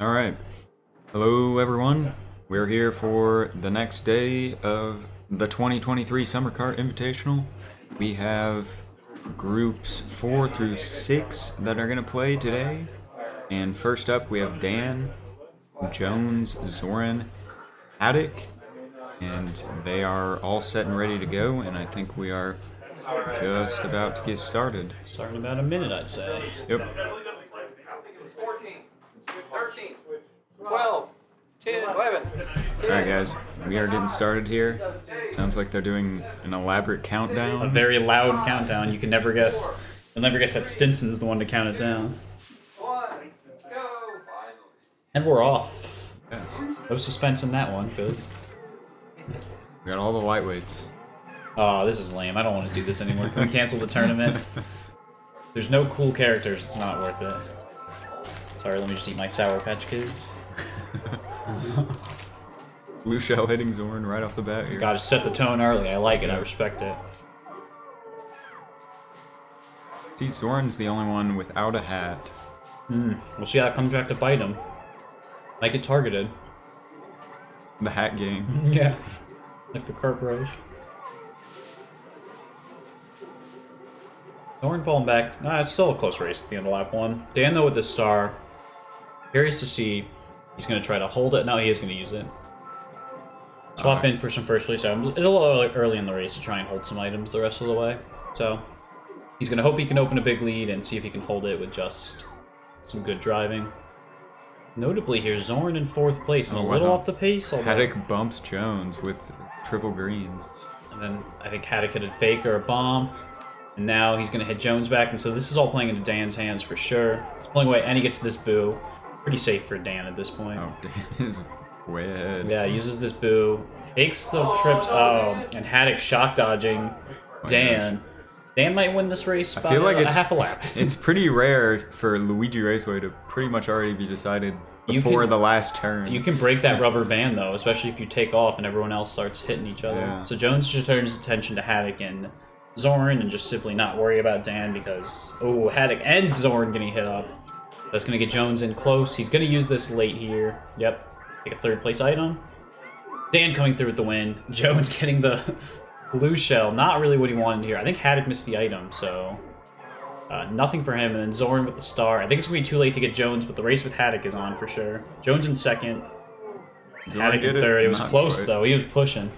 All right. Hello, everyone. We're here for the next day of the 2023 Summer Kart Invitational. We have groups 4 through 6 that are going to play today. And first up, we have Dan, Jones, Zoran, Hattok, and they are all set and ready to go. And I think we are just about to get started. Starting about a minute, I'd say. Yep. 14, 13, 12, 10, 11. Alright guys, we are getting started here. Sounds like they're doing an elaborate countdown. A very loud countdown. You can never guess. You'll never guess that Stinson's the one to count it down. 1, go! And we're off. Yes. No suspense in that one, because... We got all the lightweights. Oh, this is lame. I don't want to do this anymore. Can we cancel the tournament? There's no cool characters. It's not worth it. Sorry, let me just eat my Sour Patch Kids. Blue shell hitting Zoran right off the bat here. Gotta set the tone early. I like it. I respect it. See, Zoran's the only one without a hat. We'll see how that comes back to bite him. Might get targeted. The hat game. Yeah. Like the Kart Bros. Zoran falling back. Nah, it's still a close race at the end of lap 1. Dan, though, with the star. Curious to see. He's going to try to hold it. No, he is going to use it. Swap in for some first place items. It's a little early in the race to try and hold some items the rest of the way. So, he's going to hope he can open a big lead and see if he can hold it with just some good driving. Notably here, Zoran in 4th place and a little off the pace. Hattok bumps Jones with triple greens. And then I think Hattok hit a fake or a bomb. And now he's going to hit Jones back. And so this is all playing into Dan's hands for sure. He's pulling away and he gets this boo. Pretty safe for Dan at this point. Oh, Dan is way ahead. Yeah, uses this boo. Takes the trips. Oh, and Hattok shock dodging Dan. Gosh. Dan might win this race by I feel like it's half a lap. It's pretty rare for Luigi Raceway to pretty much already be decided before the last turn. You can break that rubber band, though, especially if you take off and everyone else starts hitting each other. Yeah. So Jones just turns his attention to Hattok and Zoran and just simply not worry about Dan because, oh, Hattok and Zoran getting hit up. That's going to get Jones in close. He's going to use this late here. Yep. Take a 3rd place item. Dan coming through with the win. Jones getting the blue shell. Not really what he wanted here. I think Hattok missed the item, so nothing for him. And then Zoran with the star. I think it's going to be too late to get Jones, but the race with Hattok is on for sure. Jones in 2nd. Hattok in 3rd. It was close, quite. though. He was pushing.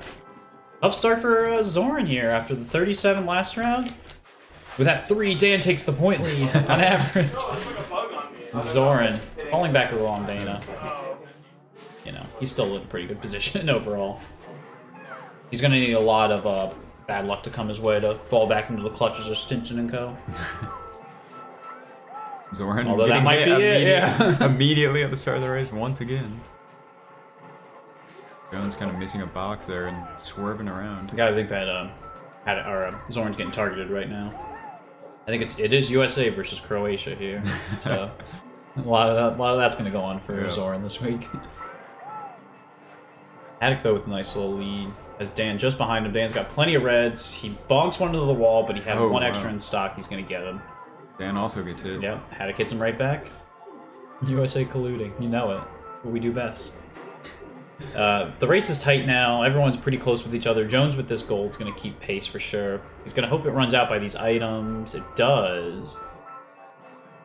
Tough start for Zoran here after the 37 last round. With that 3, Dan takes the point lead on average. Zoran falling back a little on Vena. You know, he's still in a pretty good position overall. He's going to need a lot of bad luck to come his way to fall back into the clutches of Stinson and co. Zoran Although that might be it, yeah. Immediately at the start of the race once again. Jones kind of missing a box there and swerving around. I gotta think that Zoran's getting targeted right now. I think it is USA versus Croatia here, so a lot of that's gonna go on for Zoran this week. Hattok though with a nice little lead as Dan just behind him. Dan's got plenty of reds. He bonks one into the wall, but he had one extra in stock. He's gonna get him. Dan also gets hit. Yep, Hattok hits him right back. USA colluding, you know it. What we do best. The race is tight now. Everyone's pretty close with each other. Jones with this gold is going to keep pace for sure. He's going to hope it runs out by these items. It does.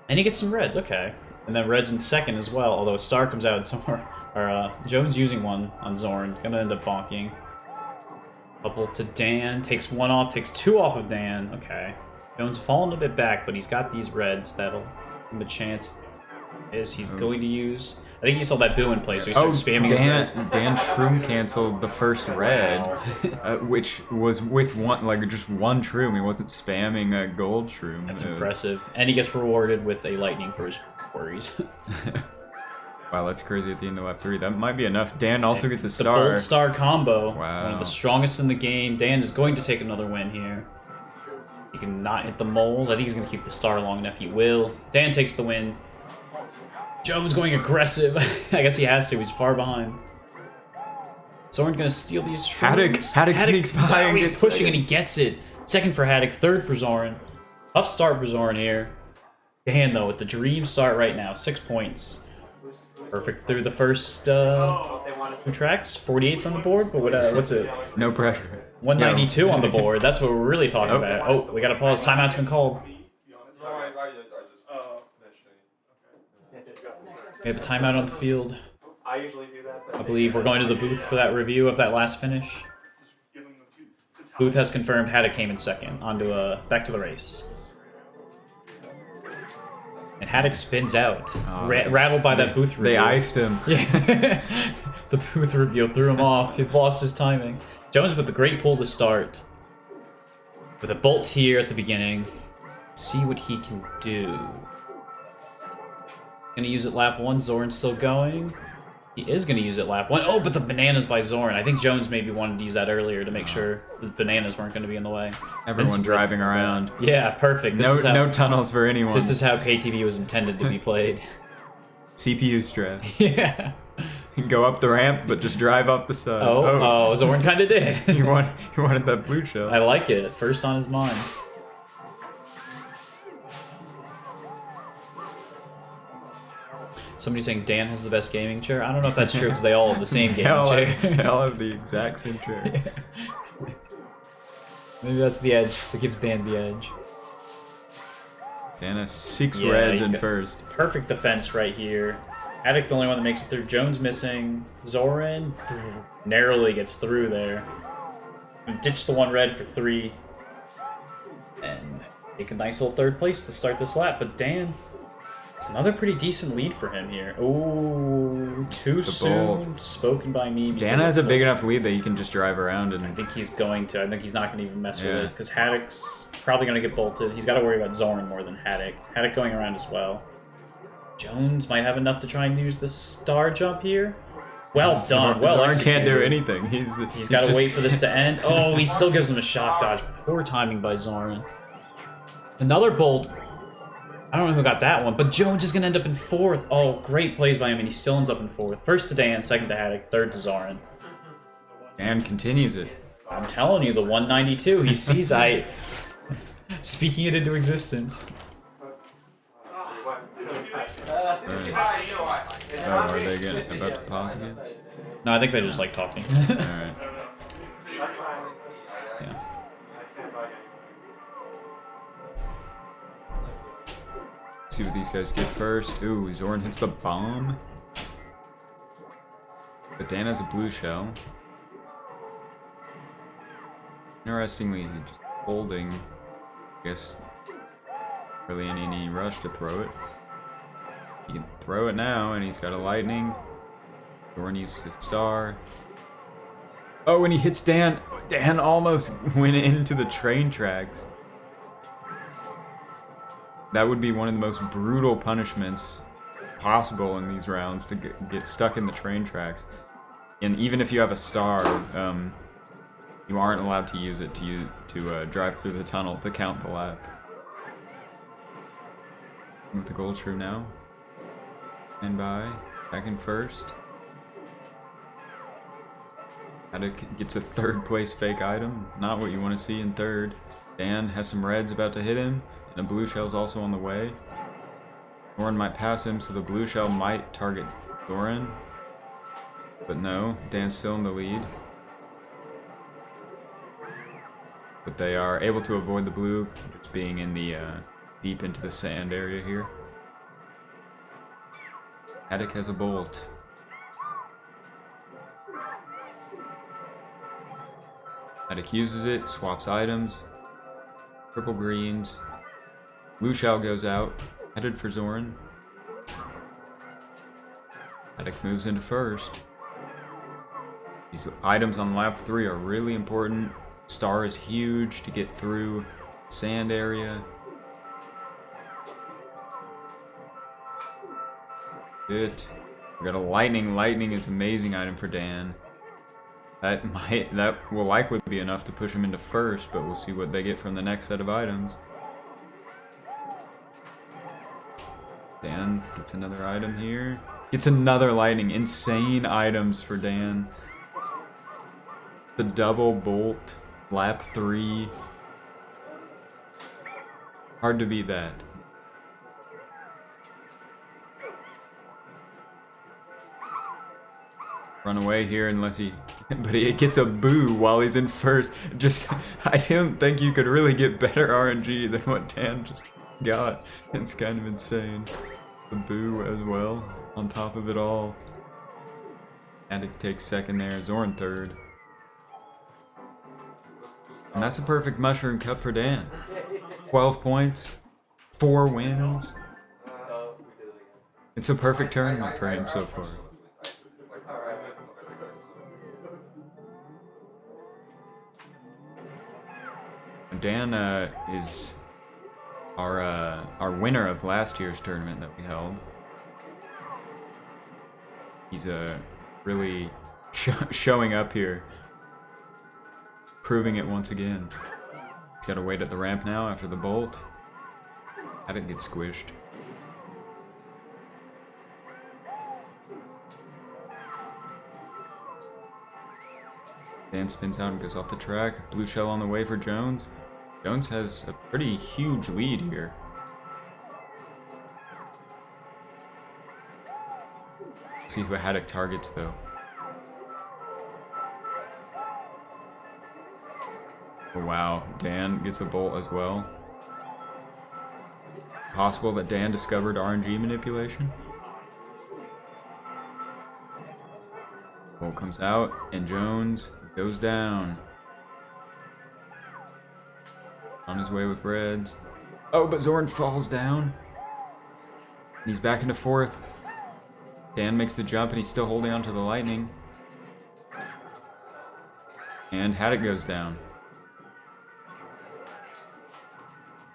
And he gets some reds. Okay. And then reds in 2nd as well, although a star comes out somewhere. Or Jones using one on Zoran. Going to end up bonking. Couple to Dan. Takes 1 off. Takes 2 off of Dan. Okay. Jones falling a bit back, but he's got these reds that'll give him a chance. He's going to use... I think he saw that boo in play, so he started spamming his reds. Dan shroom canceled the first red, which was with just one shroom. He wasn't spamming a gold shroom. That's impressive. And he gets rewarded with a lightning for his worries. Wow, that's crazy at the end of lap 3. That might be enough. Dan also gets a star. The bold star combo. Wow. One of the strongest in the game. Dan is going to take another win here. He can not hit the moles. I think he's going to keep the star long enough. He will. Dan takes the win. Jones going aggressive. I guess he has to. He's far behind. Zoran going to steal these shrooms. Hattok sneaks by and he's gets pushing and he gets it. 2nd for Hattok, 3rd for Zoran. Tough start for Zoran here. Dan, though, with the dream start right now. 6 points. Perfect through the first two tracks. 48's on the board, but what's it? No pressure. 192 on the board. That's what we're really talking about. Oh, we got to pause. Timeout's been called. We have a timeout on the field. I believe we're going to the booth for that review of that last finish. Booth has confirmed Hattok came in second. Back to the race. And Hattok spins out, rattled by that booth reveal. They iced him. Yeah. The booth reveal threw him off. He lost his timing. Jones with the great pull to start. With a bolt here at the beginning. See what he can do. Gonna use it lap 1. Zoran's still going. He is gonna use it lap 1. Oh, but the bananas by Zoran. I think Jones maybe wanted to use that earlier to make sure the bananas weren't gonna be in the way. Everyone driving around. Yeah, perfect. No tunnels for anyone. This is how KTV was intended to be played. CPU stress. Yeah. Go up the ramp, but just drive off the side. Oh, Zoran kind of did. he wanted that blue shell. I like it. First on his mind. Somebody saying Dan has the best gaming chair. I don't know if that's true because they all have the same gaming chair. They all have the exact same chair. Yeah. Maybe that's the edge that gives Dan the edge. Dan has 6 reds in first. Perfect defense right here. Hattok's the only one that makes it through. Jones missing. Zoran narrowly gets through there. And ditch the 1 red for 3. And take a nice little 3rd place to start this lap. But Dan, another pretty decent lead for him here. Ooh, too soon. Spoken by me. Dan has a big enough lead that he can just drive around. And I think he's going to. I think he's not going to even mess with it. Because Hattok's probably going to get bolted. He's got to worry about Zoran more than Hattok. Hattok going around as well. Jones might have enough to try and use the star jump here. Well done. Well Zoran executed. can't do anything. He's got to wait for this to end. Oh, he still gives him a shock dodge. Poor timing by Zoran. Another bolt. I don't know who got that one, but Jones is going to end up in 4th. Oh, great plays by him, and he still ends up in 4th. First to Dan, second to Hattok, 3rd to Zoran. Dan continues it. I'm telling you, the 192. He sees speaking it into existence. Oh, are they about to pause again? No, I think they just like talking. Alright. Yeah. See what these guys get first. Ooh, Zoran hits the bomb. But Dan has a blue shell. Interestingly, he's just holding. I guess really in any rush to throw it. He can throw it now, and he's got a lightning. Zoran uses his star. Oh, and he hits Dan. Dan almost went into the train tracks. That would be one of the most brutal punishments possible in these rounds, to get stuck in the train tracks. And even if you have a star, you aren't allowed to use it to drive through the tunnel to count the lap. With the gold shrew now. And back in first. Hattok gets a 3rd place fake item. Not what you want to see in 3rd. Dan has some reds about to hit him. And a blue shell's also on the way. Zoran might pass him, so the blue shell might target Zoran. But no, Dan's still in the lead. But they are able to avoid the blue, just being in the deep into the sand area here. Hattok has a bolt. Hattok uses it, swaps items. Purple greens. Blue shell goes out, headed for Zoran. Hattok moves into first. These items on lap 3 are really important. Star is huge to get through sand area. Good. We got a lightning. Lightning is an amazing item for Dan. That will likely be enough to push him into first, but we'll see what they get from the next set of items. Dan gets another item here. Gets another lightning. Insane items for Dan. The double bolt, lap 3. Hard to beat that. run away here unless he... But he gets a boo while he's in first. Just, I don't think you could really get better RNG than what Dan just got. It's kind of insane. The boo as well, on top of it all. Hattok takes second there, Zoran third. And that's a perfect mushroom cut for Dan. 12 points, 4 wins. It's a perfect tournament for him so far. Dan is our winner of last year's tournament that we held. He's really showing up here, proving it once again. He's got to wait at the ramp now after the bolt. Hattok gets squished. Dan spins out and goes off the track. Blue shell on the way for Jones. Jones has a pretty huge lead here. See who Hattok targets though. Oh wow, Dan gets a bolt as well. Possible that Dan discovered RNG manipulation. Bolt comes out and Jones goes down. On his way with reds. Oh, but Zoran falls down. He's back into fourth. Dan makes the jump and he's still holding on to the lightning. And Hattok goes down.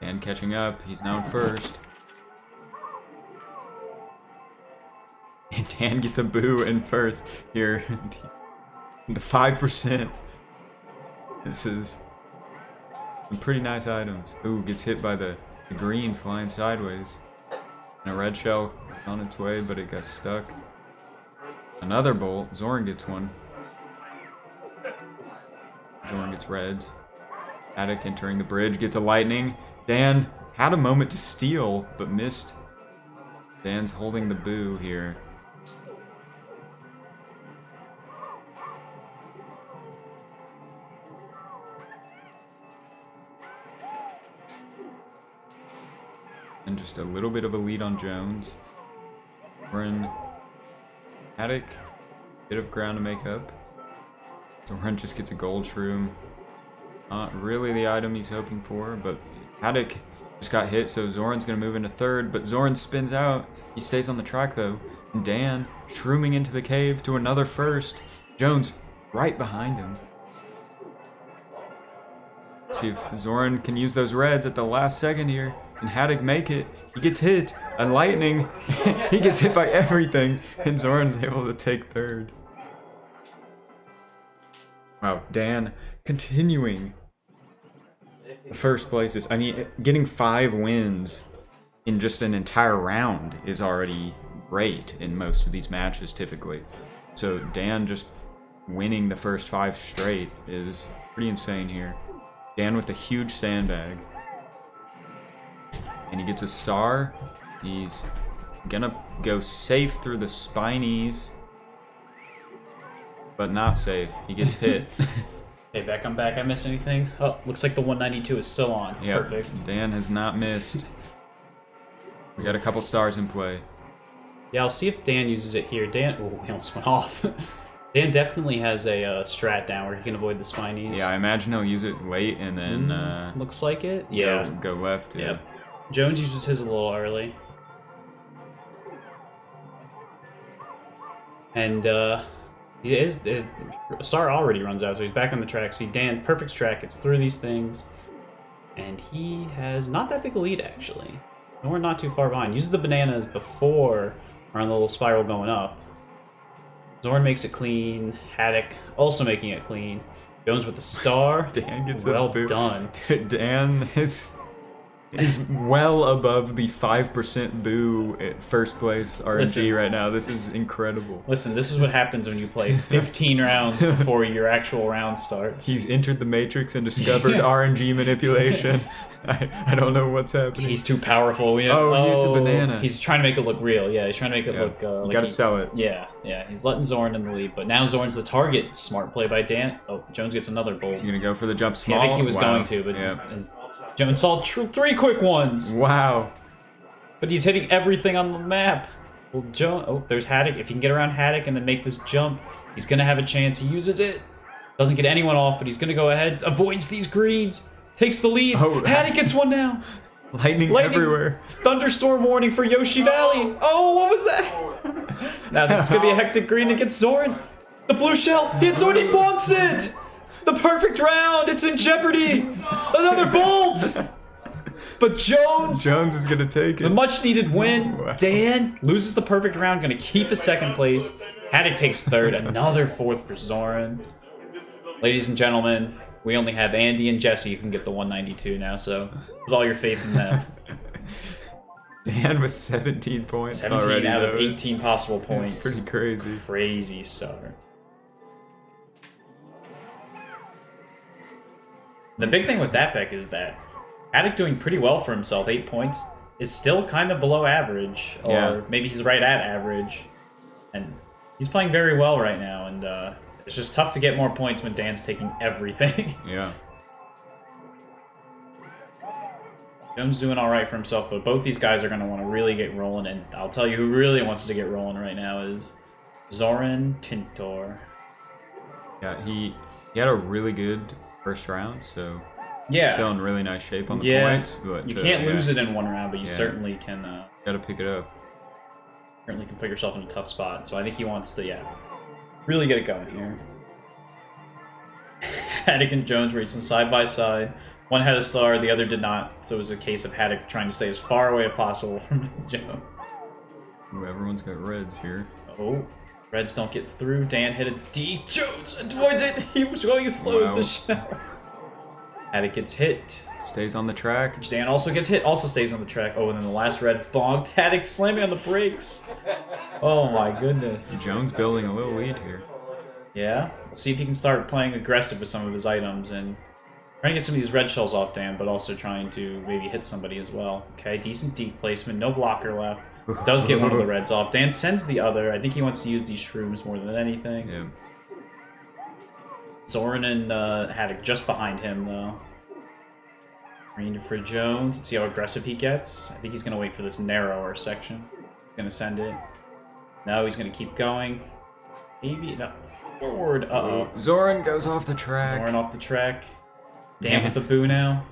Dan catching up. He's now in first. And Dan gets a boo in first here. The 5%. This is some pretty nice items. Ooh, gets hit by the green flying sideways. And a red shell on its way, but it got stuck. Another bolt. Zoran gets one. Zoran gets reds. Hattok entering the bridge gets a lightning. Dan had a moment to steal, but missed. Dan's holding the boo here. And just a little bit of a lead on Jones. We're in Hattok. Bit of ground to make up. Zoran just gets a gold shroom. Not really the item he's hoping for, but Hattok just got hit, so Zoran's going to move into third, but Zoran spins out. He stays on the track, though. And Dan shrooming into the cave to another first. Jones right behind him. Let's see if Zoran can use those reds at the last second here. And Hattok make it. He gets hit. A lightning. He gets hit by everything. And Zoran's able to take third. Wow, Dan continuing the first places. I mean, getting 5 wins in just an entire round is already great in most of these matches typically. So Dan just winning the first 5 straight is pretty insane here. Dan with a huge sandbag. And he gets a star. He's gonna go safe through the spinies. But not safe. He gets hit. Hey, Beck, I'm back. I miss anything? Oh, looks like the 192 is still on. Yep. Perfect. Dan has not missed. We got a couple stars in play. Yeah, I'll see if Dan uses it here. Dan, oh, he almost went off. Dan definitely has a strat down where he can avoid the spinies. Yeah, I imagine he'll use it late and then looks like it. Yeah. Go left. Yeah. Yep. Jones uses his a little early. And Star already runs out, so he's back on the track. See, Dan, perfect track, gets through these things. And he has not that big a lead, actually. And we're not too far behind. Uses the bananas before we're on the little spiral going up. Zoran makes it clean. Hattok also making it clean. Jones with the star. Dan gets well a boot. done. Dan is is well above the 5% boo at first place RNG Listen. right now. This is incredible. Listen, this is what happens when you play 15 rounds before your actual round starts. He's entered the Matrix and discovered RNG manipulation. I don't know what's happening. He's too powerful. Yeah. Oh, he hits a banana. He's trying to make it look real. Yeah, he's trying to make it look. You like gotta sell it. Yeah. He's letting Zoran in the lead, but now Zoran's the target. Smart play by Dan. Oh, Jones gets another bolt. He's gonna go for the jump small. Yeah, I think he was going to, but and Jones saw 3 quick ones. Wow. But he's hitting everything on the map. Well, Jones. Oh, there's Hattok. If he can get around Hattok and then make this jump, he's gonna have a chance. He uses it. Doesn't get anyone off, but he's gonna go ahead. Avoids these greens. Takes the lead. Oh. Hattok gets one now. Lightning everywhere. Thunderstorm warning for Yoshi Valley. Oh, what was that? Now this is gonna be a hectic green against Zoran. The blue shell. He hits Zoran. He bonks it. The perfect round. It's in jeopardy. Another bolt. But Jones is gonna take it. the much needed win. Wow. Dan loses the perfect round. Gonna keep his second place. Hattok takes third. Another fourth for Zoran. Ladies and gentlemen, we only have Andy and Jesse who can get the 192 now, so with all your faith in them. Dan with 17 points 17 already, out of though. 18 possible points. It's pretty crazy. Crazy start. The big thing with that, Beck, is that Hattok doing pretty well for himself, 8 points, is still kind of below average, or maybe he's right at average. And he's playing very well right now, and it's just tough to get more points when Dan's taking everything. Yeah. Jones doing all right for himself, but both these guys are going to want to really get rolling, and I'll tell you who really wants to get rolling right now is Zoran Tintor. Yeah, he had a really good first round, so Yeah. still in really nice shape on the points. But You can't lose it in one round, but you certainly can. Gotta pick it up. Certainly can put yourself in a tough spot. So I think he wants to, really get it going here. Hattok and Jones racing side by side. One had a star, the other did not. So it was a case of Hattok trying to stay as far away as possible from Jones. Ooh, everyone's got reds here. Oh, reds don't get through. Dan hit a D. Jones avoids it. He was going as slow as the shell. Hattok gets hit. Stays on the track. Dan also gets hit, also stays on the track. Oh, and then the last red bonked. Hattok slamming on the brakes. Oh my goodness. Jones building a little lead here. Yeah, we'll see if he can start playing aggressive with some of his items and trying to get some of these red shells off Dan, but also trying to maybe hit somebody as well. Okay, decent deep placement, no blocker left. Does get one of the reds off. Dan sends the other. I think he wants to use these shrooms more than anything. Yeah. Zoran and Hattok just behind him, though. Green for Jones. Let's see how aggressive he gets. I think he's going to wait for this narrower section. He's going to send it. No, he's going to keep going. Maybe, no, forward. Uh-oh. Zoran goes off the track. Zoran off the track. Dan with the boo now.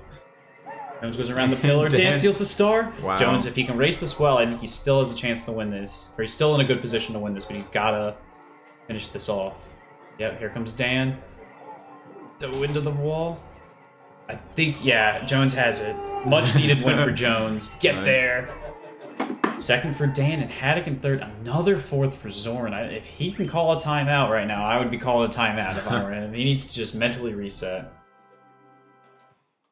Jones goes around the pillar. Dan Dan steals the star. Wow. Jones, if he can race this well, I think he still has a chance to win this. Or he's still in a good position to win this, but he's got to finish this off. Yep, here comes Dan. So into the wall. I think, yeah, Jones has it. Much needed win for Jones. Get Nice. there. Second for Dan and Hattok in third. Another fourth for Zoran. If he can call a timeout right now, I would be calling a timeout if I were him. He needs to just mentally reset.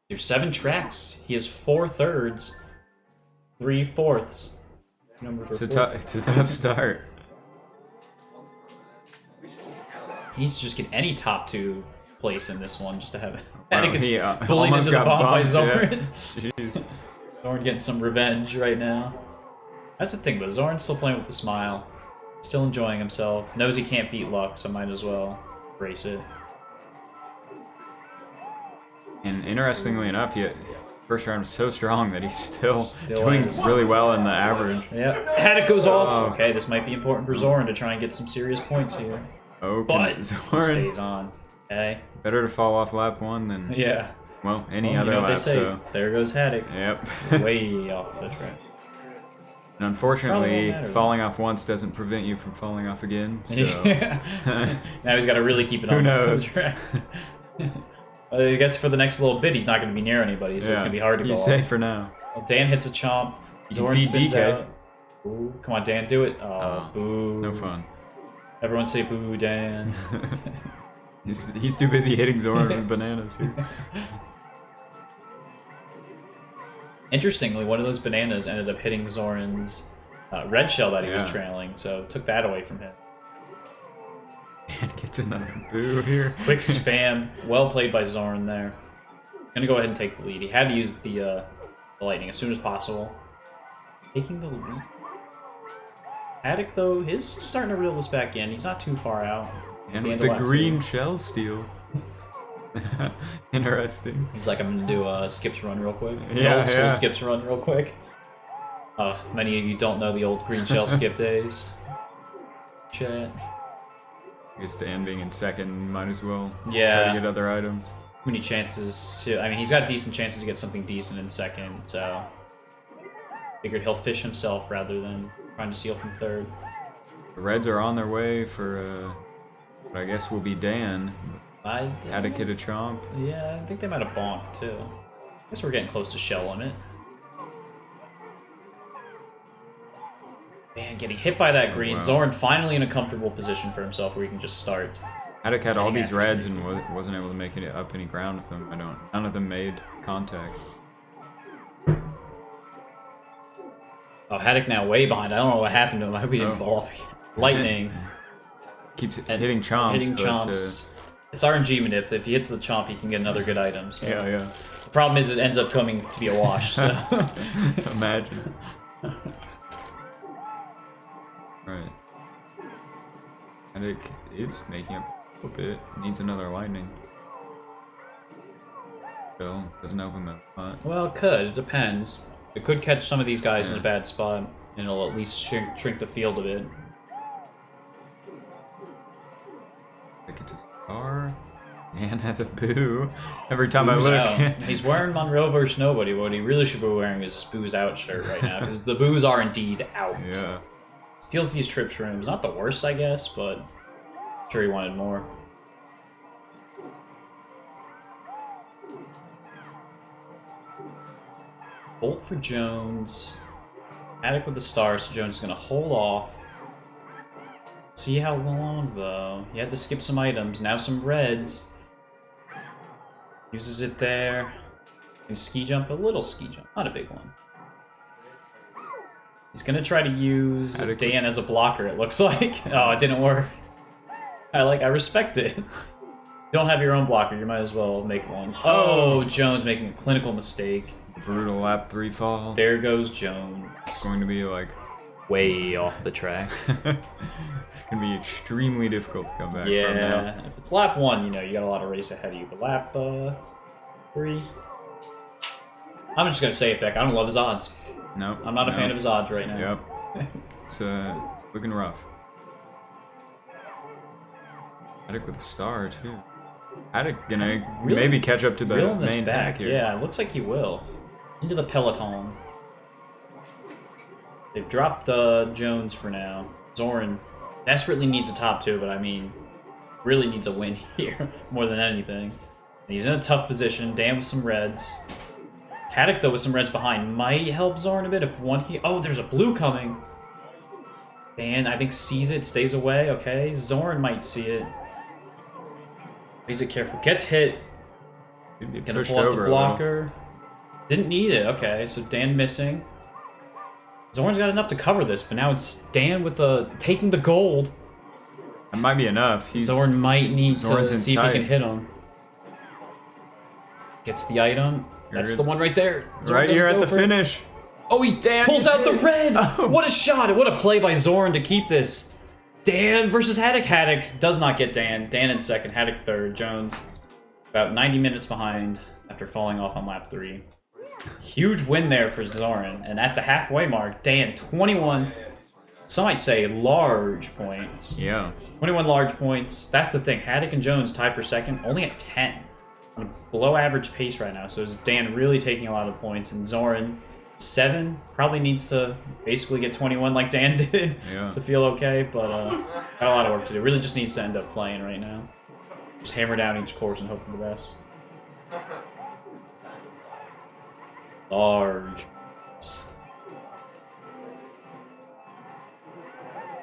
There's 7 tracks. He has 4 thirds, 3 fourths. It's a tough start. He needs to just get any top 2 place in this one just to have it. Wow, Hattok gets he, bullied almost into the got bomb by bumped, Zoran. yeah. Jeez. Zoran getting some revenge right now. That's the thing though, Zoran's still playing with a smile. Still enjoying himself. Knows he can't beat luck, so might as well brace it. And interestingly enough, first round was so strong that he's still Still doing is. really well in the average. Yep. Hattok goes off. Oh. Okay, this might be important for Zoran to try and get some serious points here. Oh, But he Zoran, stays on. Okay. better to fall off lap 1 than Yeah. well any Well, other you know what lap. they say. So There goes Hattok. yep. Way off the track. And unfortunately, Probably won't matter. falling off once doesn't prevent you from falling off again. So Yeah. Now he's got to really keep it on Who knows? the track. I guess for the next little bit, he's not going to be near anybody, so it's going to be hard to go He's off. safe for now. Well, Dan hits a chomp. You can Zoran feed spins DK. out. Ooh, come on, Dan, do it. Oh, Oh, boo. No fun. Everyone say boo, Dan. He's too busy hitting Zoran with bananas here. Interestingly, one of those bananas ended up hitting Zoran's red shell that he was Yeah. trailing, so took that away from him. And gets another boo here. Quick spam. Well played by Zoran there. Gonna go ahead and take the lead. He had to use the lightning as soon as possible. Taking the lead. Hattok, though, is starting to reel this back in. He's not too far out. And The with end the of lap green 2. shell steal. Interesting. He's like, I'm gonna do a skips run real quick. Yeah, Old school yeah. skips run real quick. Many of you don't know the old green shell skip days. Chat. I guess Dan being in second might as well try Yeah. to get other items. Too many chances. I mean, he's got decent chances to get something decent in second, so figured he'll fish himself rather than trying to steal from third. The Reds are on their way for what I guess will be Dan. Hattok hit a chomp. Yeah, I think they might have bonked too. I guess we're getting close to shell limit. Man, getting hit by that green. Wow. Zoran finally in a comfortable position for himself where he can just start. Hattok had all Getting these after Reds it. and wasn't able to make it up any ground with them. None of them made contact. Oh, Hattok now way behind. I don't know what happened to him. I hope he didn't Oh. fall off. Lightning. Keeps And hitting chomps. Hitting but, chomps. It's RNG manip. If he hits the chomp, he can get another good item. So. Yeah, yeah. The problem is it ends up coming to be a wash. So. Imagine. Right. Hattok is making up a little bit. Needs another lightning. Still doesn't help him a lot. Well, it could. It depends. It could catch some of these guys in a bad spot, and it'll at least shrink the field a bit. Like it's a star. Dan has a boo. Every time Boo's I look. out. He's wearing Monroe vs. Nobody. What he really should be wearing is his Boo's Out shirt right now, because the Boos are indeed out. Yeah. Steals these trip shrooms. Not the worst, I guess, but I'm sure he wanted more. Bolt for Jones. Hattok with the star, so Jones is going to hold off. See how long, though. He had to skip some items. Now some reds. Uses it there. Can ski jump? A little ski jump. Not a big one. He's going to try to use Hattok. Dan as a blocker, it looks like. Oh, it didn't work. I respect it. You don't have your own blocker, you might as well make one. Oh, Jones making a clinical mistake. Brutal lap 3 fall. There goes Jones. It's going to be like. Way off the track. It's going to be extremely difficult to come back from now. Yeah, if it's lap 1, you know, you got a lot of race ahead of you. But lap 3... I'm just going to say it, Beck. I don't love his odds. No. I'm not a fan of his odds right now. Yep. It's looking rough. Hattok with a star, too. Hattok gonna Really- maybe catch up to the Reeling this main back. pack here. Yeah, it looks like he will. Into the peloton. They've dropped Jones for now. Zoran desperately needs a top 2, but I mean, really needs a win here more than anything. And he's in a tough position. Dan with some reds. Hattok, though, with some reds behind, might help Zoran a bit if one he... Oh, there's a blue coming. Dan, I think, sees it, stays away. Okay, Zoran might see it. Plays it careful. Gets hit. He'd be Gonna pushed pull out over the a little. blocker. Didn't need it. Okay, so Dan missing. Zoran's got enough to cover this, but now it's Dan with taking the gold. That might be enough. Zoran might need Zoran's to in see if he sight. can hit him. Gets the item. That's Here the one right there. Zoran Right here doesn't at go the for it. finish. Oh, he Dan pulls gets out the hit. red. Oh. What a shot. What a play by Zoran to keep this. Dan versus Hattok. Hattok does not get Dan. Dan in second. Hattok third. Jones about 90 minutes behind after falling off on lap 3. Huge win there for Zoran. And at the halfway mark, Dan 21, some might say large points. Yeah. 21 large points. That's the thing. Hattok and Jones tied for second, only at 10. On a below average pace right now. So is Dan really taking a lot of points. And Zoran, 7, probably needs to basically get 21 like Dan did Yeah. to feel okay. But got a lot of work to do. Really just needs to end up playing right now. Just hammer down each course and hope for the best. Large.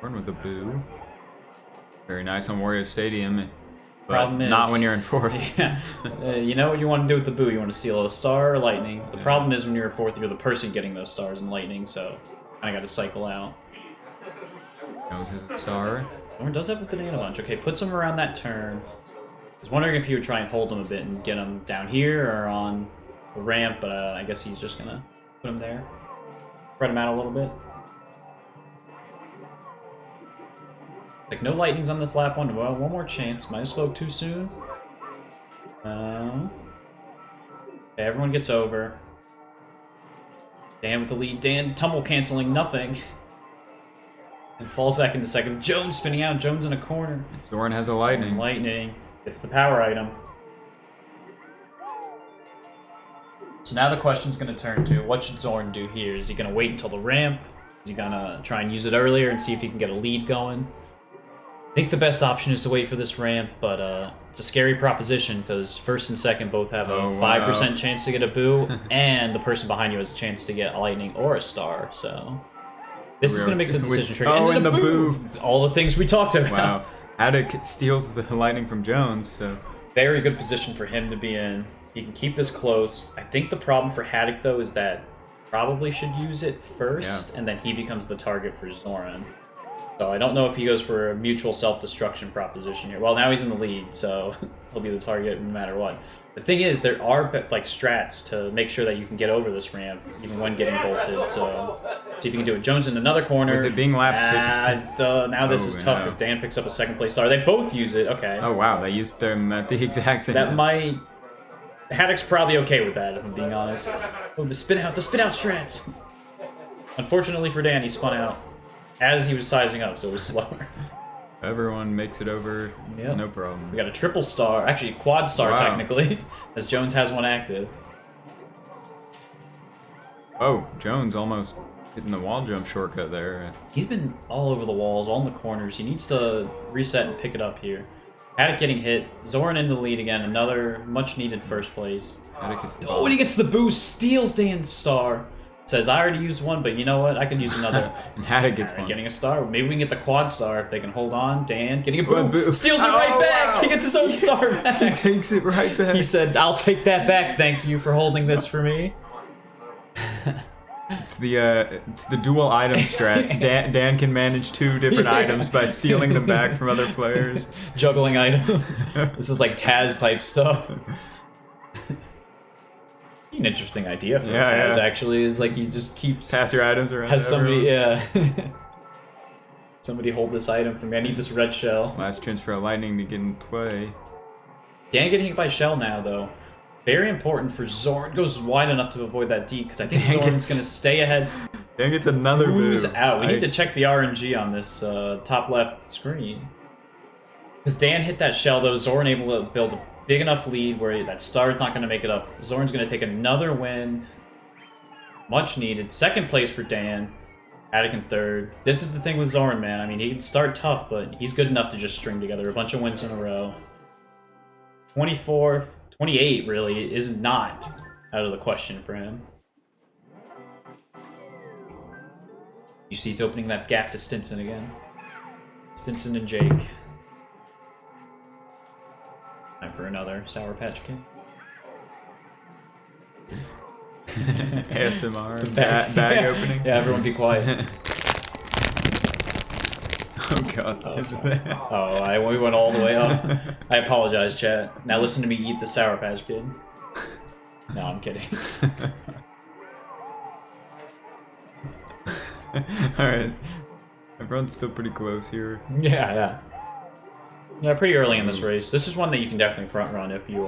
Run with the boo. Very nice on Wario Stadium. But Problem is, not when you're in 4th. Yeah, you know what you want to do with the boo? You want to steal a star or lightning. The problem is when you're in 4th, you're the person getting those stars and lightning, so I got to cycle out. Jones has a star. Zoran does have a banana bunch. Okay, puts him around that turn. I was wondering if you would try and hold him a bit and get him down here or on the ramp, but I guess he's just gonna put him there. Spread him out a little bit. Like, no lightnings on this lap one. Well, one more chance. Might have spoke too soon. Okay, everyone gets over. Dan with the lead. Dan tumble canceling nothing. And falls back into 2nd. Jones spinning out. Jones in a corner. Zoran has a lightning. Lightning. It's the power item. So now the question's going to turn to, what should Zoran do here? Is he going to wait until the ramp? Is he going to try and use it earlier and see if he can get a lead going? I think the best option is to wait for this ramp, but it's a scary proposition because 1st and 2nd both have a 5% chance to get a boo, and the person behind you has a chance to get a lightning or a star, so... This is going to make the decision tree. Oh, and the boo! All the things we talked about. Wow. Hattok steals the lightning from Jones, so... Very good position for him to be in. He can keep this close. I think the problem for Hattok, though, is that probably should use it first, and then he becomes the target for Zoran. So I don't know if he goes for a mutual self-destruction proposition here. Well, now he's in the lead, so he'll be the target no matter what. The thing is, there are like strats to make sure that you can get over this ramp, even when getting bolted. So see if you can do it. Jones in another corner. With it being lapped now this is tough because Dan picks up a 2nd place star. They both use it. Okay. Oh wow, they used them at the exact same that time. might. Hattock's probably okay with that, if I'm being honest. Oh, the spin out strats. Unfortunately for Dan, he spun out as he was sizing up, so it was slower. Everyone makes it over, no problem. We got a triple star, actually quad star technically, as Jones has one active. Oh, Jones almost hitting the wall jump shortcut there. He's been all over the walls, all in the corners. He needs to reset and pick it up here. Hattok getting hit. Zoran in the lead again, another much needed 1st place. Hattok gets the Oh, and he gets the boost, steals Dan's star. Says, I already used one, but you know what? I can use another. And Hattok gets one. Getting a star. Maybe we can get the quad star if they can hold on. Dan getting a boom. Boo. Steals it right back. Wow. He gets his own star back. He takes it right back. He said, I'll take that back. Thank you for holding this for me. It's the dual item strats. Dan can manage 2 different items by stealing them back from other players. Juggling items. This is like Taz type stuff. An interesting idea for Taz, actually, is like he just keeps... Pass your items around. Has somebody, somebody hold this item for me. I need this red shell. Last chance for a lightning to get in play. Dan getting hit by shell now, though. Very important for Zoran. Goes wide enough to avoid that D, because I think Zoran's going to stay ahead. Dan gets another Who's move. out? We need to check the RNG on this top left screen. Because Dan hit that shell, though. Zoran able to build a big enough lead where that star's not going to make it up. Zoran's going to take another win. Much needed. 2nd place for Dan. Hattok in 3rd. This is the thing with Zoran, man. I mean, he can start tough, but he's good enough to just string together a bunch of wins in a row. 24, 28 really is not out of the question for him. You see he's opening that gap to Stinson again. Stinson and Jake. Time for another Sour Patch Kid. ASMR. Bag opening. Yeah, everyone be quiet. Oh god. We went all the way up. I apologize, chat. Now listen to me eat the Sour Patch Kid. No, I'm kidding. Alright. Everyone's still pretty close here. Yeah. Yeah, pretty early in this race. This is one that you can definitely front run if you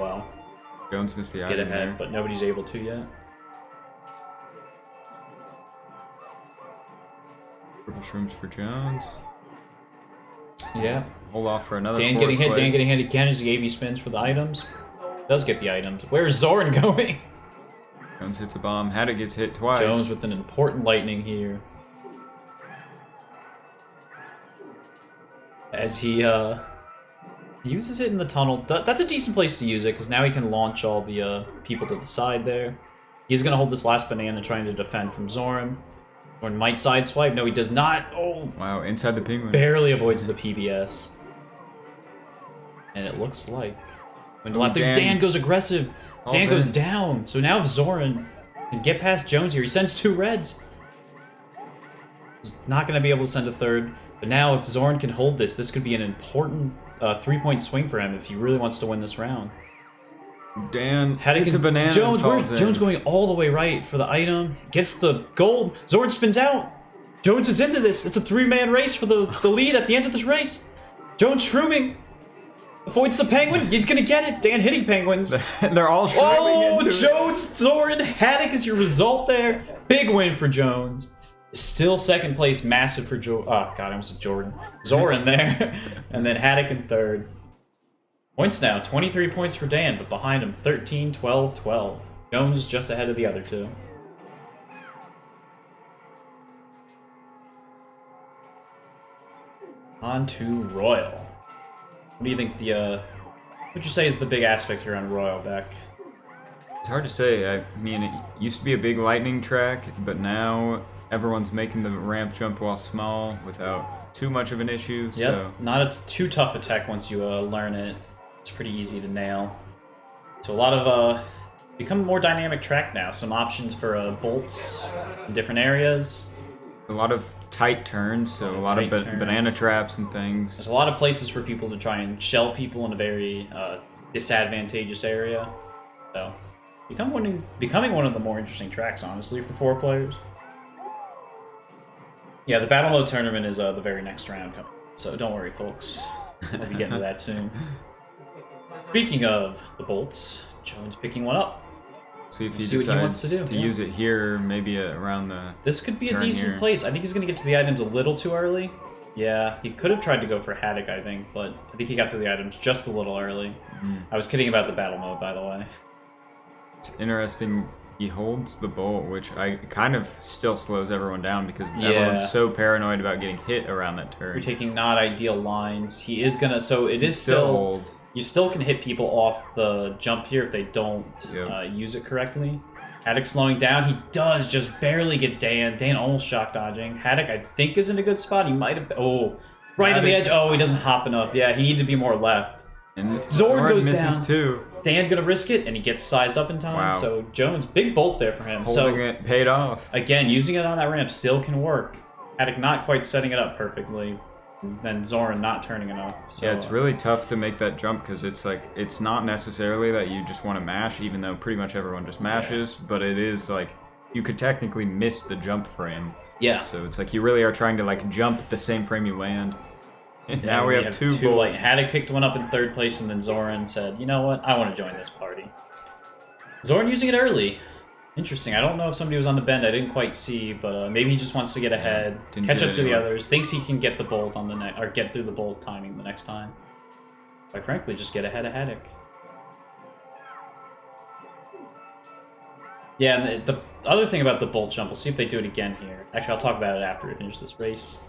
Jones missed the get item ahead, there. but nobody's able to yet. Purple shrooms for Jones. Yeah. Hold off for another Dan getting hit, Dan getting hit again as he AV spins for the items. Does get the items. Where's Zoran going? Jones hits a bomb. Hattok gets hit twice. Jones with an important lightning here. As he uses it in the tunnel. That's a decent place to use it, because now he can launch all the people to the side there. He's going to hold this last banana trying to defend from Zoran. Zoran might sideswipe. No, he does not. Oh, wow, inside the penguin. barely avoids the PBS. And it looks like... When Ooh, Dan goes aggressive. Dan goes in. down. So now if Zoran can get past Jones here, he sends 2 reds. He's not going to be able to send a third. But now if Zoran can hold this, this could be an important 3-point swing for him if he really wants to win this round. Dan Hattok hits a banana Jones, and falls Jones in. going all the way right for the item. Gets the gold. Zoran spins out. Jones is into this. It's a 3-man race for the lead at the end of this race. Jones shrooming. Avoids the penguin. He's going to get it. Dan hitting penguins. They're all shrooming Oh, into it. Jones, Zoran, Hattok is your result there. Big win for Jones. Still second place, massive for Oh, God, I almost said Jordan. Zoran there. And then Hattok in third. Points now, 23 points for Dan, but behind him, 13, 12, 12. Jones just ahead of the other 2. On to Royal. What do you think what would you say is the big aspect here on Royal, Beck? It's hard to say. I mean, it used to be a big lightning track, but now everyone's making the ramp jump while small without too much of an issue. Yep, So not too tough a tech once you learn it. It's pretty easy to nail. So a lot of become a more dynamic track now. Some options for bolts in different areas. a lot of tight turns, so a lot of tight turns. banana traps and things. There's a lot of places for people to try and shell people in a very disadvantageous area. So becoming one of the more interesting tracks, honestly, for 4 players. Yeah, the Battle Mode tournament is the very next round coming, so don't worry, folks. We'll be getting to that soon. Speaking of the bolts, Jones picking one up. See if he See what he wants decides to do, yeah. use it here, maybe around the... This could be a turn decent here. place. I think he's going to get to the items a little too early. Yeah, he could have tried to go for Hattok, I think, but I think he got to the items just a little early. I was kidding about the battle mode, by the way. It's interesting. He holds the bolt, which I kind of still slows everyone down because Yeah. everyone's so paranoid about getting hit around that turn. You're taking not ideal lines. He is going to... So it is Still still... holds. You still can hit people off the jump here if they don't Yep. use it correctly. Hattok slowing down. He does just barely get Dan. Dan almost shock dodging. Hattok, I think, is in a good spot. He might have... Oh, right on the edge. Oh, he doesn't hop enough. Yeah, he needed to be more left. And Zoran goes misses down. too. Dan gonna risk it, and he gets sized up in time. Wow. So Jones, big bolt there for him. Holding So it paid off. again, using it on that ramp still can work. Hattok not quite setting it up perfectly. Then Zoran not turning enough. So, Yeah, it's really tough to make that jump because it's like it's not necessarily that you just want to mash, even though pretty much everyone just mashes. But it is like you could technically miss the jump frame. yeah. So it's like you really are trying to like jump the same frame you land. And Yeah, now we have two like, bolts. Hattok picked one up in third place, and then Zoran said, "You know what? I want to join this party." Zoran using it early. Interesting. I don't know if somebody was on the bend. I didn't quite see, but maybe he just wants to get ahead, didn't catch do up it to the anyway. others. Thinks he can get the bolt on the or get through the bolt timing the next time. Quite frankly, just get ahead of Hattok. Yeah, and the other thing about the bolt jump, we'll see if they do it again here. Actually, I'll talk about it after we finish this race.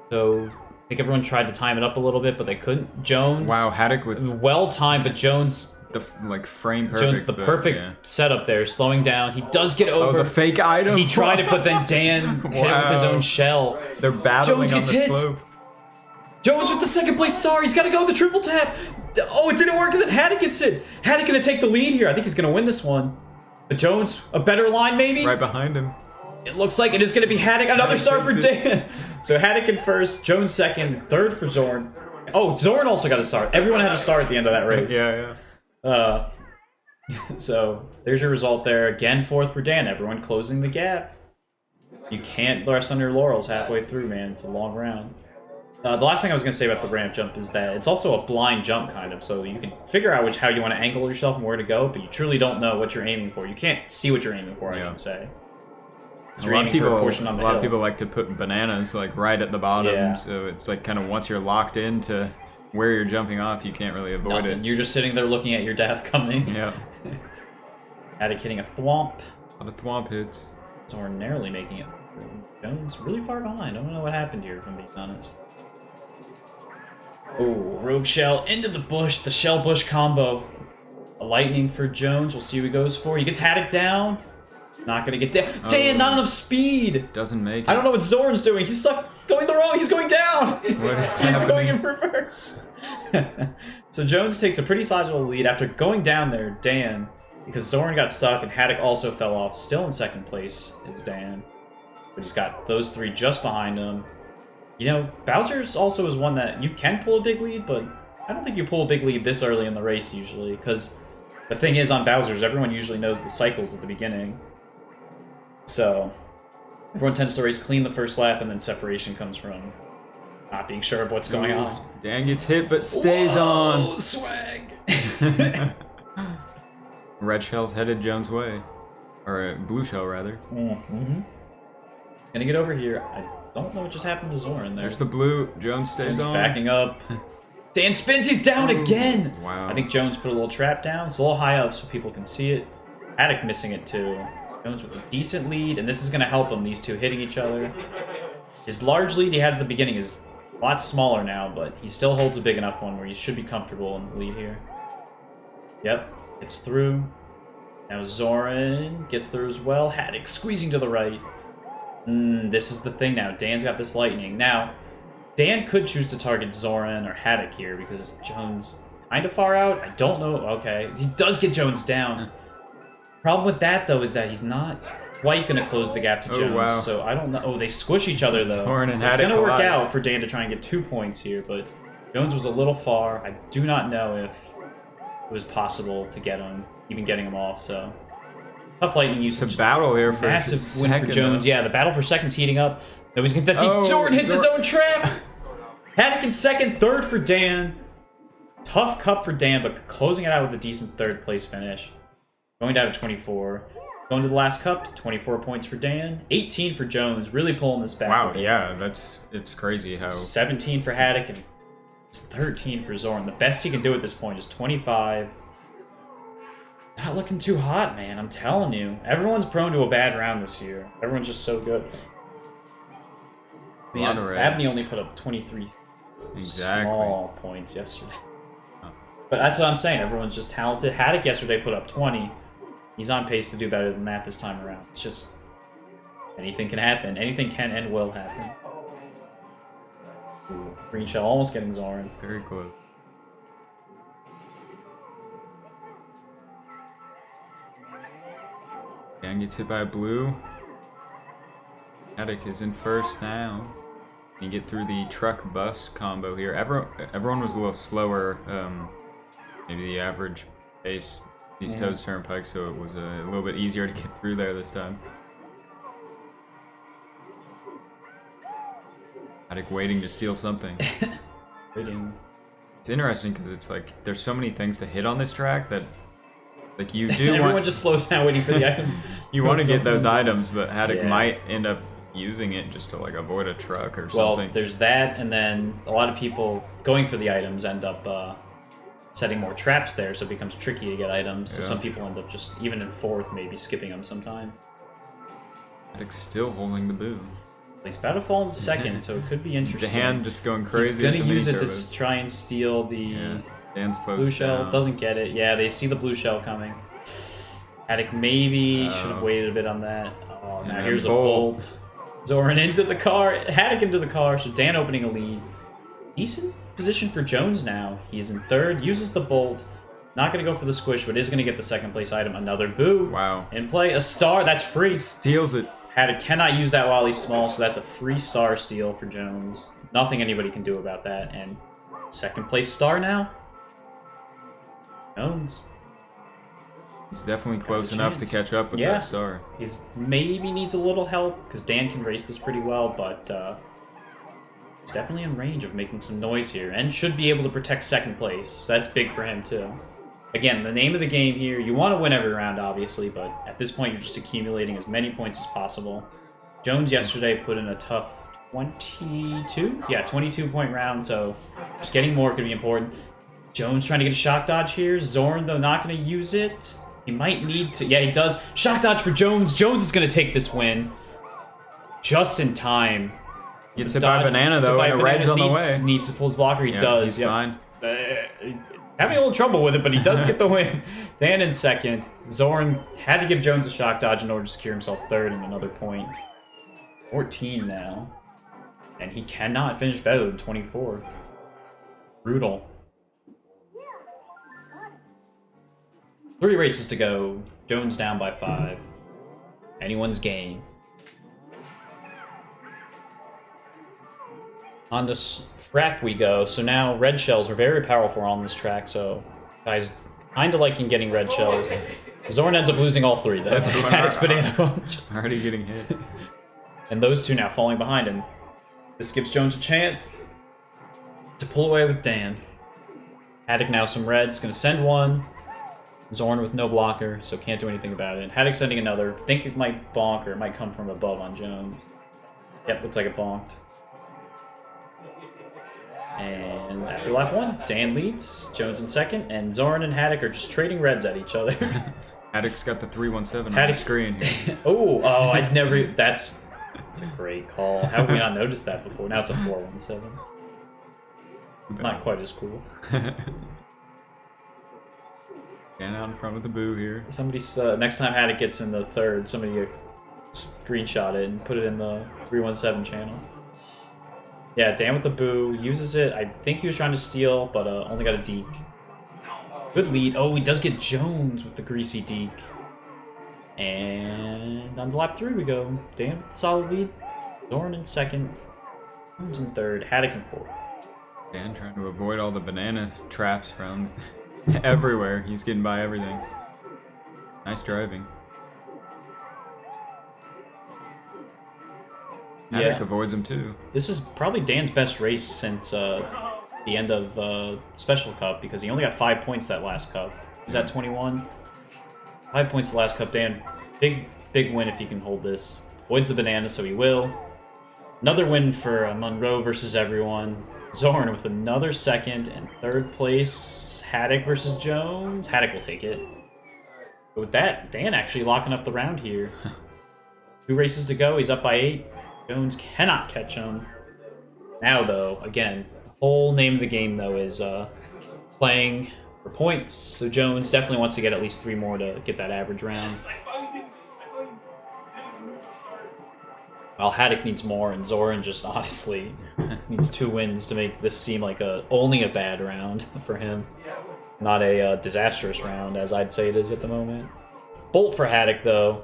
So, I think everyone tried to time it up a little bit, but they couldn't. Jones... Wow, Hattok with Well timed, but Jones... the like frame perfect. Jones, the but, perfect yeah. setup there, slowing down. He does get Oh, over. the fake item. He tried it, but then Dan hit it with his Wow. own shell. They're battling Jones on gets the hit. slope. Jones with the second place star. He's got to go the triple tap. Oh, it didn't work, and then Hattok gets it. Hattok going to take the lead here. I think he's going to win this one. But Jones, a better line maybe? Right behind him. It looks like it is going to be Hattok. Another star for takes it. Dan. So Hattok in first, Jones second, third for Zoran. Oh, Zoran also got a star. Everyone had a star at the end of that race. Yeah. So there's your result there. Again, fourth for Dan. Everyone closing the gap. You can't rest on your laurels halfway through, man. It's a long round. The last thing I was going to say about the ramp jump is that it's also a blind jump, kind of. So you can figure out how you want to angle yourself and where to go, but you truly don't know what you're aiming for. You can't see what you're aiming for, I Yeah. should say. A lot of people like to put bananas like right at the bottom, Yeah. so it's like kind of once you're locked into where you're jumping off, you can't really avoid Nothing. it. You're just sitting there looking at your death coming. Yeah, Hattok hitting a thwomp. a lot of thwomp hits. Zoran narrowly making it. Jones really far behind. I don't know what happened here, if I'm being honest. Oh, rogue shell into the bush. The shell bush combo. A lightning for Jones. We'll see who he goes for. He gets Hattok down. Not gonna get Dan. Dan, not enough speed. Doesn't make it. I don't know what Zoran's doing. He's stuck going the wrong. He's going down. What is He's going happening? in reverse. So Jones takes a pretty sizable lead after going down there. Dan, because Zoran got stuck and Hattok also fell off. Still in second place is Dan, but he's got those three just behind him. You know, Bowser's also is one that you can pull a big lead, but I don't think you pull a big lead this early in the race usually, because the thing is on Bowser's, everyone usually knows the cycles at the beginning. So everyone tends to race clean the first lap, and then separation comes from not being sure of what's going on. Dan gets hit, but stays on. Swag! Red shell's headed Jones' way. Or blue shell, rather. Mm-hmm. Gonna get over here. I don't know what just happened to Zoran there. There's the blue. Jones stays Jones on. backing up. Dan spins, he's down again! Wow. I think Jones put a little trap down. It's a little high up so people can see it. Hattok missing it too. Jones with a decent lead, and this is gonna help him, these two hitting each other. His large lead he had at the beginning is a lot smaller now, but he still holds a big enough one where he should be comfortable in the lead here. Yep, it's through. Now Zoran gets through as well. Hattok squeezing to the right. This is the thing now. Dan's got this lightning. Now, Dan could choose to target Zoran or Hattok here because Jones kind of far out. I don't know. Okay, he does get Jones down. Problem with that, though, is that he's not quite going to close the gap to Jones. Wow. So I don't know. Oh, they squish each other, though. Zoran and So it's Hattok going to work collide. out for Dan to try and get 2 points here, but Jones was a little far. I do not know if it was possible to get him, even getting him off, so... Tough lightning usage. It's a battle here for Massive win for second, Jones. though. Yeah, the battle for second's heating up. Nobody's going to get that Oh, deep. Zoran hits his Zoran. own trap! Hattok in second, third for Dan. Tough cup for Dan, but closing it out with a decent third place finish. Going down to 24. Going to the last cup, 24 points for Dan. 18 for Jones, really pulling this back. Wow, a bit. yeah, it's crazy how... 17 for Hattok, and it's 13 for Zoran. The best he can do at this point is 25. Not looking too hot, man, I'm telling you. Everyone's prone to a bad round this year. Everyone's just so good. Man, Moderate. Abney only put up 23 Exactly. small points yesterday. But that's what I'm saying. Everyone's just talented. Hattok yesterday put up 20. He's on pace to do better than that this time around. It's just... anything can happen. Anything can and will happen. Ooh, green shell almost getting Zoran. Very close. Dan gets hit by a blue. Hattok is in first now. You get through the truck-bus combo here. Everyone was a little slower, maybe the average pace, these Toads Turnpike, so it was a little bit easier to get through there this time. Hattok waiting to steal something. Waiting. It's interesting because it's like there's so many things to hit on this track that like you do Everyone want just slows down waiting for the items. you want to get those Zoran. items, but Hattok Yeah. might end up using it just to like avoid a truck or Well, something. there's that, and then a lot of people going for the items end up setting more traps there, so it becomes tricky to get items. So Yeah. some people end up just, even in fourth, maybe skipping them sometimes. Hattock's still holding the boo. He's about to fall in second, so it could be The interesting. hand just going crazy. He's gonna at the use it mini to turbos. try and steal the Yeah, Dan slows blue shell. down. Doesn't get it. Yeah, they see the blue shell coming. Hattok maybe should have waited a bit on that. Oh, now And here's a bolt. bolt. Zoran into the car. Hattok into the car, so Dan opening a lead. Decent position for Jones now. He's in third, uses the bolt. Not going to go for the squish, but is going to get the second place item. Another boo. Wow. In play. A star. That's free. Steals it. Hattok cannot use that while he's small, so that's a free star steal for Jones. Nothing anybody can do about that. And second place star now. Jones. He's definitely close a enough to chance. catch up with Yeah. that star. He's maybe needs a little help, because Dan can race this pretty well, but he's definitely in range of making some noise here, and should be able to protect second place. That's big for him, too. Again, the name of the game here, you want to win every round, obviously, but at this point, you're just accumulating as many points as possible. Jones yesterday put in a tough 22? Yeah, 22-point round, so just getting more could be important. Jones trying to get a shock dodge here. Zoran, though, not going to use it. He might need to. Yeah, he does. Shock dodge for Jones. Jones is going to take this win. Just in time. Gets hit by a banana, Gets hit though, by and a a red's on banana. the way. Needs to pull his blocker. He Yeah, does. he's Yep. fine. having a little trouble with it, but he does get the win. Dan in second. Zoran had to give Jones a shock dodge in order to secure himself third and another point. 14 now. And he cannot finish better than 24. Brutal. 3 races to go. Jones down by 5. Anyone's game. On this frap we go. So now red shells are very powerful on this track, so guys kind of liking getting red shells. Zoran ends up losing all 3 though. Hattock's banana punch. Already getting hit. And those 2 now falling behind him. This gives Jones a chance to pull away with Dan. Hattok now some reds, gonna send one. Zoran with no blocker, so can't do anything about it. Hattok sending another. Think it might bonk or it might come from above on Jones. Yep, looks like it bonked. And after lap 1, Dan leads, Jones in second, and Zoran and Hattok are just trading reds at each other. Hattock's got the 317 on the screen here. oh, I'd never. That's a great call. How have we not noticed that before? Now it's a 417. Not quite as cool. Dan out in front with the boo here. Somebody's next time Hattok gets in the third, somebody screenshot it and put it in the 317 channel. Yeah, Dan with the boo, uses it. I think he was trying to steal, but only got a deke. Good lead. Oh, he does get Jones with the greasy deke. And on to lap 3 we go. Dan with the solid lead. Zoran in second. Jones in third. Hattok in fourth. Dan trying to avoid all the banana traps around everywhere. He's getting by everything. Nice driving. Hattok avoids him too. This is probably Dan's best race since the end of Special Cup because he only got 5 points that last cup. He was at 21. 5 points the last cup. Dan, big win if he can hold this. Avoids the banana, so he will. Another win for Monroe versus everyone. Zoran with another second and third place. Hattok versus Jones. Hattok will take it. But with that, Dan actually locking up the round here. 2 races to go. He's up by 8. Jones cannot catch him. Now, though, again, the whole name of the game, though, is playing for points. So Jones definitely wants to get at least 3 more to get that average round. While Hattok needs more, and Zoran just honestly needs 2 wins to make this seem like only a bad round for him. Not a disastrous round, as I'd say it is at the moment. Bolt for Hattok, though.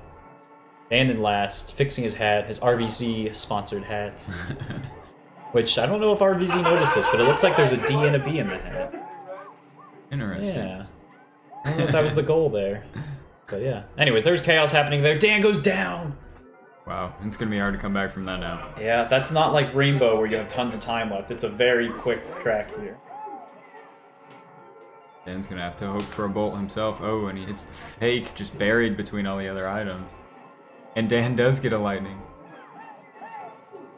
And in last, fixing his hat, his RVZ-sponsored hat. Which, I don't know if RVZ noticed this, but it looks like there's a D and a B in the hat. Interesting. Yeah. I don't know if that was the goal there. But yeah. Anyways, there's chaos happening there. Dan goes down! Wow, it's going to be hard to come back from that now. Yeah, that's not like Rainbow where you have tons of time left. It's a very quick track here. Dan's going to have to hope for a bolt himself. Oh, and he hits the fake, just buried between all the other items. And Dan does get a lightning.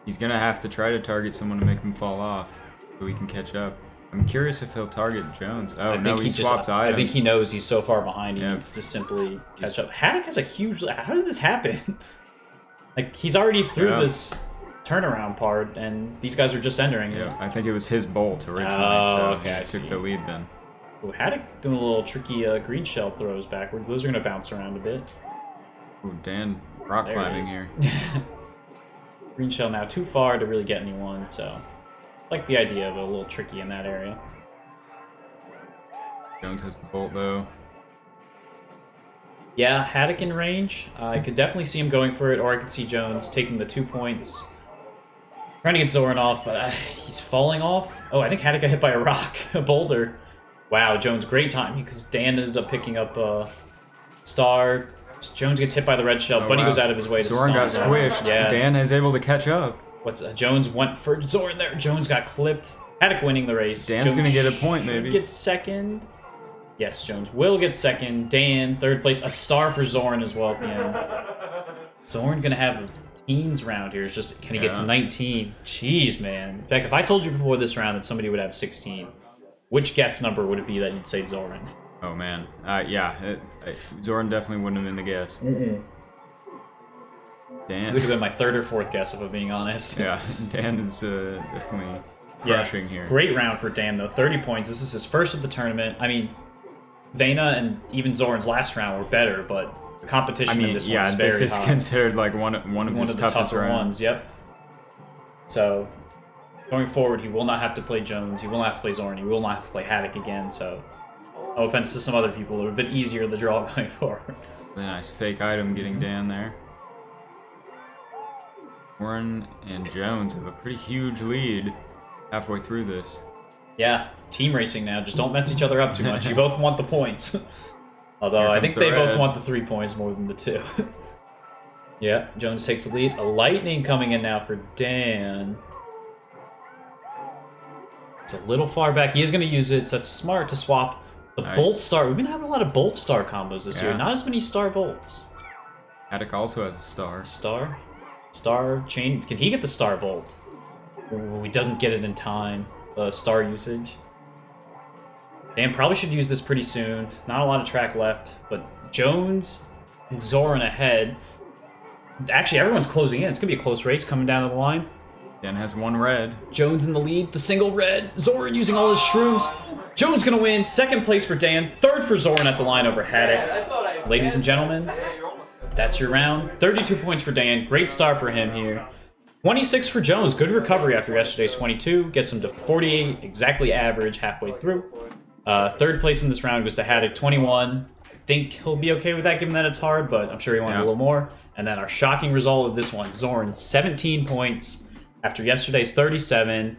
He's going to have to try to target someone to make them fall off so he can catch up. I'm curious if he'll target Jones. Oh, no, he swaps items. I think he knows he's so far behind, he needs to simply catch up. Hattok has a huge... How did this happen? Like, he's already through this turnaround part, and these guys are just entering it. Yeah, I think it was his bolt originally, so he took the lead then. Oh, Hattok doing a little tricky green shell throws backwards. Those are going to bounce around a bit. Ooh, Dan rock climbing here. Green shell now too far to really get anyone, so I like the idea of it, a little tricky in that area. Jones has the bolt though. Yeah, Hattok in range. I could definitely see him going for it, or I could see Jones taking the 2 points. Trying to get Zoran off, but he's falling off. Oh, I think Hattok got hit by a rock, a boulder. Wow, Jones, great time, because Dan ended up picking up a star. Jones gets hit by the red shell. Buddy goes out of his way to Zoran got squished. Yeah. Dan is able to catch up. Jones went for Zoran there. Jones got clipped. Hattok winning the race. Dan's going to get a point, maybe. Get second. Yes, Jones will get second. Dan, third place. A star for Zoran as well at the end. Zoran going to have a teens round here. It's just, can he get to 19? Jeez, man. Beck, if I told you before this round that somebody would have 16, which guess number would it be that you'd say Zoran? Oh, man. Yeah, Zoran definitely wouldn't have been the guess. Dan. It would have been my 3rd or 4th guess, if I'm being honest. Yeah, Dan is definitely crushing here. Great round for Dan, though. 30 points. This is his first of the tournament. I mean, Vena and even Zoran's last round were better, but the competition in this one is very high. this is considered like one of his the toughest tougher rounds. ones. Yep. So, going forward, he will not have to play Jones. He will not have to play Zoran. He will not have to play Hattok again. So, no offense to some other people, they're a bit easier to draw going forward. A nice fake item getting Dan there. Warren and Jones have a pretty huge lead halfway through this. Yeah, team racing now. Just don't mess each other up too much. You both want the points. Although I think they both want the 3 points more than the 2. Yeah, Jones takes the lead. A lightning coming in now for Dan. It's a little far back. He is going to use it, so that's smart to swap the bolt star. We've been having a lot of bolt star combos this year. Not as many star bolts. Hattok also has a star. Star chain. Can he get the star bolt? Ooh, he doesn't get it in time. Star usage. Dan probably should use this pretty soon. Not a lot of track left, but Jones and Zoran ahead. Actually, everyone's closing in. It's going to be a close race coming down the line. Dan has 1 red. Jones in the lead, the single red. Zoran using all his shrooms. Jones going to win. 2nd place for Dan. 3rd for Zoran at the line over Hattok. Ladies and gentlemen, that's your round. 32 points for Dan. Great start for him here. 26 for Jones. Good recovery after yesterday's 22. Gets him to 48, exactly average halfway through. 3rd place in this round goes to Hattok, 21. I think he'll be okay with that, given that it's hard, but I'm sure he wanted a little more. And then our shocking result of this one, Zoran, 17 points after yesterday's 37.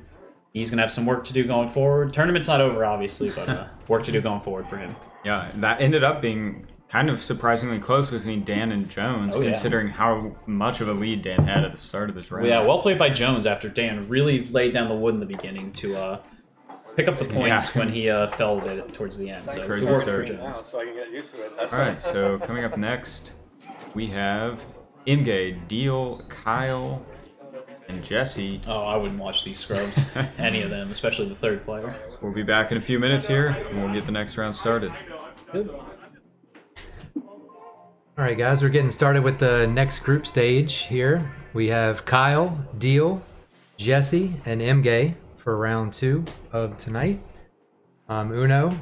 He's going to have some work to do going forward. Tournament's not over, obviously, but work to do going forward for him. Yeah, that ended up being kind of surprisingly close between Dan and Jones, considering how much of a lead Dan had at the start of this round. Well, yeah, well played by Jones after Dan really laid down the wood in the beginning to pick up the points when he fell a bit towards the end. So good work for Jones. So I can get used to it. All right, so coming up next, we have Mgay, Deel, Kyle, and Jesse. Oh, I wouldn't watch these scrubs. Any of them, especially the 3rd player. So we'll be back in a few minutes here, and we'll get the next round started. Good. All right, guys, we're getting started with the next group stage here. We have Kyle, Deel, Jesse, and Mgay for round 2 of tonight. Uno.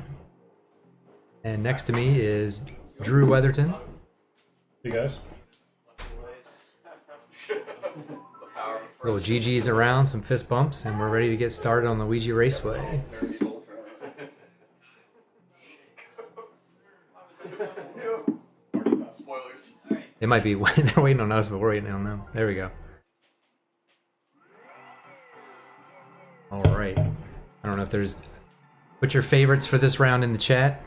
And next to me is Drew Weatherton. You guys? Little GG's around, some fist bumps, and we're ready to get started on the Ouija Raceway. They might be they're waiting on us, but we're waiting on them. There we go. All right. I don't know if there's... Put your favorites for this round in the chat.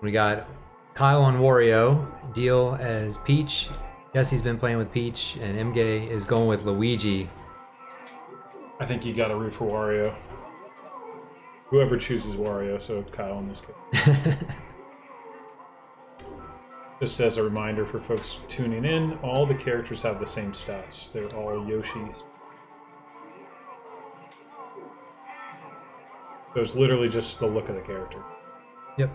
We got Kyle on Wario, Deel as Peach, Jesse's been playing with Peach, and Mgay is going with Luigi. I think you gotta root for Wario. Whoever chooses Wario, so Kyle in this case. Just as a reminder for folks tuning in, all the characters have the same stats. They're all Yoshis. So it's literally just the look of the character. Yep.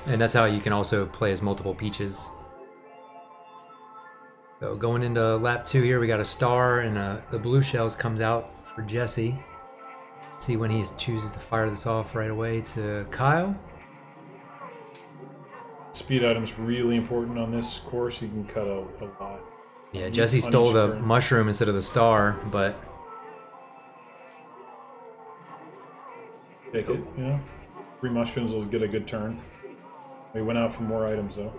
And that's how you can also play as multiple Peaches. So going into lap 2 here, we got a star, and the blue shells comes out for Jesse. See when he chooses to fire this off right away to Kyle. Speed item's really important on this course. You can cut a lot. Yeah, Jesse stole the mushroom instead of the star, but... Take it, yeah. 3 mushrooms will get a good turn. We went out for more items, though.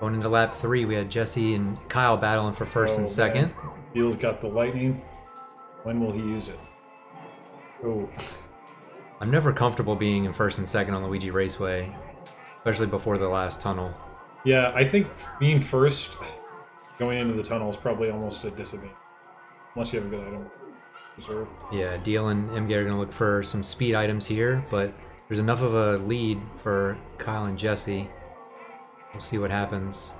Going into lap 3, we had Jesse and Kyle battling for first and second. Deel's got the lightning. When will he use it? Oh. I'm never comfortable being in first and second on Luigi Raceway, especially before the last tunnel. Yeah, I think being first going into the tunnel is probably almost a disadvantage. Unless you have a good item reserved. Yeah, Deel and Mgay are going to look for some speed items here, but there's enough of a lead for Kyle and Jesse. We'll see what happens.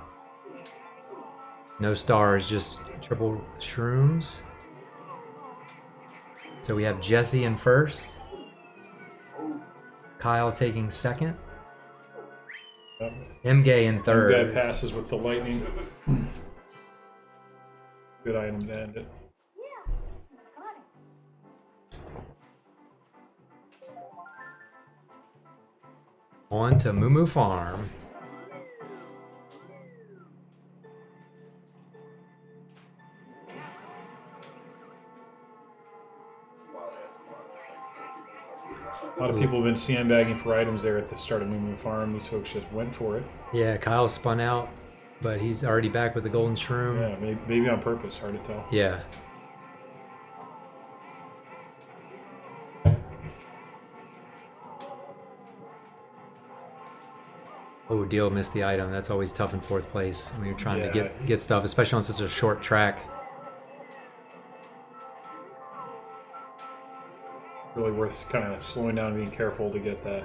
No stars, just triple shrooms. So we have Jesse in first. Kyle taking second. Yep. Mgay in third. Mgay passes with the lightning. Good item to end it. On to Moo Farm. A lot of people have been sandbagging for items there at the start of Moo Farm. These folks just went for it. Yeah, Kyle spun out, but he's already back with the golden shroom. Yeah, maybe on purpose. Hard to tell. Yeah. Oh, Deel missed the item. That's always tough in fourth place when you're trying to get stuff, especially on such a short track. Really worth kind of slowing down and being careful to get that.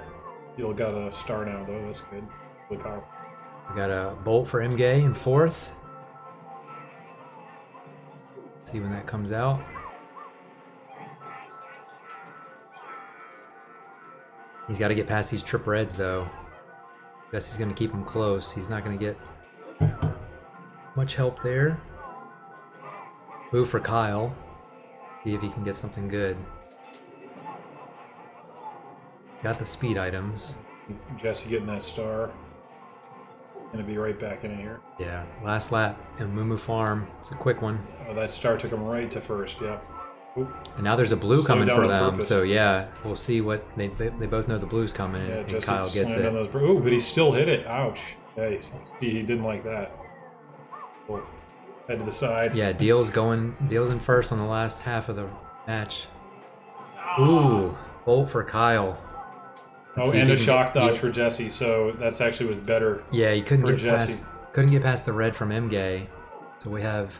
Deel got a star now, though. That's good. Really powerful. We got a bolt for Mgay in fourth. See when that comes out. He's got to get past these trip reds, though. Guess he's going to keep him close. He's not going to get much help there. Move for Kyle. See if he can get something good. Got the speed items. Jesse getting that star. Gonna be right back in here. Yeah, last lap in Moo Farm. It's a quick one. Oh, that star took him right to first. Yeah. Oop. And now there's a blue Slowed coming down for on them. purpose. So yeah, we'll see what they both know the blue's coming, Yeah, and Jesse Kyle gets slammed it. on those. Oh, but he still hit it. Ouch. Yeah, he didn't like that. Oh, head to the side. Yeah, Deel's in first on the last half of the match. Ooh, bolt for Kyle. Let's Oh, see if and he a can shock get- dodge for Jesse. So that's actually was better. Yeah, he couldn't for get Jesse. past the red from Mgay. So we have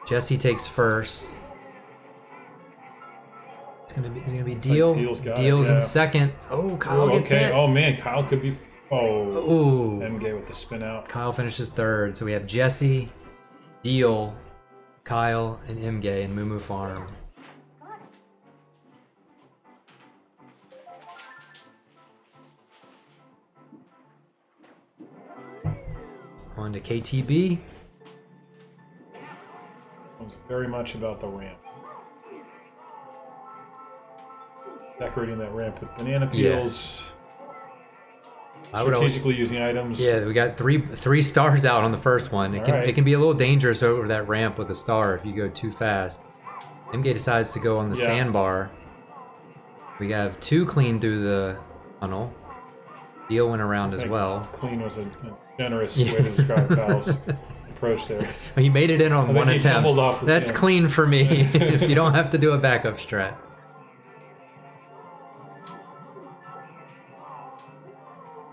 Jesse takes first. He's gonna be Deel. like Deel's got it, Deel's in yeah. second. Oh, Kyle gets okay. hit. Oh man, Kyle could be. Oh, Ooh. Mgay with the spin out. Kyle finishes third. So we have Jesse, Deel, Kyle, and Mgay in Moo Farm. On to KTB. It was very much about the ramp. Decorating that ramp with banana peels. I would always- Strategically using items. Yeah, we got three stars out on the first one. Alright. It can be a little dangerous over that ramp with a star if you go too fast. Mgay decides to go on the Yeah. sandbar. We have two clean through the tunnel. Deel went around as I think well. Clean was a generous way to describe Kyle's approach there. He made it in on think one he attempt. tumbled off the That's stand. clean for me if you don't have to do a backup strat.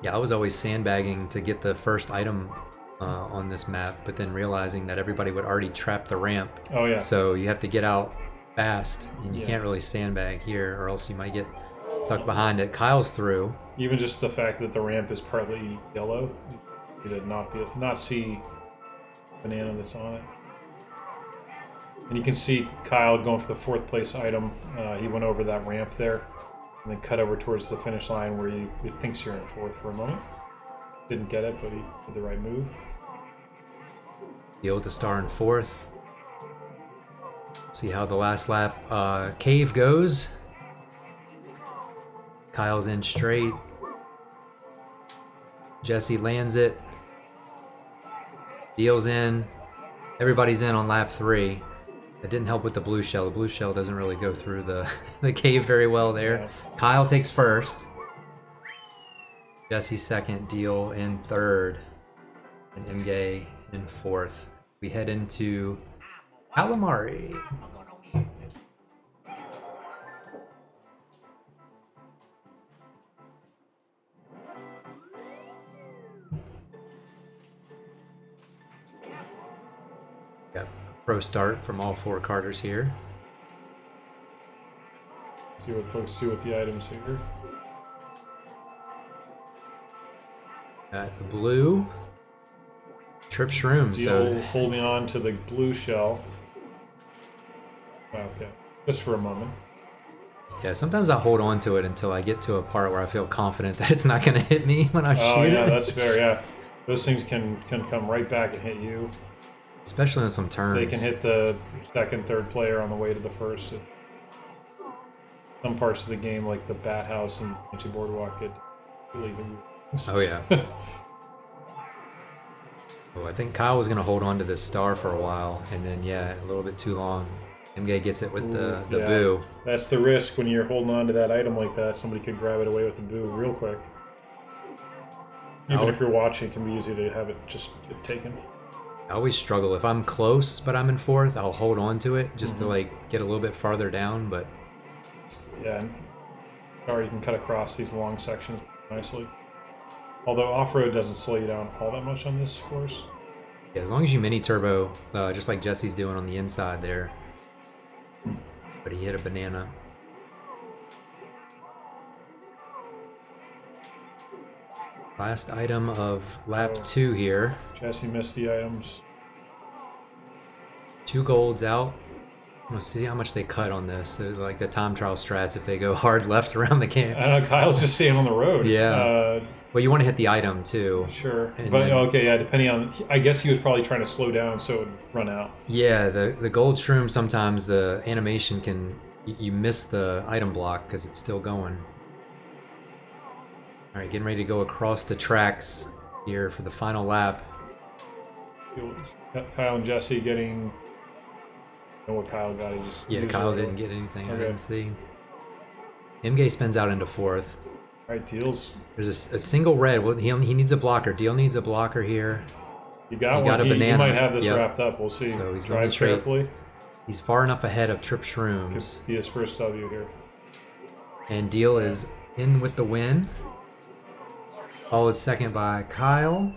Yeah, I was always sandbagging to get the first item on this map, but then realizing that everybody would already trap the ramp. Oh yeah. So you have to get out fast, and you Yeah. can't really sandbag here, or else you might get stuck behind it. Kyle's through. Even just the fact that the ramp is partly yellow, you did not see banana that's on it. And you can see Kyle going for the fourth place item. He went over that ramp there, and then cut over towards the finish line where it thinks you're in fourth for a moment. Didn't get it, but he did the right move. Deel to star in fourth. See how the last lap cave goes. Kyle's in straight. Jesse lands it. Deel's in. Everybody's in on lap 3. That didn't help with the blue shell. The blue shell doesn't really go through the, the cave very well there. Yeah. Kyle takes first. Jesse second. Deel in third. And Mgay in fourth. We head into Calamari. Got a pro start from all 4 carters here. See what folks do with the items here. Got the blue. Trip Shroom. Deel So holding on to the blue shell. Okay, just for a moment. yeah, sometimes I hold on to it until I get to a part where I feel confident that it's not going to hit me when I Oh shoot yeah, it. that's fair. Yeah, those things can come right back and hit you. especially on some turns. They can hit the second, third player on the way to the first. Some parts of the game, like the Bat House and Fancy Boardwalk, it really. Oh yeah. Oh, I think Kyle was gonna hold on to this star for a while, and then yeah, a little bit too long. Mgay gets it with the Yeah. boo. That's the risk when you're holding on to that item like that. Somebody could grab it away with a boo real quick. Even if you're watching, it can be easy to have it just get taken. I always struggle if I'm close, but I'm in fourth. I'll hold on to it just to like get a little bit farther down. But Yeah, or you can cut across these long sections nicely. Although off-road doesn't slow you down all that much on this course. yeah, as long as you mini turbo, just like Jesse's doing on the inside there. But he hit a banana. Last item of lap 2 here. Jesse missed the items. 2 golds out. We'll see how much they cut on this. They're like the time trial strats if they go hard left around the camp. I know Kyle's just staying on the road. Yeah. Well, you want to hit the item too. Sure. And But then- okay, yeah, depending on, I guess he was probably trying to slow down so it would run out. Yeah, the gold shroom, sometimes the animation can, you miss the item block because it's still going. All right, getting ready to go across the tracks here for the final lap. Kyle and Jesse getting, I don't know what Kyle got. He just Yeah, used Kyle it. didn't get anything. I Okay. didn't see. Mgay spins out into fourth. All right, Deel's. There's a single red. Well, he needs a blocker. Deel needs a blocker here. You got He one. got a He banana. might have this Yep. wrapped up. We'll see. So he's gonna Drive be straight. carefully. He's far enough ahead of Trip Could Shrooms. be his first W here. And Deel is in with the win. Followed second by Kyle.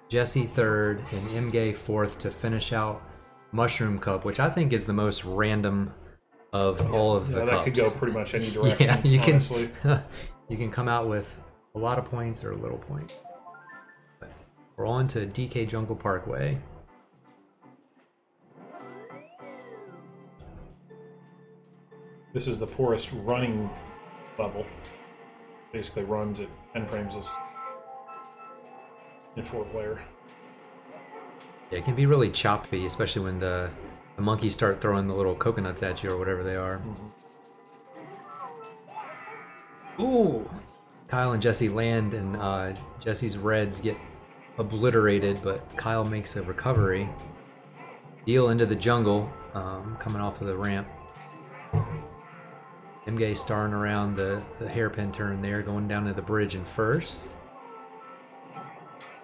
Jesse third, and Mgay fourth to finish out Mushroom Cup, which I think is the most random of all of the Yeah, that cups. could go pretty much any direction. Yeah, you can honestly. you can come out with a lot of points or a little point. But we're on to DK Jungle Parkway. This is the poorest running level. Basically runs at 10 frames in 4-player. Yeah, it can be really choppy, especially when the monkeys start throwing the little coconuts at you or whatever they are. Ooh! Kyle and Jesse land, and Jesse's reds get obliterated, but Kyle makes a recovery. Deel into the jungle, coming off of the ramp. Mgay starring around the hairpin turn there, going down to the bridge in first.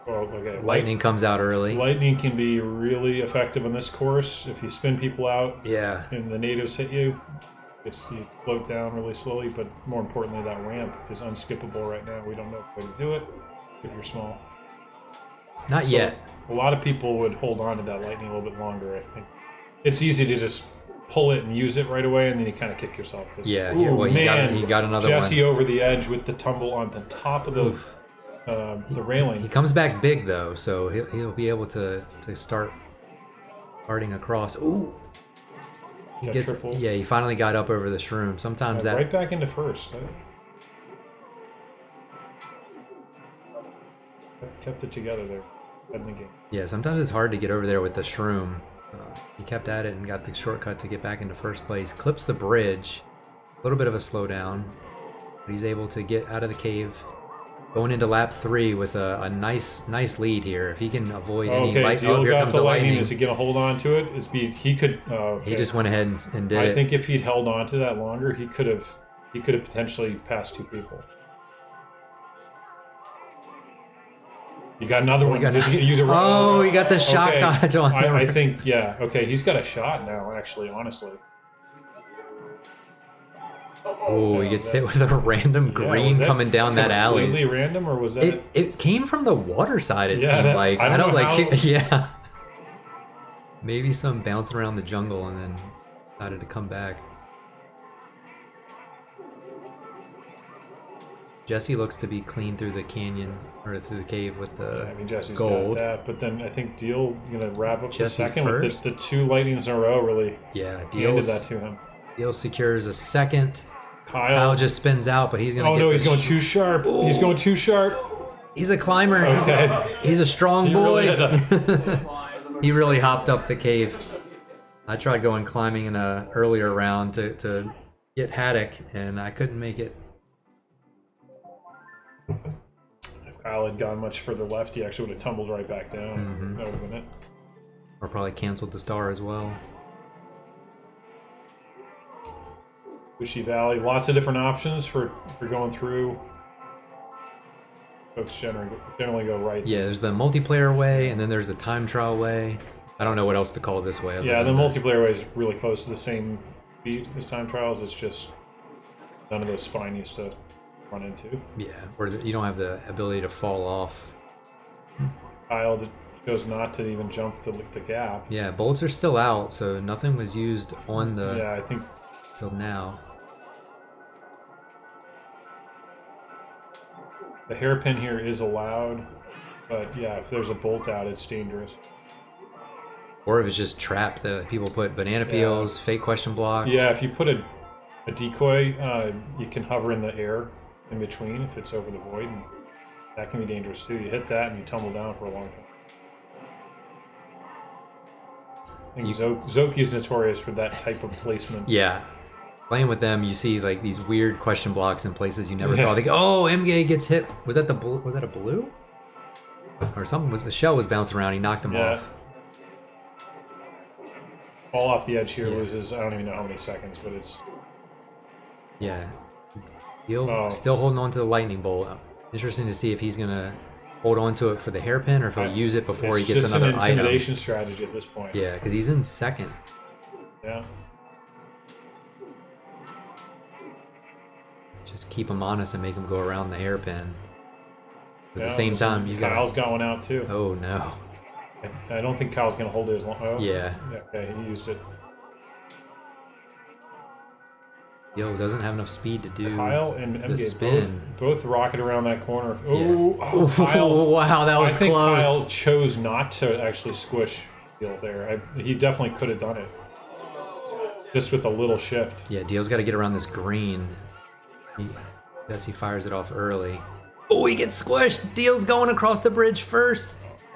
Well, okay. Lightning comes out early. Lightning can be really effective on this course. If you spin people out Yeah. and the natives hit you, you float down really slowly, but more importantly, that ramp is unskippable right now. We don't know if way to do it if you're small. Not So, yet. A lot of people would hold on to that lightning a little bit longer, I think. It's easy to just pull it and use it right away, and then you kind of kick yourself. Yeah, Ooh, well, man, he got another Jesse one. over the edge with the tumble on the top of the railing. He comes back big though, so he'll be able to start darting across. Ooh, he Got gets triple. yeah. He finally got up over the shroom. Sometimes that Right back into first. Kept it together there. In the game. yeah. Sometimes it's hard to get over there with the shroom. He kept at it and got the shortcut to get back into first place. Clips the bridge. A little bit of a slowdown, but he's able to get out of the cave. Going into lap 3 with a nice lead here. If he can avoid any Okay, light, Deel here got comes the the lightning. lightning. Is he gonna hold on to it? He could. Okay. He just went ahead and did I it. think if he'd held on to that longer, he could have potentially passed 2 people. You got another one. got- Just use a Oh, he got the shock okay. dodge on there. I think, yeah. Okay, he's got a shot now, actually, honestly. Oh, he gets hit with a random Yeah, green was that coming down that alley. Completely random, or was that It came from the water side, it Yeah, seemed that- like. I don't know how- yeah. Maybe some bouncing around the jungle and then decided to come back. Jesse looks to be clean through the canyon, or through the cave with the I mean, Jesse's gold. got that, but then I think Deel gonna wrap up the Jesse second with first. the 2 lightnings in a row. Really Yeah, handed that to him. Deel secures a second. Kyle Kyle just spins out, but he's gonna Oh get no, the he's going too sharp. He's going too sharp. He's a climber. Okay. He's a strong He boy. really had He really hopped up the cave. I tried going climbing in a earlier round to get Hattok, and I couldn't make it. If Kyle had gone much further left, he actually would have tumbled right back down. That would have been it. Or probably canceled the star as well. Bushy Valley, lots of different options for going through. Folks generally go right. Yeah, there's the multiplayer way, and then there's the time trial way. I don't know what else to call this way. Yeah, the multiplayer way is really close to the same speed as time trials. It's just none of those spinies to run into. Yeah, or you don't have the ability to fall off. Kyle chose not to even jump the gap. Yeah, bolts are still out, so nothing was used on the... Yeah, I think... Till now. The hairpin here is allowed, but yeah, if there's a bolt out, it's dangerous. Or if it's just trapped, people put banana peels, fake question blocks. Yeah, if you put a decoy, you can hover in the air in between if it's over the void, and that can be dangerous too. You hit that and you tumble down for a long time. I think Zoki's notorious for that type of placement. Yeah. Playing with them, you see like these weird question blocks in places you never thought. Like, oh, Mgay gets hit. Was that was that a blue? Or something the shell was bouncing around. He knocked him off. Fall off the edge here loses, I don't even know how many seconds, but it's... Yeah. Deel still holding on to the lightning bolt. Interesting to see if he's going to hold on to it for the hairpin or if he'll use it before he gets another item. It's just an intimidation strategy at this point. Yeah, because he's in second. Yeah. Just keep him honest and make him go around the hairpin. At the same time, Kyle's got one out too. Oh no. I don't think Kyle's gonna hold it as long. Oh, yeah. Okay, he used it. Yo, doesn't have enough speed to do Kyle and the Mgay spin. Both rocket around that corner. Oh, Kyle, wow, that was I think close. Kyle chose not to actually squish Deel there. He definitely could have done it. Just with a little shift. Yeah, Deel's got to get around this green. Jesse fires it off early. Oh, he gets squished. Deel's going across the bridge first.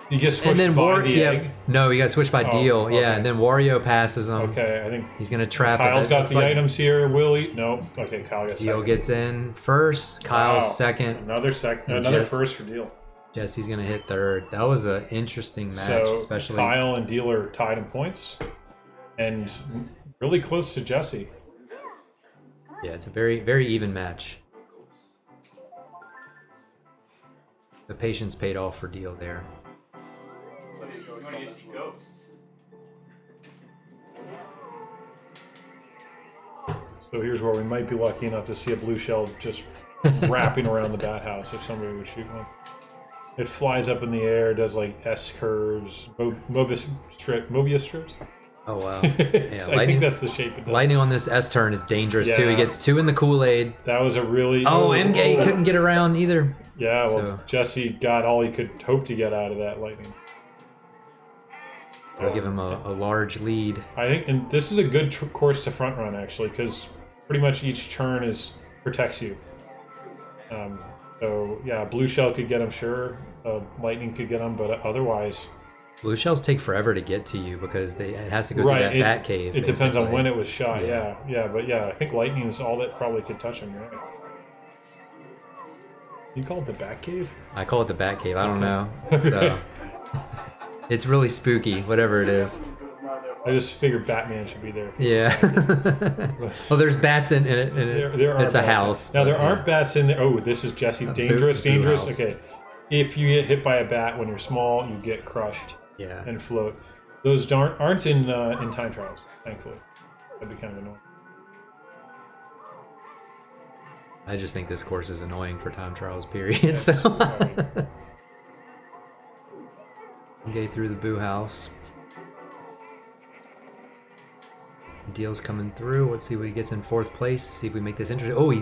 You get squished by the egg? No, he got squished by Deel. Okay. Yeah, and then Wario passes him. Okay, I think he's gonna trap it. Kyle's got the items here. Willie, no. Okay, Kyle gets Deel second. gets in first. Kyle's second. Another first for Deel. Jesse's gonna hit third. That was an interesting match, So especially Kyle and Deel are tied in points, and really close to Jesse. Yeah, it's a very, very even match. The patience paid off for Deel there. You want to see ghosts? So here's where we might be lucky enough to see a blue shell just wrapping around the bat house if somebody would shoot one. It flies up in the air, does like S curves, Mobius strips. Oh wow! I Yeah, think that's the shape it does. Lightning on this S turn is dangerous too. He Yeah. gets 2 in the Kool-Aid. That was a really... Oh, Mgay couldn't get around either. Yeah, well, So- Jesse got all he could hope to get out of that lightning. That'll give him a large lead. I think, and this is a good course to front run actually, because pretty much each turn protects you. So yeah, blue shell could get him, sure. Lightning could get him, but otherwise, Blue shells take forever to get to you because it has to go through that bat cave. It depends on basically. when it was shot. Yeah. Yeah, but yeah, I think lightning is all that probably could touch him. Right? You call it the bat cave? I call it the bat cave. I don't know. So it's really spooky, whatever it is. I just figured Batman should be there. Yeah. Well, there's bats in it. There are it's a bats. house. Now there but, aren't bats in there. Oh, this is Jesse. Dangerous. house. Okay. If you get hit by a bat when you're small, you get crushed Yeah. and float. Those aren't in time trials, thankfully. That'd be kind of annoying. I just think this course is annoying for time trials, period. So Mgay through the boo house. Deel's coming through. Let's see what he gets in 4th place. See if we make this interesting. Oh, he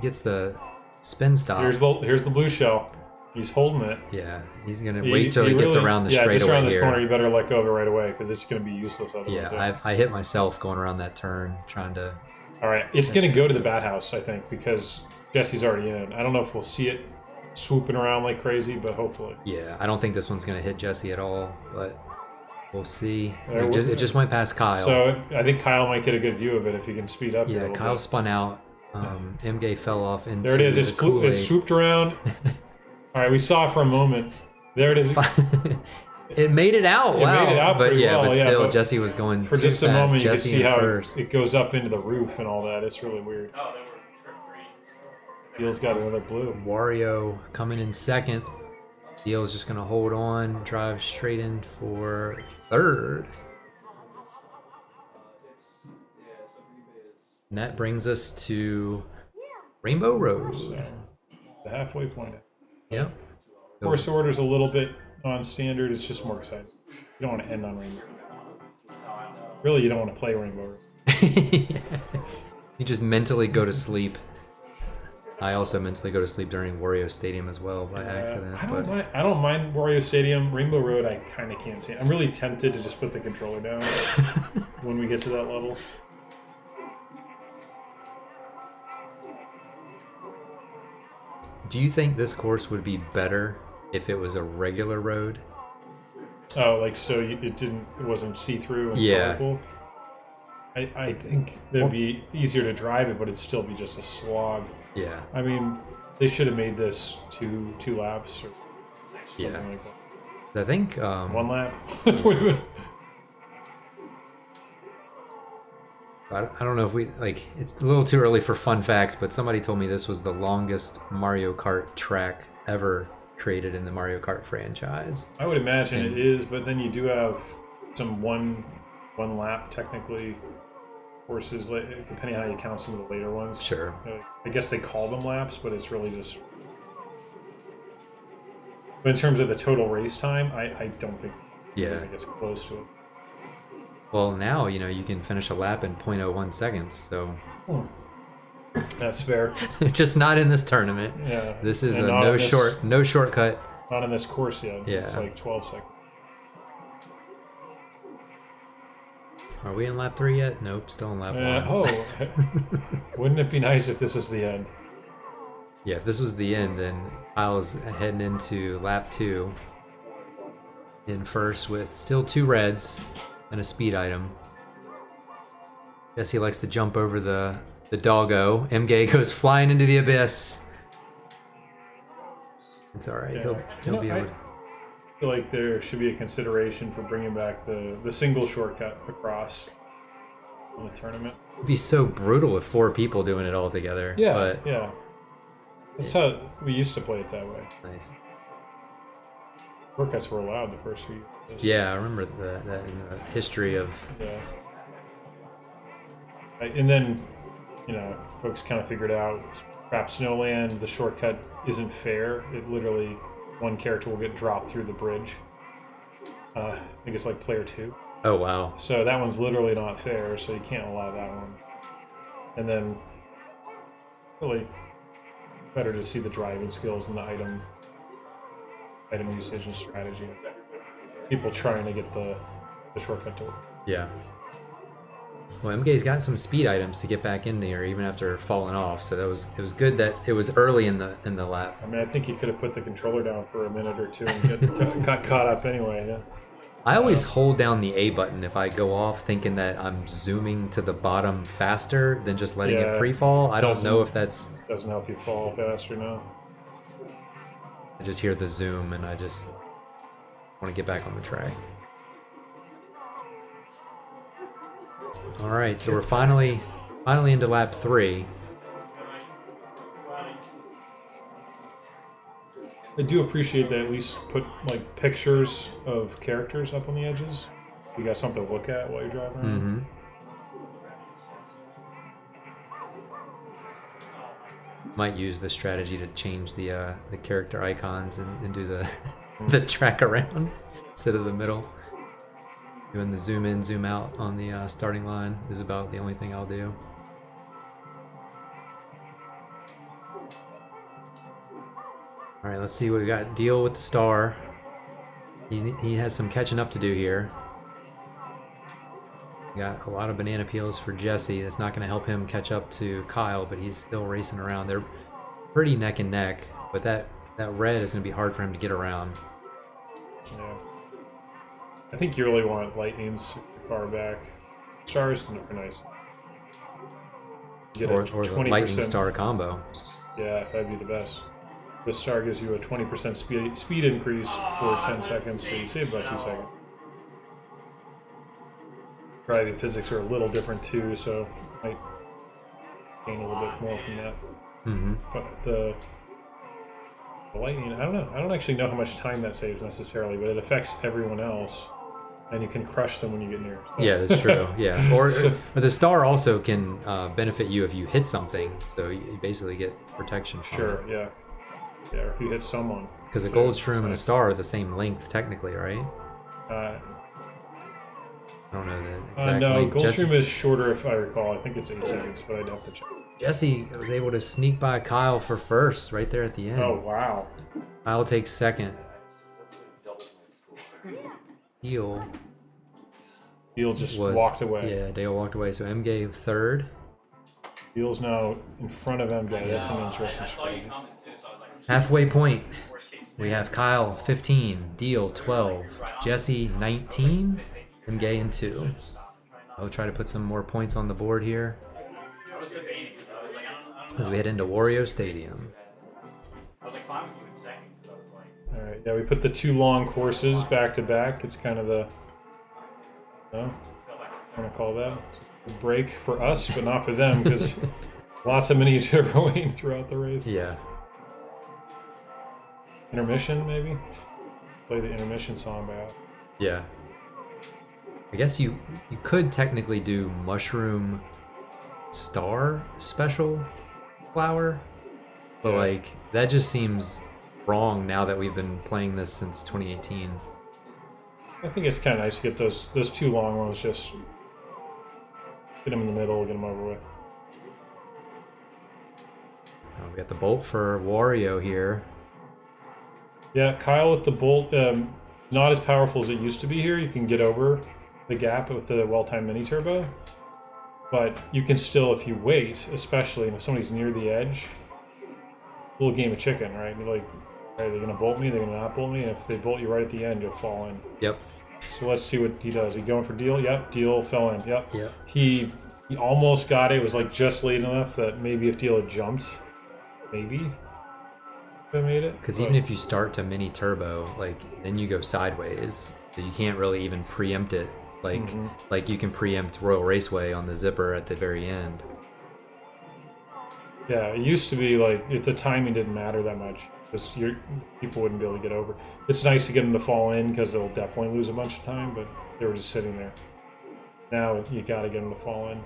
gets the spin stop. Here's the blue shell. He's holding it. Yeah, he's gonna wait till he gets really, around the just straightaway around this here. corner. You better let go of it right away because it's gonna be useless otherwise. Yeah, I hit myself going around that turn trying to. All right, it's gonna go to the bat house, I think, because Jesse's already in. I don't know if we'll see it swooping around like crazy, but hopefully. Yeah, I don't think this one's gonna hit Jesse at all, but We'll see. There It just went past Kyle. So I think Kyle might get a good view of it if he can speed up. here a yeah, little Kyle bit. spun out. Mgay fell off into There it is. the It Kool-Aid. swooped around. All right, we saw it for a moment. There it is. It made it out. It Wow. made it out but pretty yeah, well, but yeah, still, but Jesse was going For too just a fast. moment, you can Jesse see in how first. it goes up into the roof and all that. It's really weird. Oh, they were trick greens. Deel's got another blue. Wario coming in second. Deel's just gonna hold on, drive straight in for third. And that brings us to Rainbow Road. So, the halfway point. Yep. Course order's a little bit non-standard. It's just more exciting. You don't want to end on Rainbow. Really, you don't want to play Rainbow. You just mentally go to sleep. I also mentally go to sleep during Wario Stadium as well by accident. I don't mind Wario Stadium. Rainbow Road, I kind of can't see. I'm really tempted to just put the controller down when we get to that level. Do you think this course would be better if it was a regular road? Oh, like so it wasn't see-through and Yeah. colorful? I think it'd be easier to drive it, but it'd still be just a slog. Yeah. I mean, they should have made this two laps or something Yeah. like that. I think 1 lap. I don't know if we like it's a little too early for fun facts, but somebody told me this was the longest Mario Kart track ever created in the Mario Kart franchise. I would imagine it is, but then you do have some one lap technically courses, depending on how you count some of the later ones. Sure. I guess they call them laps, but it's really just. But in terms of the total race time, I don't think. Yeah. It gets close to it. Well, now you can finish a lap in 0.01 seconds, so That's fair. just not in this tournament. Yeah. This is And a not in this- no shortcut. Not in this course yet. Yeah. It's like 12 seconds. Are we in lap 3 yet? Nope, still in lap 1. Oh, wouldn't it be nice if this was the end? Yeah, if this was the end, then Kyle's heading into lap 2 in first with still 2 reds and a speed item. Jesse likes to jump over the doggo. Mgay goes flying into the abyss. It's alright. Yeah. He'll be able to... I feel like there should be a consideration for bringing back the single shortcut across in the tournament. It'd be so brutal with 4 people doing it all together. Yeah, But yeah. That's how we used to play it that way. nice. Shortcuts were allowed the first few years. Yeah, I remember that in the history of... Yeah. And then, folks kind of figured out perhaps Snowland, the shortcut isn't fair. It literally, one character will get dropped through the bridge. I think it's like player 2. Oh, wow. So that one's literally not fair, so you can't allow that one. And then, really, better to see the driving skills and the item usage and strategy. People trying to get the shortcut to work. Yeah. Well, Mgay's got some speed items to get back in there even after falling off, so it was good that it was early in the lap. I mean, I think he could have put the controller down for a minute or two and got caught up anyway. Yeah. I always hold down the A button if I go off, thinking that I'm zooming to the bottom faster than just letting it free fall. I don't know if that's... Doesn't help you fall faster now. I just hear the zoom and I just want to get back on the track. All right, so we're finally into lap 3. I do appreciate they at least put like pictures of characters up on the edges. You got something to look at while you're driving around. Mm-hmm. Might use the strategy to change the character icons and do the the track around instead of the middle. Doing the zoom in, zoom out on the starting line is about the only thing I'll do. All right, let's see what we got. Deel with the star. He has some catching up to do here. We got a lot of banana peels for Jesse. That's not going to help him catch up to Kyle, but he's still racing around. They're pretty neck and neck, but that red is going to be hard for him to get around. Yeah. I think you really want lightnings super far back. Stars are nice. Get Or a the 20%. lightning star combo. Yeah, that'd be the best. This star gives you a 20% speed increase for 10 seconds, so you save about 2 seconds. Probably the physics are a little different too, so might gain a little bit more from that. Mm-hmm. But the lightning, I don't know. I don't actually know how much time that saves necessarily, but it affects everyone else, and you can crush them when you get near. So. Yeah, that's true. Yeah, or So- the star also can benefit you if you hit something, so you basically get protection from Sure, it. yeah. Yeah, or if you hit someone. Because a So gold it's shroom and a nice. star are the same length technically, right? I don't know the exact No, length. gold Jesse, shroom is shorter if I recall. I think it's 8 seconds, but I'd have to check. Jesse was able to sneak by Kyle for first right there at the end. Oh, wow. Kyle takes second. Deel Deel just was walked away. Yeah, Dale walked away. So Mgay third. Deel's now in front of Mgay. That's an interesting I saw you strategy. comment too, so I was like, Halfway point. worst case We have Kyle 15, Deel 12, Jesse 19, Mgay in 2. I'll try to put some more points on the board here I was debating because I was like, I don't know. as we head into Wario Stadium. I was like, fine with you in second. Because I was like, All right, yeah, we put the 2 long courses back to back. It's kind of the, I want to call that a break for us, but not for them because lots of mini turboing throughout the race. Yeah. Intermission, maybe? Play the intermission song back. Yeah. I guess you could technically do Mushroom Star Special Flower, but Yeah. like that just seems wrong now that we've been playing this since 2018. I think it's kind of nice to get those 2 long ones, just get them in the middle, get them over with. We got the bolt for Wario here. Yeah, Kyle with the bolt, not as powerful as it used to be here. You can get over the gap with the well-timed mini turbo, but you can still, if you wait, especially if somebody's near the edge, little game of chicken, right? You're like, are they gonna bolt me? They're gonna not bolt me? And if they bolt you right at the end, you'll fall in. Yep. So let's see what he does. He going for Deel? Yep, Deel fell in. Yep. Yep. He almost got it. It was like just late enough that maybe if Deel had jumped, maybe I made it. Because but- even if you start to mini turbo, like then you go sideways, so you can't really even preempt it. Like Mhm. like you can preempt Royal Raceway on the zipper at the very end. Yeah, it used to be like the timing didn't matter that much because people wouldn't be able to get over. It's nice to get them to fall in because they'll definitely lose a bunch of time, but they were just sitting there. Now you got to get them to fall in.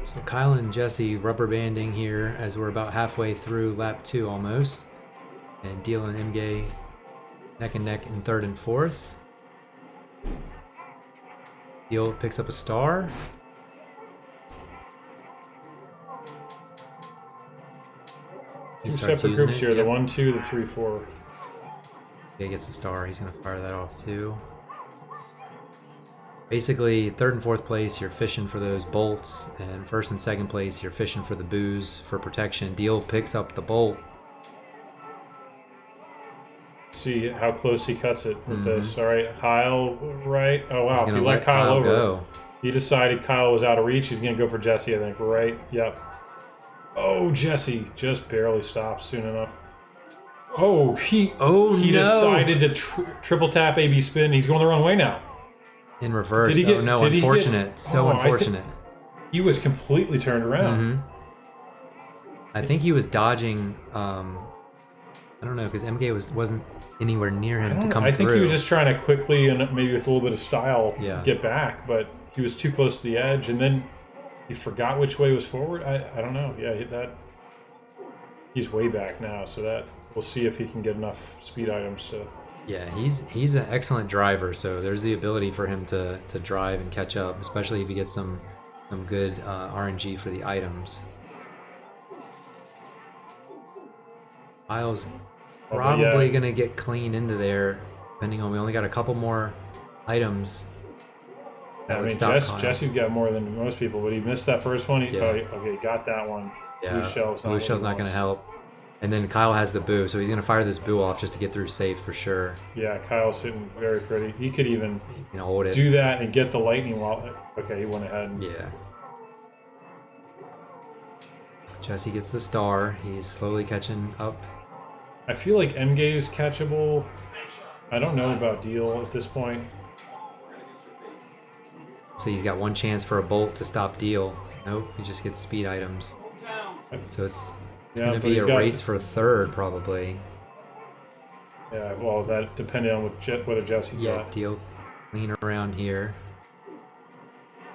So Kyle and Jesse rubber banding here as we're about halfway through lap 2 almost, and Deel and Mgay neck and neck in 3rd and 4th. Deel picks up a star. He 2 starts separate using groups it, here: the yep. 1, 2, the 3, 4. Mgay gets the star. He's gonna fire that off too. Basically, 3rd and 4th place, you're fishing for those bolts, and 1st and 2nd place, you're fishing for the booze for protection. Deel picks up the bolt. See how close he cuts it with Mhm. this. All right, Kyle, right? Oh He's wow, gonna he let let Kyle over. go. He decided Kyle was out of reach. He's gonna go for Jesse, I think. Right? Yep. Oh, Jesse just barely stopped soon enough. Oh, he Oh, he no. decided to triple tap AB spin. He's going the wrong way now. In reverse. Did he Oh get- no, did he get- unfortunate. So Oh, I think- unfortunate. He was completely turned around. Mhm. I think he was dodging. I don't know because Mgay wasn't anywhere near him to come I think through. he was just trying to quickly and maybe with a little bit of style Yeah. get back, but he was too close to the edge, and then he forgot which way was forward. I don't know. Yeah, he's way back now, so that we'll see if he can get enough speed items to. Yeah, he's an excellent driver, so there's the ability for him to drive and catch up, especially if he gets some good RNG for the items. Kyle's but probably yeah. gonna get clean into there, depending on we only got a couple more items. That I would mean, stop Kyle. Jesse's got more than most people, but he missed that first one. Yeah. Okay, got that one. Yeah, Blue shell's not blue what shell's he not gonna wants. help. And then Kyle has the boo, so he's gonna fire this boo off just to get through safe for sure. Yeah, Kyle's sitting very pretty. He could even You know, hold it. do that and get the lightning while... Okay, he went ahead. Yeah. Jesse gets the star. He's slowly catching up. I feel like Mgay is catchable. I don't know about Deel at this point. So he's got one chance for a bolt to stop Deel. Nope, he just gets speed items. So it's Yeah, gonna but be he's a got- race for third probably. Yeah, well, that depended on whether Jesse Yeah, got. Deel clean around here.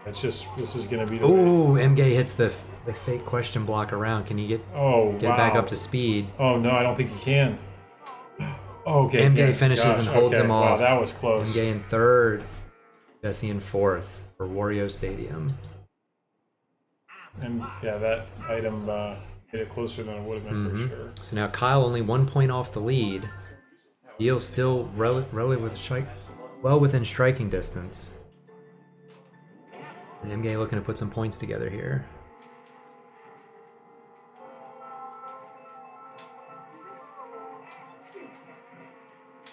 It's just, this is gonna be the... Ooh, Mgay hits the fake question block around. Can he get Oh, wow. back up to speed? Oh, no, I don't think he can. Okay. Mgay yeah, finishes and holds him wow, off. that was close. Mgay in third. Jesse in fourth for Wario Stadium. And yeah, that item made it closer than it would have been for sure. So now Kyle only 1 point off the lead. Deel still well within striking distance. And Mgay looking to put some points together here.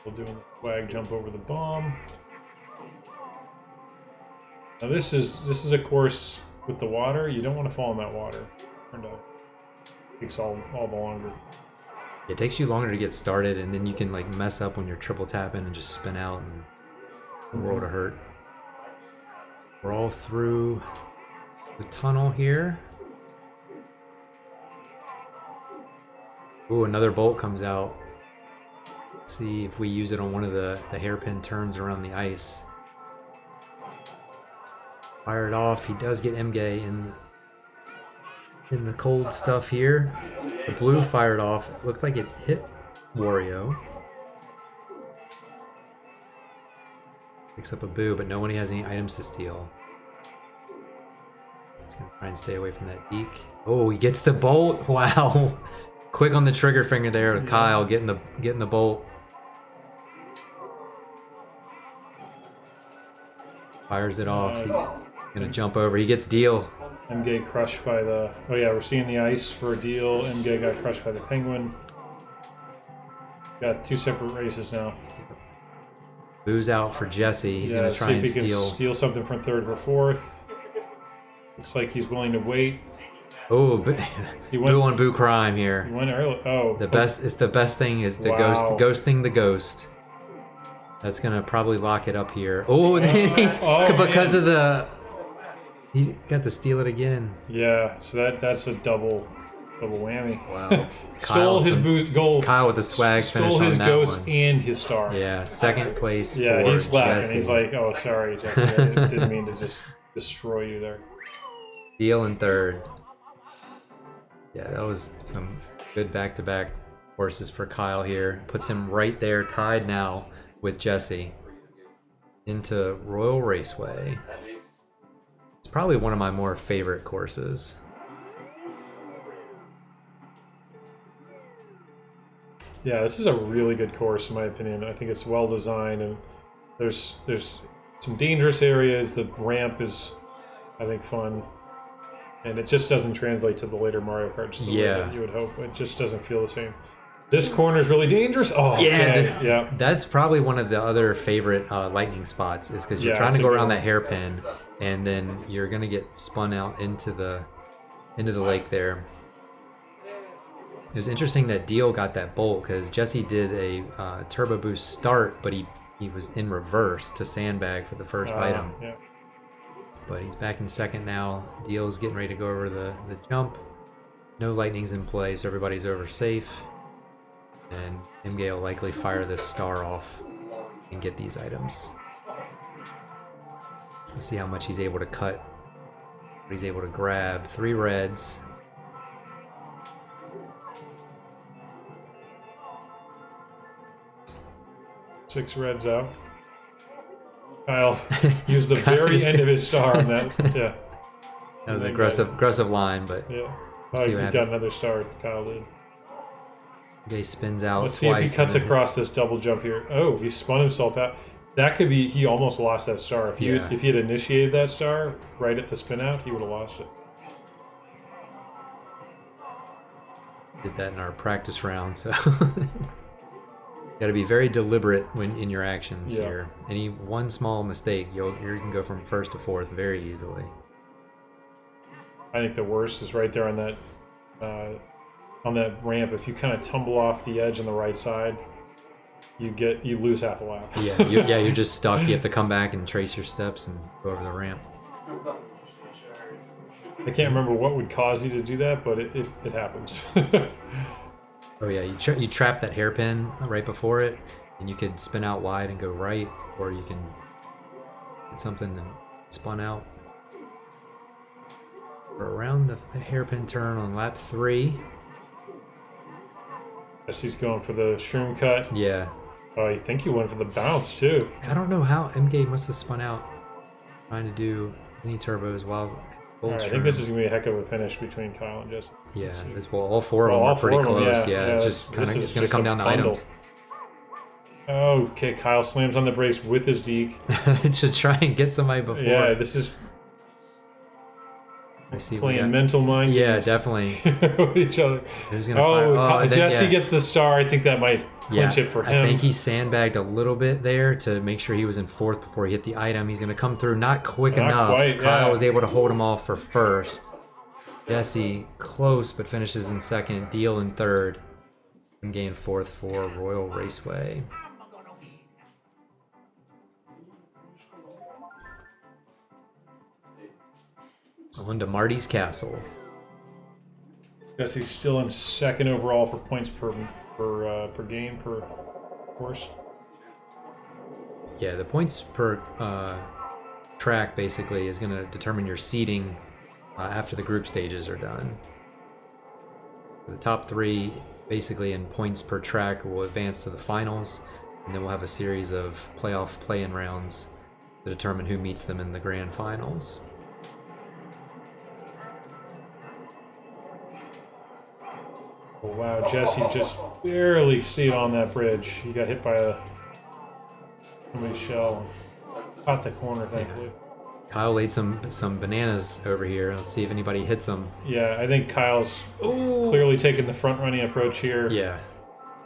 We'll do a flag jump over the bomb. Now this is a course with the water. You don't want to fall in that water. Turned out it takes all the longer. It takes you longer to get started, and then you can like mess up when you're triple tapping and just spin out and world of hurt. We're all through the tunnel here. Ooh, another bolt comes out. Let's see if we use it on one of the hairpin turns around the ice. Fire it off. He does get Mgay in the cold stuff here. The blue fired off. It looks like it hit Wario. Picks up a boo, but nobody has any items to steal. He's gonna try and stay away from that beak. Oh, he gets the bolt. Wow. Quick on the trigger finger there with Kyle getting the bolt. Fires it off. He's gonna jump over. He gets Deel. Mgay crushed by the... Oh yeah, we're seeing the ice for a Deel. Mgay got crushed by the penguin. Got two separate races now. Boo's out for Jesse. He's Yeah, gonna let's try see and if he can steal. steal something from third or fourth. Looks like he's willing to wait. Oh, He went- Boo on Boo crime here. He went early. Oh, The best. It's the best thing is to Wow. ghosting the ghost. That's gonna probably lock it up here. Oh, he's, Oh, because man. of the. He got to steal it again. Yeah, so that's a double whammy. Wow. Stole his Kyle's- boost goal. Kyle with the swag finish Stole his on that ghost one. and his star. Yeah, second place Yeah, for he's laughing. Jesse. He's like, "Oh, sorry, Jesse. I didn't mean to just destroy you there." Deel in third. Yeah, that was some good back-to-back horses for Kyle here. Puts him right there, tied now with Jesse. Into Royal Raceway. It's probably one of my more favorite courses. Yeah, this is a really good course in my opinion. I think it's well designed, and there's some dangerous areas. The ramp is, I think, fun, and it just doesn't translate to the later Mario Kart just the way Yeah. that you would hope. It just doesn't feel the same. This corner is really dangerous. Oh, Yeah, okay. Yeah. That's probably one of the other favorite lightning spots, is because you're Yeah, trying it's to a go good around one. that hairpin, and then you're gonna get spun out into the lake there. It was interesting that Deel got that bolt, because Jesse did a turbo boost start, but he was in reverse to sandbag for the first item. Yeah. But he's back in second now. Deel's getting ready to go over the jump. No lightnings in play, so everybody's over safe. And Mgay will likely fire this star off and get these items. Let's see how much he's able to cut. What he's able to grab. 3 reds. Six reds out. Kyle used the very end of his star on that. Yeah. That was an aggressive line, but Yeah. We'll see He what got happens. another star. Kyle did. Mgay spins out Let's see if he twice cuts and then across this double jump here. Oh, he spun himself out. That could be, he almost lost that star. If Yeah. he had initiated that star right at the spin out, he would have lost it. Did that in our practice round, so got to be very deliberate when in your actions Yeah. here. Any one small mistake, you can go from first to fourth very easily. I think the worst is right there on that ramp. If you kind of tumble off the edge on the right side, you lose half a lap. Yeah, you're just stuck. You have to come back and trace your steps and go over the ramp. I can't remember what would cause you to do that, but it happens. Oh yeah, you trap that hairpin right before it, and you could spin out wide and go right, or you can get something and spun out. We're around the hairpin turn on lap 3. Jesse's going for the shroom cut. Yeah. Oh, I think he went for the bounce too. I don't know how Mgay must have spun out trying to do mini turbos while All right, I think this is gonna be a heck of a finish between Kyle and Jesse. Yeah, all four of them all are pretty four of them, close. yeah. It's Yeah, just this is it's gonna just come a down to bundle. items. Okay, Kyle slams on the brakes with his deke. To try and get somebody before. Yeah, this is Let's see, we playing got- mental mind Yeah, games definitely. with each other. Who's gonna fire? Oh, then, Jesse yeah. gets the star. I think that might clinch it for him. I think he sandbagged a little bit there to make sure he was in fourth before he hit the item. He's going to come through not quick Not enough. quite, Kyle yeah. was able to hold him off for first. Jesse close but finishes in second. Deel in third. Mgay in fourth for Royal Raceway. On to Marty's Castle. Jesse's still in second overall for points per game per course. Yeah, the points per track basically is going to determine your seeding after the group stages are done. The top 3 basically in points per track will advance to the finals, and then we'll have a series of playoff play-in rounds to determine who meets them in the grand finals. Oh, wow, Jesse just barely stayed on that bridge. He got hit by somebody's shell. Caught the corner, thankfully. Kyle laid some bananas over here. Let's see if anybody hits them. Yeah, I think Kyle's clearly taking the front-running approach here. Yeah.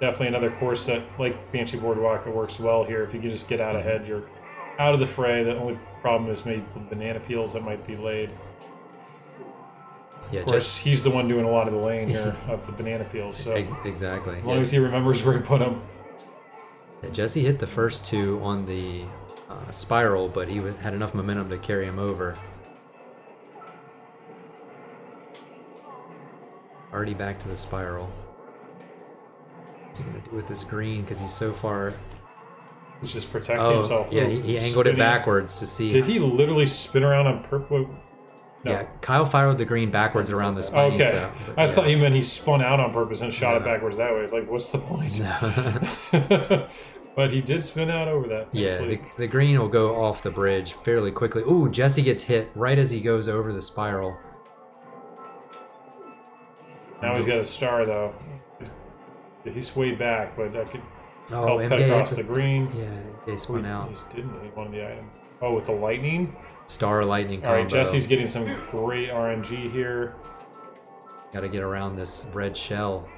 Definitely another course that, like Banshee Boardwalk, it works well here. If you can just get out ahead, you're out of the fray. The only problem is maybe banana peels that might be laid. Yeah, Of course, he's the one doing a lot of the laying here of the banana peels. So exactly. as long as he remembers where he put them. Yeah, Jesse hit the first 2 on the spiral, but he had enough momentum to carry him over. Already back to the spiral. What's he gonna do with this green? Because he's so far. He's just protecting himself. Yeah, he angled it Spinning. backwards to see. Did he literally spin around on purpose? No. Yeah, Kyle fired the green backwards around the spine. Okay. So, but I yeah. thought you meant he spun out on purpose and shot it No. backwards that way. It's like, what's the point? But he did spin out over that. Yeah, thankfully. the green will go off the bridge fairly quickly. Ooh, Jesse gets hit right as he goes over the spiral. Now he's got a star, though. He swayed back, but that could Oh, help cut Mgay across hit the green. Yeah, they spun out. He didn't hit one of the items. Oh, with the lightning? Star lightning combo. All right, Jesse's getting some great RNG here. Got to get around this red shell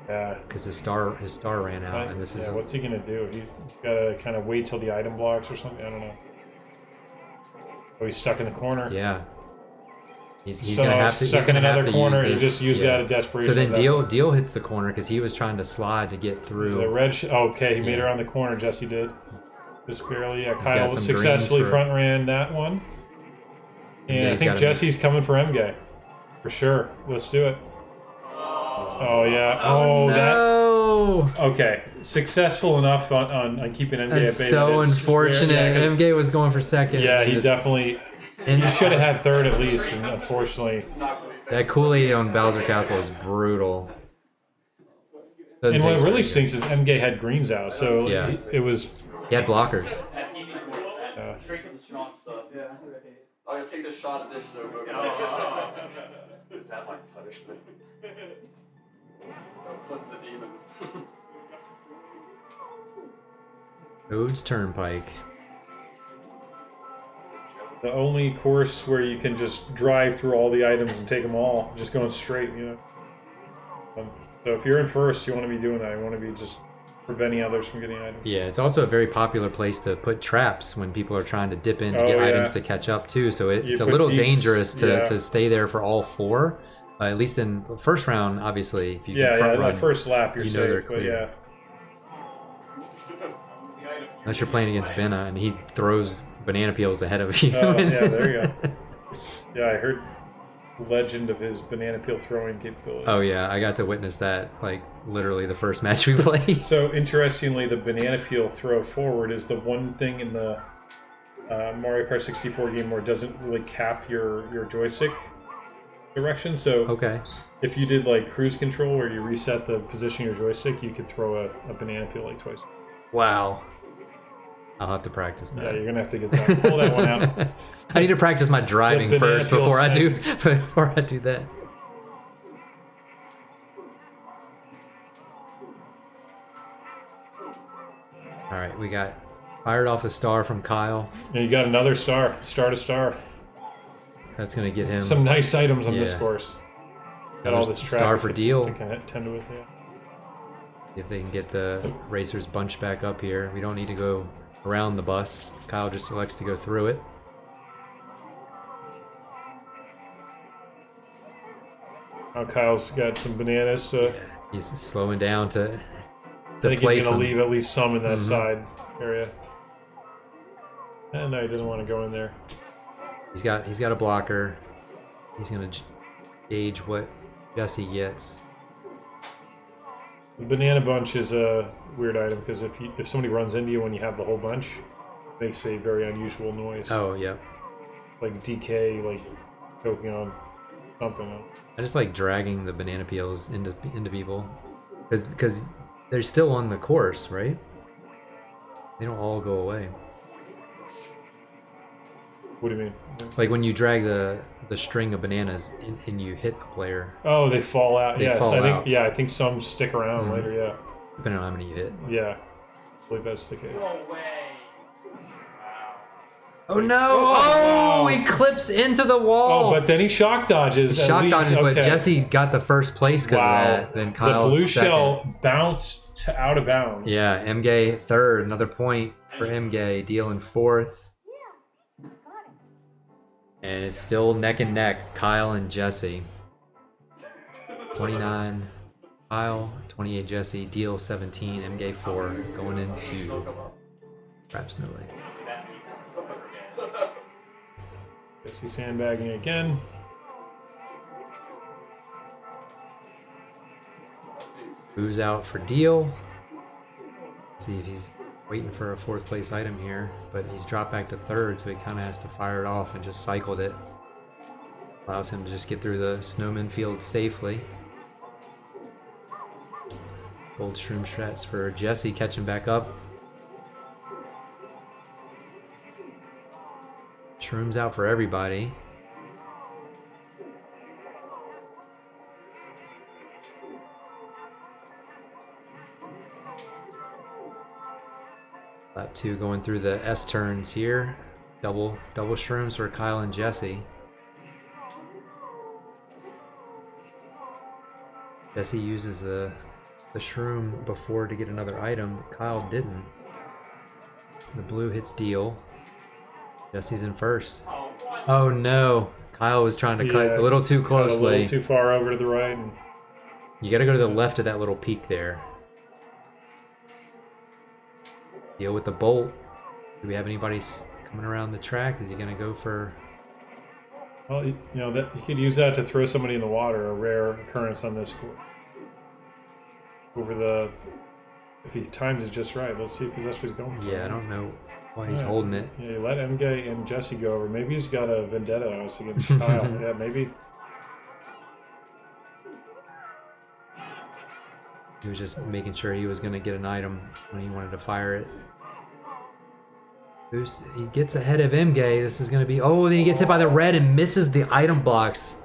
Yeah. because his star ran out, and this is what's he gonna do? He's gotta kind of wait till the item blocks or something. I don't know. Oh, he's stuck in the corner. yeah. He's So gonna have to. stuck He's gonna in have another to corner. use He this. just used yeah. that out of desperation. So then at that Deel hits the corner because he was trying to slide to get through. The red. Okay, he made it Yeah. around the corner. Jesse did. Just barely. Yeah, got Kyle some successfully greens for- front ran that one. And I Mgay's think gotta Jesse's coming for Mgay. For sure. Let's do it. Oh, yeah. Oh, that. No! Okay. Successful enough on keeping Mgay at bay. That's but so it's just unfortunate. rare. Yeah, 'cause- Mgay was going for second. yeah, and he just- definitely. And He should have had third at least, and unfortunately. that Kool-Aid on Bowser Castle is brutal. Doesn't And what taste really very stinks is Mgay had greens out, so Yeah. it was. good. He had blockers. And he needs more of that. Straight to the strong stuff. Yeah. I'm gonna take this shot of dish soap. Is that like punishment? Cleanse the demons. Ode's Turnpike. The only course where you can just drive through all the items and take them all, just going straight, you know. So if you're in first, you want to be doing that. You want to be just preventing others from getting items. Yeah, it's also a very popular place to put traps when people are trying to dip in to Oh, get yeah. items to catch up too. So it's a put little deeps, dangerous yeah. to stay there for all four. At least in the first round, obviously, if you can front run, that first lap you're you know they're safe, but clear. yeah. Unless you're playing against Vena and he throws banana peels ahead of you. Oh, yeah, there you go. Yeah, I heard legend of his banana peel throwing capabilities. Oh yeah, I got to witness that like literally the first match we played. So interestingly, the banana peel throw forward is the one thing in the Mario Kart 64 game where it doesn't really cap your joystick direction. So Okay. if you did like cruise control where you reset the position of your joystick, you could throw a banana peel like twice. Wow. I'll have to practice that. Yeah, you're gonna have to get that. Pull that one out. I need to practice my driving banana first peel before I do snake. before I do that. All right, we got fired off a star from Kyle. And you got another star to star. That's gonna get him Some nice items on this Yeah. course. Got another all this star traffic for to Deel. contend with. Yeah. If they can get the racers bunched back up here, we don't need to go around the bus. Kyle just elects to go through it. Now Kyle's got some bananas, so He's slowing down to I think place he's gonna them. leave at least some in that Mhm. side area. And no, he doesn't want to go in there. He's got a blocker. He's gonna gauge what Jesse gets. The banana bunch is a weird item because if somebody runs into you when you have the whole bunch, it makes a very unusual noise. Oh yeah. Like DK, like choking on something. I just like dragging the banana peels into people, because they're still on the course, right? They don't all go away. What do you mean? Like when you drag the string of bananas and you hit a player, Oh, they fall out. They Yes, fall I think. out. Yeah, I think some stick around later. Yeah, depending on how many you hit. yeah. I believe that's the case. No way. Oh no! wow. He clips into the wall. Oh, but then he shock dodges. at Shock least. dodges, but Okay. Jesse got the first place because Wow. of that. Then Kyle the blue second. shell bounced out of bounds. Yeah, Mgay third, another point for Mgay. Deel in fourth. And it's still neck and neck, Kyle and Jesse. 29 Kyle, 28 Jesse, Deel 17, Mgay 4, going into perhaps no way. Jesse sandbagging again. Booze out for Deel. See if he's waiting for a fourth place item here, but he's dropped back to third, so he kind of has to fire it off and just cycled it. Allows him to just get through the snowman field safely. Gold shroom strats for Jesse, catching back up. Shrooms out for everybody. Lap 2 going through the S turns here. Double shrooms for Kyle and Jesse. Jesse uses the shroom before to get another item. Kyle didn't. The blue hits Deel. Jesse's in first. Oh no! Kyle was trying to cut Yeah, a little too cut closely. A little too far over to the right. And You gotta go to the left of that little peak there. Deel with the bolt. Do we have anybody coming around the track? Is he gonna go for... well, you know that you could use that to throw somebody in the water. A rare occurrence on this course. Over the, if he times it just right. Let's see if that's what he's going for. Yeah, I don't know why he's Yeah. holding it. Yeah, you let Mgay and Jesse go over. Maybe he's got a vendetta on us against Kyle. Yeah, maybe. He was just making sure he was gonna get an item when he wanted to fire it. Boost, he gets ahead of Mgay. This is gonna be... Oh, then he gets hit by the red and misses the item blocks.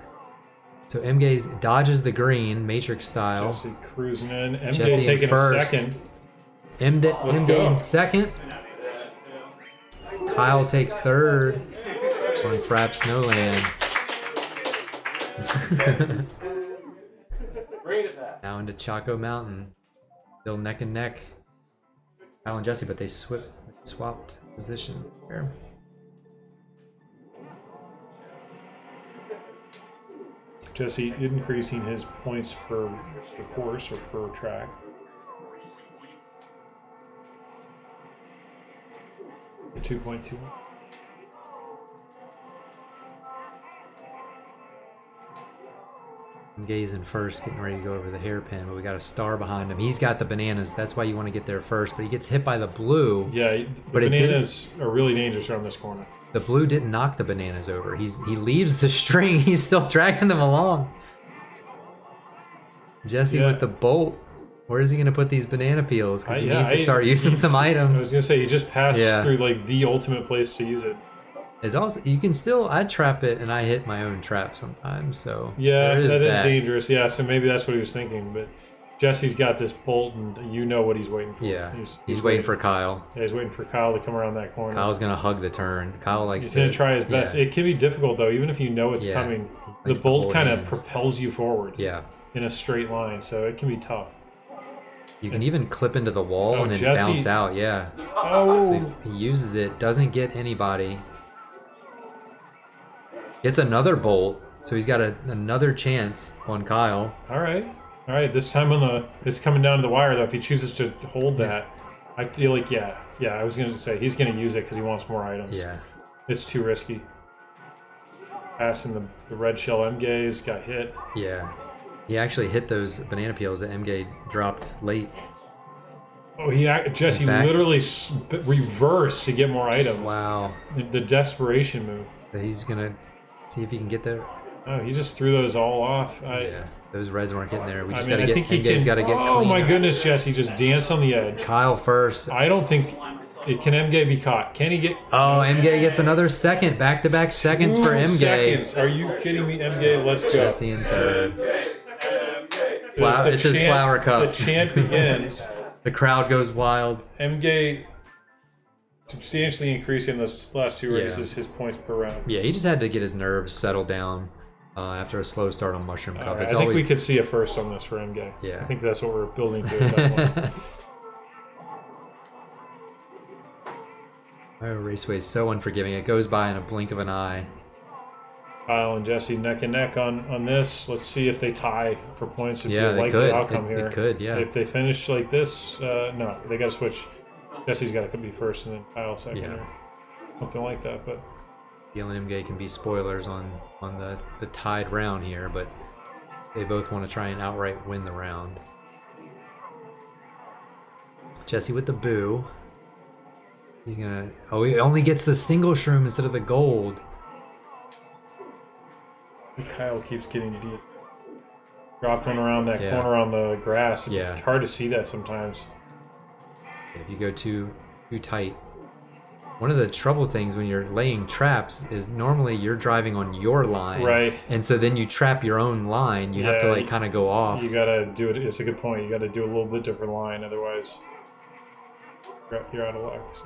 So Mgay dodges the green, Matrix style. Jesse cruising in. Mgay Jesse in taking a first. second. Mgay go. in second. Kyle takes third on Frap Snowland. Bring it back. Now into Chaco Mountain. Still neck and neck. Kyle and Jesse, but they swapped positions there. Jesse increasing his points per course or per track. For 2.2. Mgay's in first, getting ready to go over the hairpin, but we got a star behind him. He's got the bananas. That's why you want to get there first, but he gets hit by the blue. Yeah, the but bananas are really dangerous around this corner. The blue didn't knock the bananas over. He leaves the string. He's still dragging them along. Jesse with the bolt. Where is he going to put these banana peels? Because he needs to start using some items. I was going to say, he just passed through like the ultimate place to use it. It's also, you can still, I trap it and I hit my own trap sometimes, so. Yeah, that is dangerous. Yeah, so maybe that's what he was thinking. But Jesse's got this bolt and you know what he's waiting for. Yeah, he's waiting for Kyle. Yeah, he's waiting for Kyle to come around that corner. Kyle's going to hug the turn. Kyle likes He's going to try his best. Yeah. It can be difficult though, even if you know it's coming. The bolt kind of propels you forward. Yeah. In a straight line, so it can be tough. You can even clip into the wall and then bounce out, yeah. Oh! So he uses it, doesn't get anybody. Gets another bolt, so he's got another chance on Kyle. All right. This time it's coming down to the wire though. If he chooses to hold that, I feel like yeah. I was gonna say he's gonna use it because he wants more items. Yeah, it's too risky. Passing the red shell Mgays got hit. Yeah, he actually hit those banana peels that Mgay dropped late. Oh, Jesse literally reversed to get more items. Wow, the desperation move. So he's gonna see if he can get there. Oh, he just threw those all off. Yeah, those reds weren't getting there. We just gotta get. Mgay's got to get clean. Oh my goodness, Jesse just danced on the edge. Kyle first. I don't think can Mgay be caught. Can he get? Oh, Mgay gets another second. Back-to-back seconds for Mgay. Seconds. Are you kidding me, Mgay? Let's go. Jesse in third. It's his flower cup. The chant begins. The crowd goes wild. Mgay substantially increasing those last two races, his points per round. Yeah, he just had to get his nerves settled down after a slow start on Mushroom Cup. Right, I think we could see a first on this for Mgay. Yeah. I think that's what we're building to at that point. Oh, Raceway's so unforgiving. It goes by in a blink of an eye. Kyle and Jesse neck and neck on this. Let's see if they tie for points. It'd be a likely could. outcome here. It could, yeah. If they finish like this, no, they got to switch. Jesse's got to be first and then Kyle second or something like that. But Deel and Mgay can be spoilers on the tied round here, but they both want to try and outright win the round. Jesse with the boo. He's gonna. Oh, he only gets the single shroom instead of the gold. Kyle keeps getting deep. Dropped one around that corner on the grass. It's hard to see that sometimes. If you go too tight. One of the trouble things when you're laying traps is normally you're driving on your line. Right. And so then you trap your own line. You have to like kind of go off. You gotta do it. It's a good point. You gotta do a little bit different line. Otherwise, you're out of luck. So.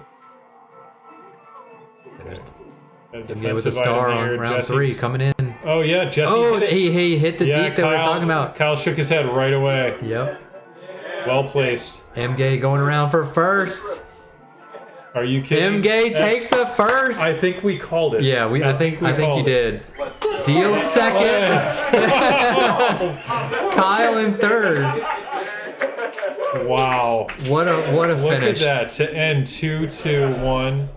Okay. Mgay with a star on round 3 coming in. Oh yeah, Jesse. Oh, he hit the deep that we were talking about. Kyle shook his head right away. Yep. Well placed. Mgay going around for first. Are you kidding? Mgay takes a first. I think we called it. Yeah, I think you did. Deel second. Kyle in third. Wow. What a finish. Look at that to end 2-2-1.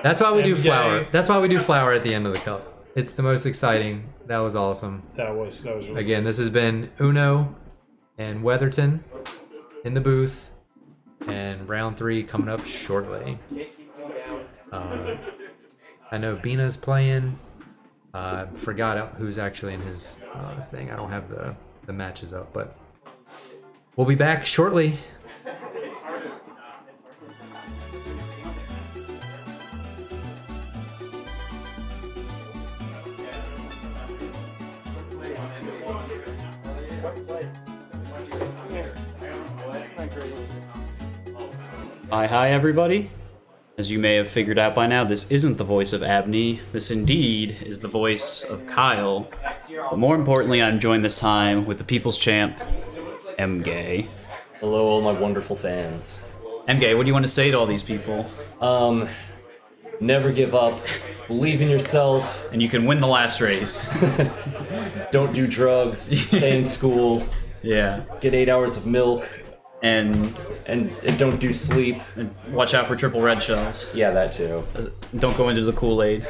That's why we do flower. That's why we do flower at the end of the cup. It's the most exciting. That was awesome. That was really Again, this has been Uno and Weatherton in the booth, and round 3 coming up shortly. I know Vena's playing. Forgot who's actually in his thing. I don't have the matches up, but we'll be back shortly. Hi everybody. As you may have figured out by now, this isn't the voice of Abney. This indeed is the voice of Kyle. But more importantly, I'm joined this time with the People's Champ, Mgay. Hello, all my wonderful fans. Mgay, what do you want to say to all these people? Never give up. Believe in yourself. And you can win the last race. Don't do drugs. Stay in school. Yeah. Get 8 hours of milk. And don't do sleep. watch out for triple red shells. Yeah, that too. Don't go into the Kool-Aid.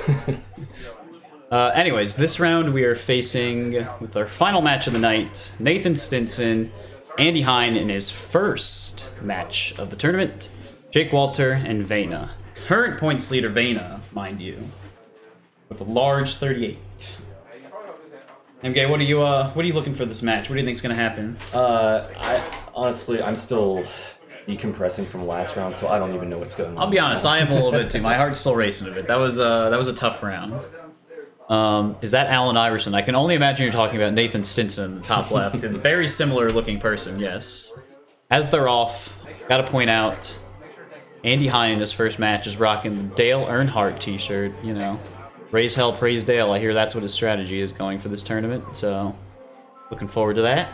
Anyways, this round we are facing, with our final match of the night, Nathan Stinson, Andy Hine in his first match of the tournament, Jake Walter, and Vena. Current points leader Vena, mind you, with a large 38. MG, what are you looking for this match? What do you think's gonna happen? I'm still decompressing from last round, so I don't even know what's going on. I'll be honest, I am a little bit too. My heart's still racing a bit. That was a tough round. Is that Allen Iverson? I can only imagine you're talking about Nathan Stinson, the top left. A very similar looking person, yes. As they're off, gotta point out, Andy Hine in his first match is rocking the Dale Earnhardt t-shirt, you know. Raise hell, praise Dale. I hear that's what his strategy is going for this tournament, so looking forward to that.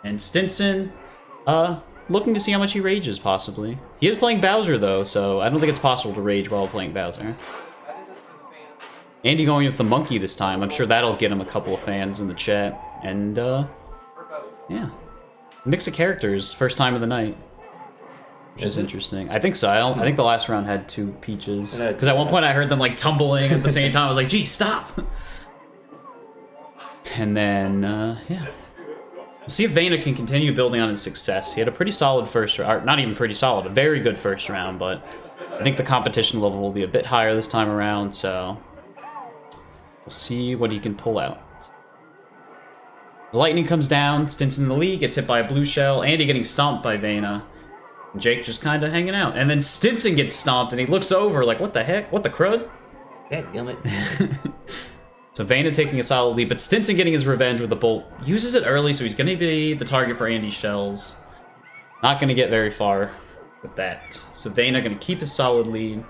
And Stinson, looking to see how much he rages, possibly. He is playing Bowser, though, so I don't think it's possible to rage while playing Bowser. Andy going with the monkey this time. I'm sure that'll get him a couple of fans in the chat. And, yeah. Mix of characters, first time of the night. Which is interesting. I think so. I think the last round had 2 peaches. Because at one point I heard them, like, tumbling at the same time. I was like, gee, stop! And then, yeah. We'll see if Vena can continue building on his success. He had a pretty solid first round. Not even pretty solid, a very good first round, but I think the competition level will be a bit higher this time around, so we'll see what he can pull out. The lightning comes down, Stinson in the lead, gets hit by a blue shell, Andy getting stomped by Vena. And Jake just kind of hanging out. And then Stinson gets stomped, and he looks over like, what the heck? What the crud? Dadgummit. So Vena taking a solid lead, but Stinson getting his revenge with the bolt. Uses it early, so he's going to be the target for Andy's shells. Not going to get very far with that. So Vena going to keep his solid lead.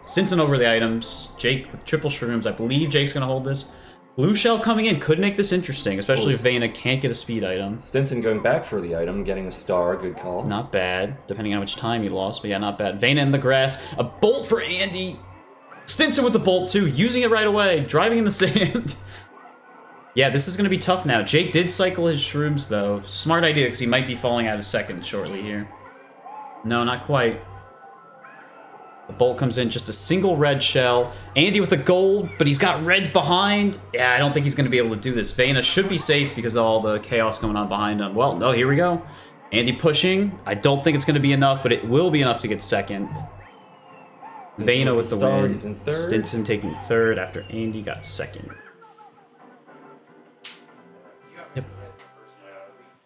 Stinson over the items. Jake with triple shrooms. I believe Jake's going to hold this. Blue shell coming in could make this interesting, especially if Vena can't get a speed item. Stinson going back for the item, getting a star, good call. Not bad, depending on how much time he lost, but yeah, not bad. Vena in the grass, a bolt for Andy. Stinson with the bolt too, using it right away, driving in the sand. Yeah, this is going to be tough now. Jake did cycle his shrooms though. Smart idea, because he might be falling out of second shortly here. No, not quite. The bolt comes in, just a single red shell. Andy with the gold, but he's got reds behind. Yeah, I don't think he's going to be able to do this. Vena should be safe because of all the chaos going on behind him. Well, no, here we go. Andy pushing. I don't think it's going to be enough, but it will be enough to get second. Vena with the win. He's in third. Stinson taking third after Andy got second. Yep.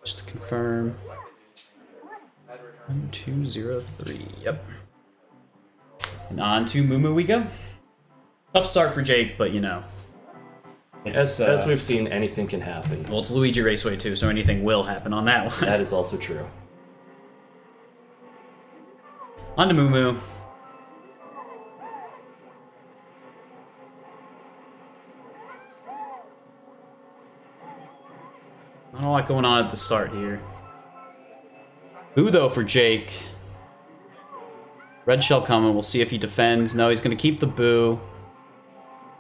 Just to confirm. 1, 2, 0, 3. Yep. And on to Mumu we go. Tough start for Jake, but you know. As we've seen, anything can happen. Well, it's Luigi Raceway too, so anything will happen on that one. That is also true. On to Mumu. Not a lot going on at the start here. Boo though for Jake. Red shell coming. We'll see if he defends. No, he's going to keep the boo.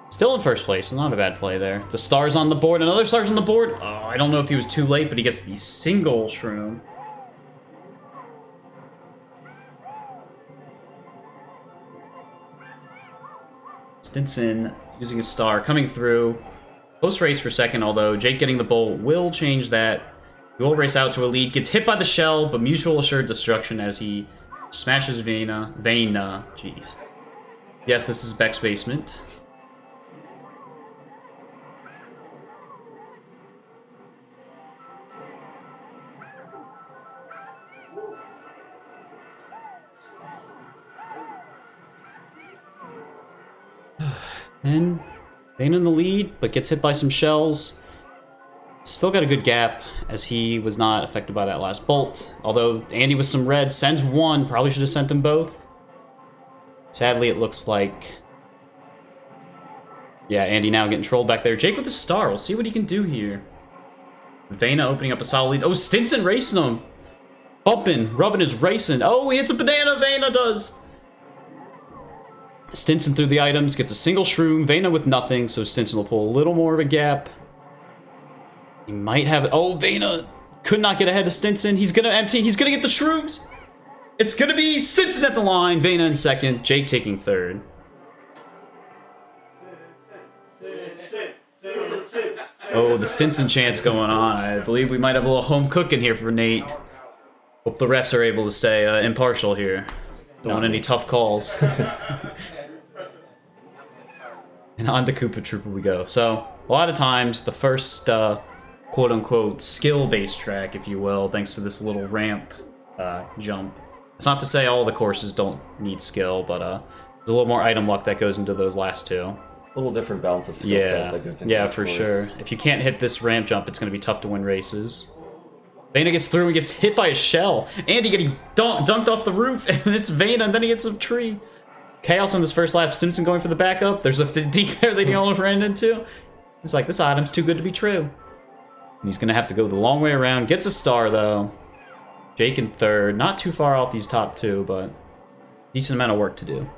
Still in first place. Not a bad play there. The star's on the board. Another star's on the board. Oh, I don't know if he was too late, but he gets the single shroom. Stinson using his star. Coming through. Close race for second, although Jake getting the bolt will change that. He will race out to a lead. Gets hit by the shell, but mutual assured destruction as he smashes Vena. Jeez. Yes, this is Beck's basement. And Vena in the lead, but gets hit by some shells. Still got a good gap, as he was not affected by that last bolt. Although Andy with some red sends one, probably should have sent them both. Sadly, it looks like... Yeah, Andy now getting trolled back there. Jake with the star, we'll see what he can do here. Vena opening up a solid lead. Oh, Stinson racing him. Bumping, rubbing his racing. Oh, he hits a banana. Vena does. Stinson through the items, gets a single shroom. Vena with nothing, so Stinson will pull a little more of a gap. He might have it. Oh, Vena could not get ahead of Stinson. He's gonna empty. He's gonna get the shrooms. It's gonna be Stinson at the line. Vena in second. Jake taking third. Oh, the Stinson chant's going on. I believe we might have a little home cooking here for Nate. Hope the refs are able to stay impartial here. Don't want any tough calls. And on to Koopa Troopa we go. So, a lot of times, the first quote-unquote skill-based track, if you will, thanks to this little ramp jump. It's not to say all the courses don't need skill, but there's a little more item luck that goes into those last two. A little different balance of skill sets that goes into for sure. If you can't hit this ramp jump, it's going to be tough to win races. Vena gets through and gets hit by a shell. Andy getting dunked off the roof, and it's Vena, and then he hits a tree. Chaos on this first lap. Simpson going for the backup. There's a fatigue there that he almost ran into. He's like, this item's too good to be true. And he's going to have to go the long way around. Gets a star, though. Jake in third. Not too far off these top two, but decent amount of work to do.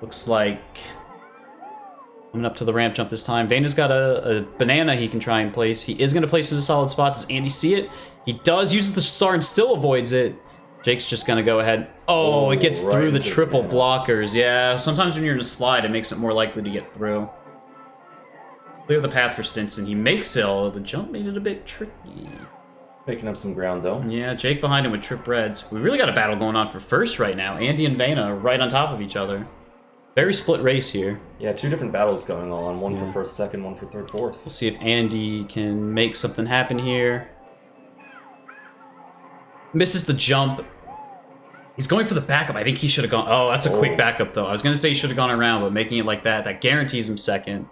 Looks like coming up to the ramp jump this time. Vena's got a banana he can try and place. He is going to place it in a solid spot. Does Andy see it? He does. Uses the star and still avoids it. Jake's just going to go ahead. Oh, it gets through the triple blockers. Yeah, sometimes when you're in a slide, it makes it more likely to get through. Clear the path for Stinson. He makes it, although the jump made it a bit tricky. Picking up some ground, though. Yeah, Jake behind him with trip reds. We really got a battle going on for first right now. Andy and Vena are right on top of each other. Very split race here. Yeah, two different battles going on. One for first, second, one for third, fourth. We'll see if Andy can make something happen here. Misses the jump. He's going for the backup. I think he should have gone... Oh, that's a quick backup, though. I was going to say he should have gone around, but making it like that guarantees him second.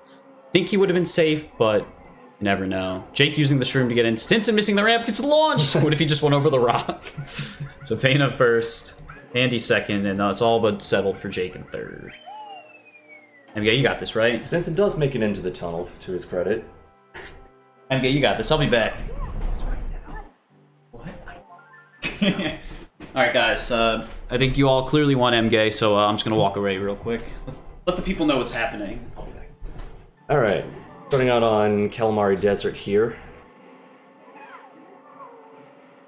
Think he would have been safe, but you never know. Jake using the shroom to get in. Stinson missing the ramp, gets launched! What if he just went over the rock? So Vena first, Andy second, and it's all but settled for Jake in third. Mgay, you got this, right? Stinson does make it into the tunnel, to his credit. Mgay, you got this. I'll be back. What? Alright, guys. I think you all clearly want Mgay, so I'm just going to walk away real quick. Let the people know what's happening. I'll be back. Alright. Starting out on Calamari Desert here.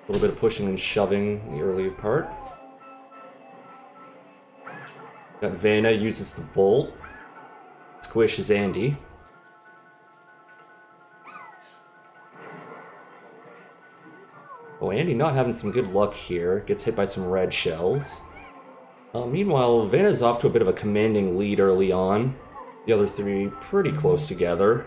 A little bit of pushing and shoving in the earlier part. Got Vena uses the bolt. Squishes Andy. Oh, Andy not having some good luck here. Gets hit by some red shells. Meanwhile, Vena's off to a bit of a commanding lead early on. The other three pretty close together.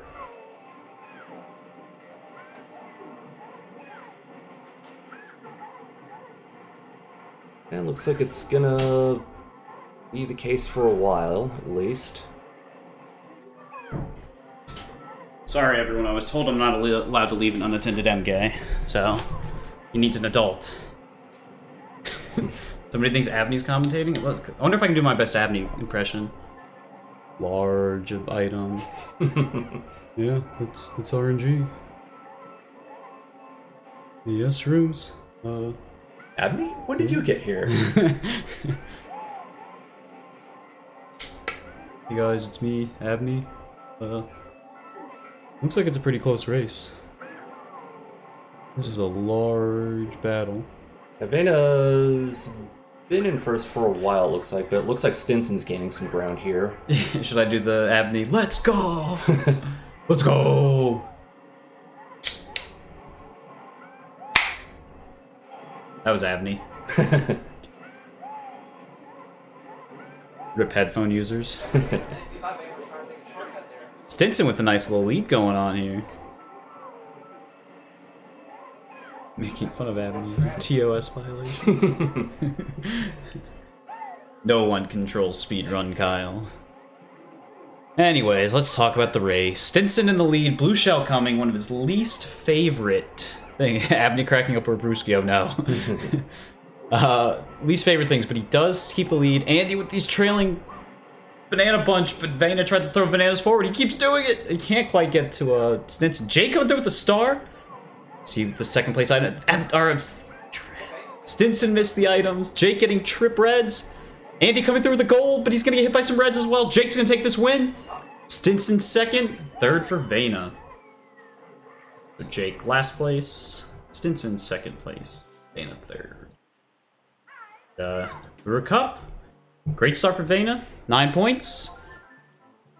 And looks like it's gonna be the case for a while, at least. Sorry, everyone. I was told I'm not allowed to leave an unattended Mgay, so he needs an adult. Somebody thinks Abney's commentating? I wonder if I can do my best Abney impression. Large item. Yeah, that's RNG. Yes, rooms. Abney? When did you get here? Hey guys, it's me, Abney. Looks like it's a pretty close race. This is a large battle. Vena's been in first for a while, looks like, but it looks like Stinson's gaining some ground here. Should I do the Abney? Let's go! Let's go! That was Abney. Rip headphone users. Stinson with a nice little lead going on here. Making fun of Abney is a TOS violation. No one controls speedrun Kyle. Anyways, let's talk about the race. Stinson in the lead, blue shell coming, one of his least favorite things. Abney cracking up or Brewski, oh no. Least favorite things, but he does keep the lead. Andy with these trailing banana bunch, but Vena tried to throw bananas forward. He keeps doing it. He can't quite get to Stinson. Jake coming through with the star. See the second place item. Stinson missed the items. Jake getting trip reds. Andy coming through with the gold, but he's going to get hit by some reds as well. Jake's going to take this win. Stinson second. Third for Vena. So Jake last place. Stinson second place. Vena third. Brewer Cup. Great start for Vena. 9 points.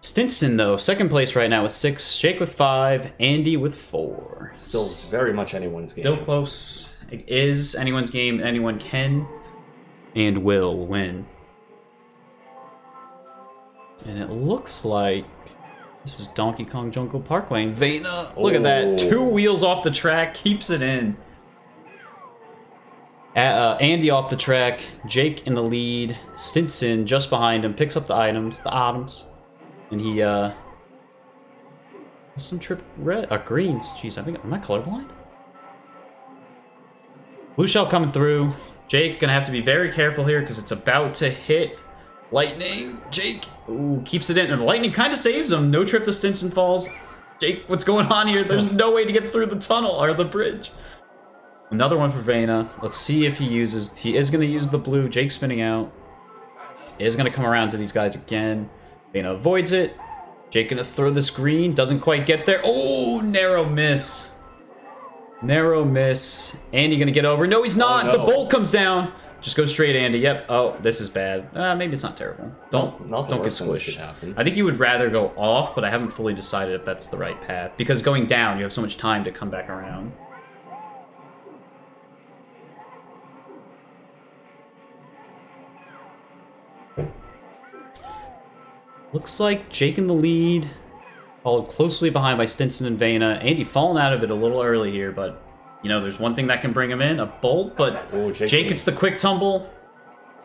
Stinson, though, second place right now with 6. Jake with 5. Andy with 4. Still very much anyone's game. Still close. It is anyone's game. Anyone can and will win. And it looks like this is Donkey Kong Jungle Parkway. And Vena, look at that. 2 wheels off the track. Keeps it in. Andy off the track. Jake in the lead. Stinson just behind him. Picks up the items. And he, has some trip red, greens. Jeez, am I colorblind? Blue shell coming through. Jake gonna have to be very careful here because it's about to hit lightning. Jake, ooh, keeps it in, and the lightning kind of saves him. No trip to Stinson falls. Jake, what's going on here? There's no way to get through the tunnel or the bridge. Another one for Vena. Let's see if he uses. He is gonna use the blue. Jake spinning out. He is gonna come around to these guys again. Vena avoids it. Jake gonna throw this green. Doesn't quite get there. Oh, narrow miss. Narrow miss. Andy gonna get over. No, he's not. Oh, no. The bolt comes down. Just go straight, Andy. Yep. Oh, this is bad. Maybe it's not terrible. Don't get squished. I think you would rather go off, but I haven't fully decided if that's the right path. Because going down, you have so much time to come back around. Looks like Jake in the lead, followed closely behind by Stinson and Vena. Andy falling out of it a little early here, but, you know, there's one thing that can bring him in, a bolt, but Jake gets the quick tumble.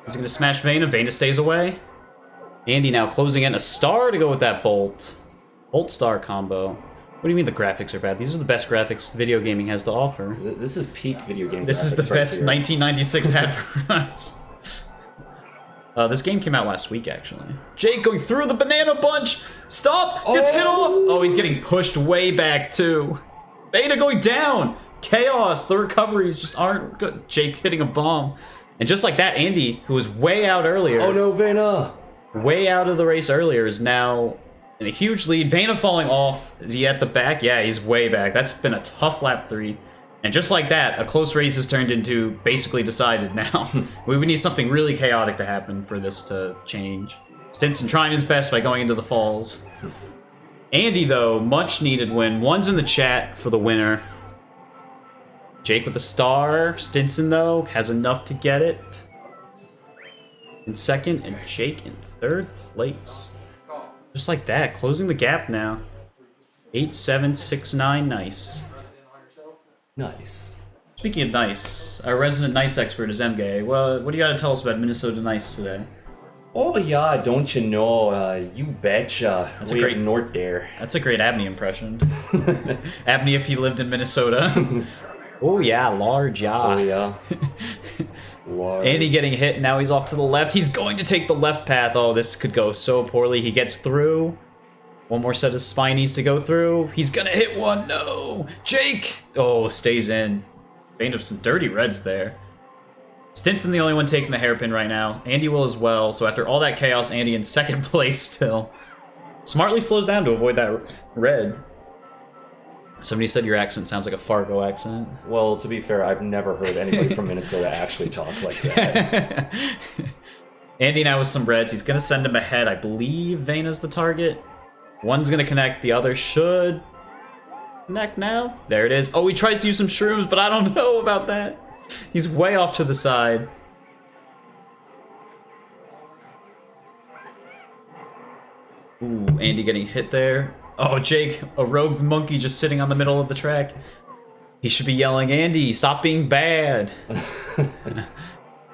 He's going to smash Vena. Vena stays away. Andy now closing in a star to go with that bolt. Bolt-star combo. What do you mean the graphics are bad? These are the best graphics video gaming has to offer. This is peak video game. This is the best 1996 had for us. This game came out last week, actually. Jake going through the banana bunch. Stop! Gets hit off! Oh, he's getting pushed way back, too. Vena going down. Chaos. The recoveries just aren't good. Jake hitting a bomb. And just like that, Andy, who was way out earlier. Oh, no, Vena. Way out of the race earlier is now in a huge lead. Vena falling off. Is he at the back? Yeah, he's way back. That's been a tough lap 3. And just like that, a close race has turned into basically decided now. We need something really chaotic to happen for this to change. Stinson trying his best by going into the falls. Andy, though, much needed win. One's in the chat for the winner. Jake with a star. Stinson, though, has enough to get it. In second, and Jake in third place. Just like that, closing the gap now. 8-7, 6-9, nice. Nice. Speaking of nice, our resident nice expert is Mgay. Well, what do you got to tell us about Minnesota nice today? Oh yeah, don't you know? You betcha. That's a great North there. That's a great Abney impression. Abney if he lived in Minnesota. Oh yeah, large yeah. Oh yeah. Large. Andy getting hit, now he's off to the left. He's going to take the left path. Oh, this could go so poorly. He gets through. One more set of spinies to go through. He's gonna hit one. No! Jake! Oh, stays in. Banged up some dirty reds there. Stinson the only one taking the hairpin right now. Andy will as well. So after all that chaos, Andy in second place still. Smartly slows down to avoid that red. Somebody said your accent sounds like a Fargo accent. Well, to be fair, I've never heard anybody from Minnesota actually talk like that. Andy now with some reds. He's gonna send him ahead. I believe Vena's the target. One's gonna connect, the other should connect now. There it is. Oh, he tries to use some shrooms, but I don't know about that. He's way off to the side. Ooh, Andy getting hit there. Oh, Jake, a rogue monkey just sitting on the middle of the track. He should be yelling, Andy, stop being bad.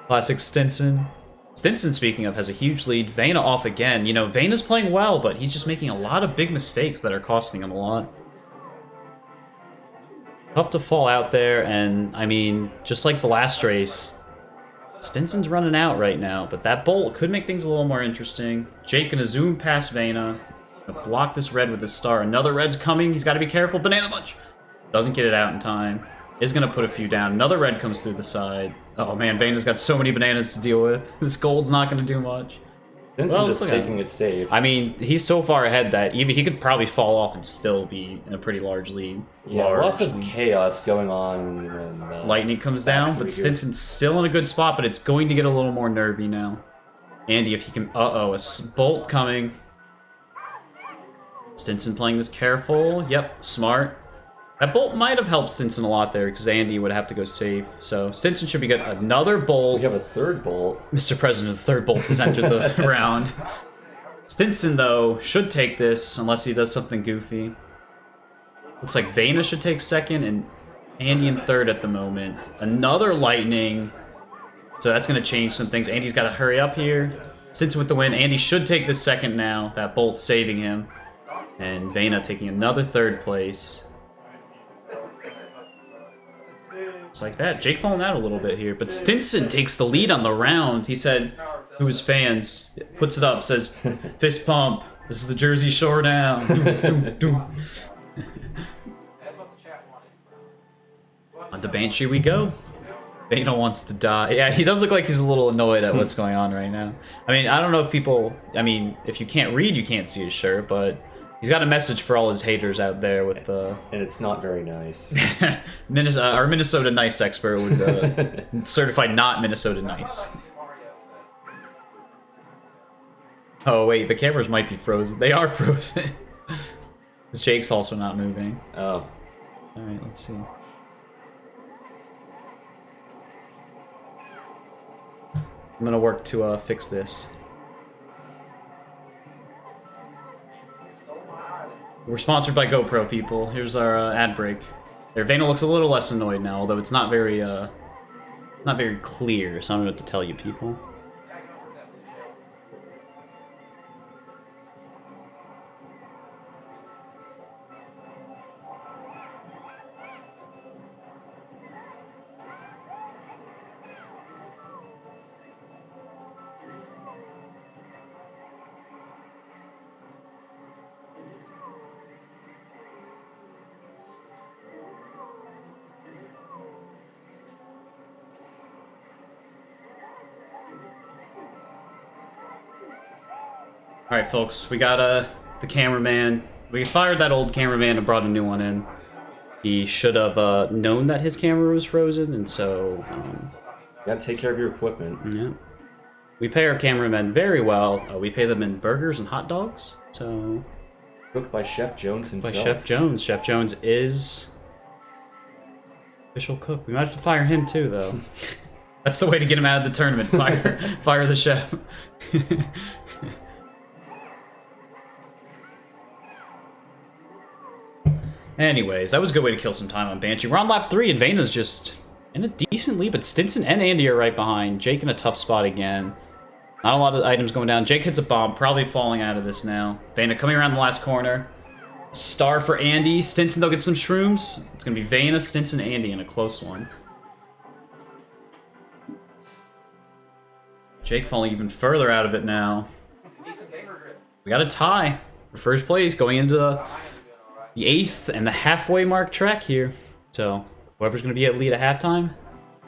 Classic Stinson. Stinson, speaking of, has a huge lead. Vena off again. You know, Vena's playing well, but he's just making a lot of big mistakes that are costing him a lot. Tough to fall out there, and, I mean, just like the last race, Stinson's running out right now, but that bolt could make things a little more interesting. Jake gonna zoom past Vena. Gonna block this red with his star. Another red's coming. He's got to be careful. Banana bunch. Doesn't get it out in time. Is gonna put a few down. Another red comes through the side. Oh man, Vena's got so many bananas to deal with. This gold's not gonna do much. Stinson Well, just let's look at taking it safe. I mean, he's so far ahead that even he could probably fall off and still be in a pretty large lead. Yeah, lots of chaos going on. And, Lightning comes down, but Stinson's still in a good spot, but it's going to get a little more nervy now. Andy, if he can... Uh-oh, a bolt coming. Stinson playing this careful. Yep, smart. That bolt might have helped Stinson a lot there, because Andy would have to go safe. So Stinson should be good. Another bolt. We have a third bolt. Mr. President, the third bolt has entered the round. Stinson, though, should take this, unless he does something goofy. Looks like Vena should take second, and Andy in third at the moment. Another lightning. So that's going to change some things. Andy's got to hurry up here. Stinson with the win. Andy should take this second now. That bolt saving him. And Vena taking another third place. Just like that. Jake falling out a little bit here. But Stinson takes the lead on the round. He said to his fans, puts it up, says, fist pump. This is the Jersey Showdown. Doom, doom, doom. On to Banshee we go. Vena wants to die. Yeah, he does look like he's a little annoyed at what's going on right now. I mean, I don't know if people... I mean, if you can't read, you can't see his shirt, but... He's got a message for all his haters out there with the... And it's not very nice. Our Minnesota Nice expert would certified not Minnesota Nice. Oh, wait, the cameras might be frozen. They are frozen. Jake's also not moving. Oh. Alright, let's see. I'm gonna work to fix this. We're sponsored by GoPro, people. Here's our ad break. There, Vena looks a little less annoyed now, although it's not very clear, so I don't know what to tell you, people. Alright, folks, we got the cameraman. We fired that old cameraman and brought a new one in. He should have known that his camera was frozen, and so... You gotta take care of your equipment. Yeah. We pay our cameramen very well. We pay them in burgers and hot dogs, so... Cooked by Chef Jones himself. By Chef Jones. Chef Jones is... official cook. We might have to fire him too, though. That's the way to get him out of the tournament. Fire the chef. Anyways, that was a good way to kill some time on Banshee. We're on lap 3, and Vena's just in a decent lead, but Stinson and Andy are right behind. Jake in a tough spot again. Not a lot of items going down. Jake hits a bomb, probably falling out of this now. Vena coming around the last corner. Star for Andy. Stinson, they'll get some shrooms. It's going to be Vena, Stinson, Andy in a close one. Jake falling even further out of it now. We got a tie for first place going into the 8th and the halfway mark track here. So whoever's going to be at lead at halftime,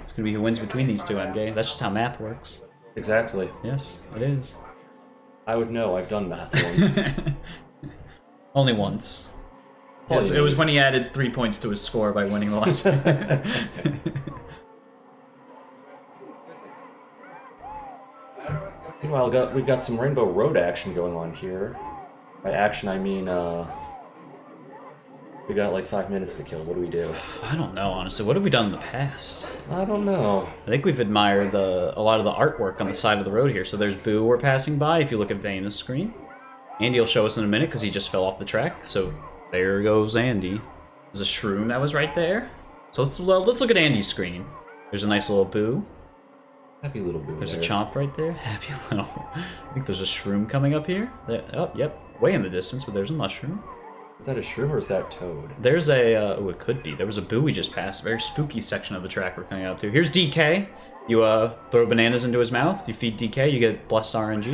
it's going to be who wins between these two, Mgay. That's just how math works. Exactly. Yes, it is. I would know. I've done math once. Only once. It was when he added 3 points to his score by winning the last one. Meanwhile, we've got some Rainbow Road action going on here. By action, I mean, we got like 5 minutes to kill. What do we do? I don't know, honestly. What have we done in the past? I don't know. I think we've admired a lot of the artwork on the side of the road here. So there's Boo we're passing by, if you look at Vena's screen. Andy will show us in a minute because he just fell off the track. So there goes Andy. There's a shroom that was right there. So let's look at Andy's screen. There's a nice little Boo. Happy little Boo. There's a Chomp right there. Happy little... I think there's a shroom coming up here. There, oh, yep. Way in the distance, but there's a mushroom. Is that a shroom or is that Toad? There's a, oh, it could be. There was a boo we just passed. A very spooky section of the track we're coming up to. Here's DK. You throw bananas into his mouth. You feed DK. You get blessed RNG.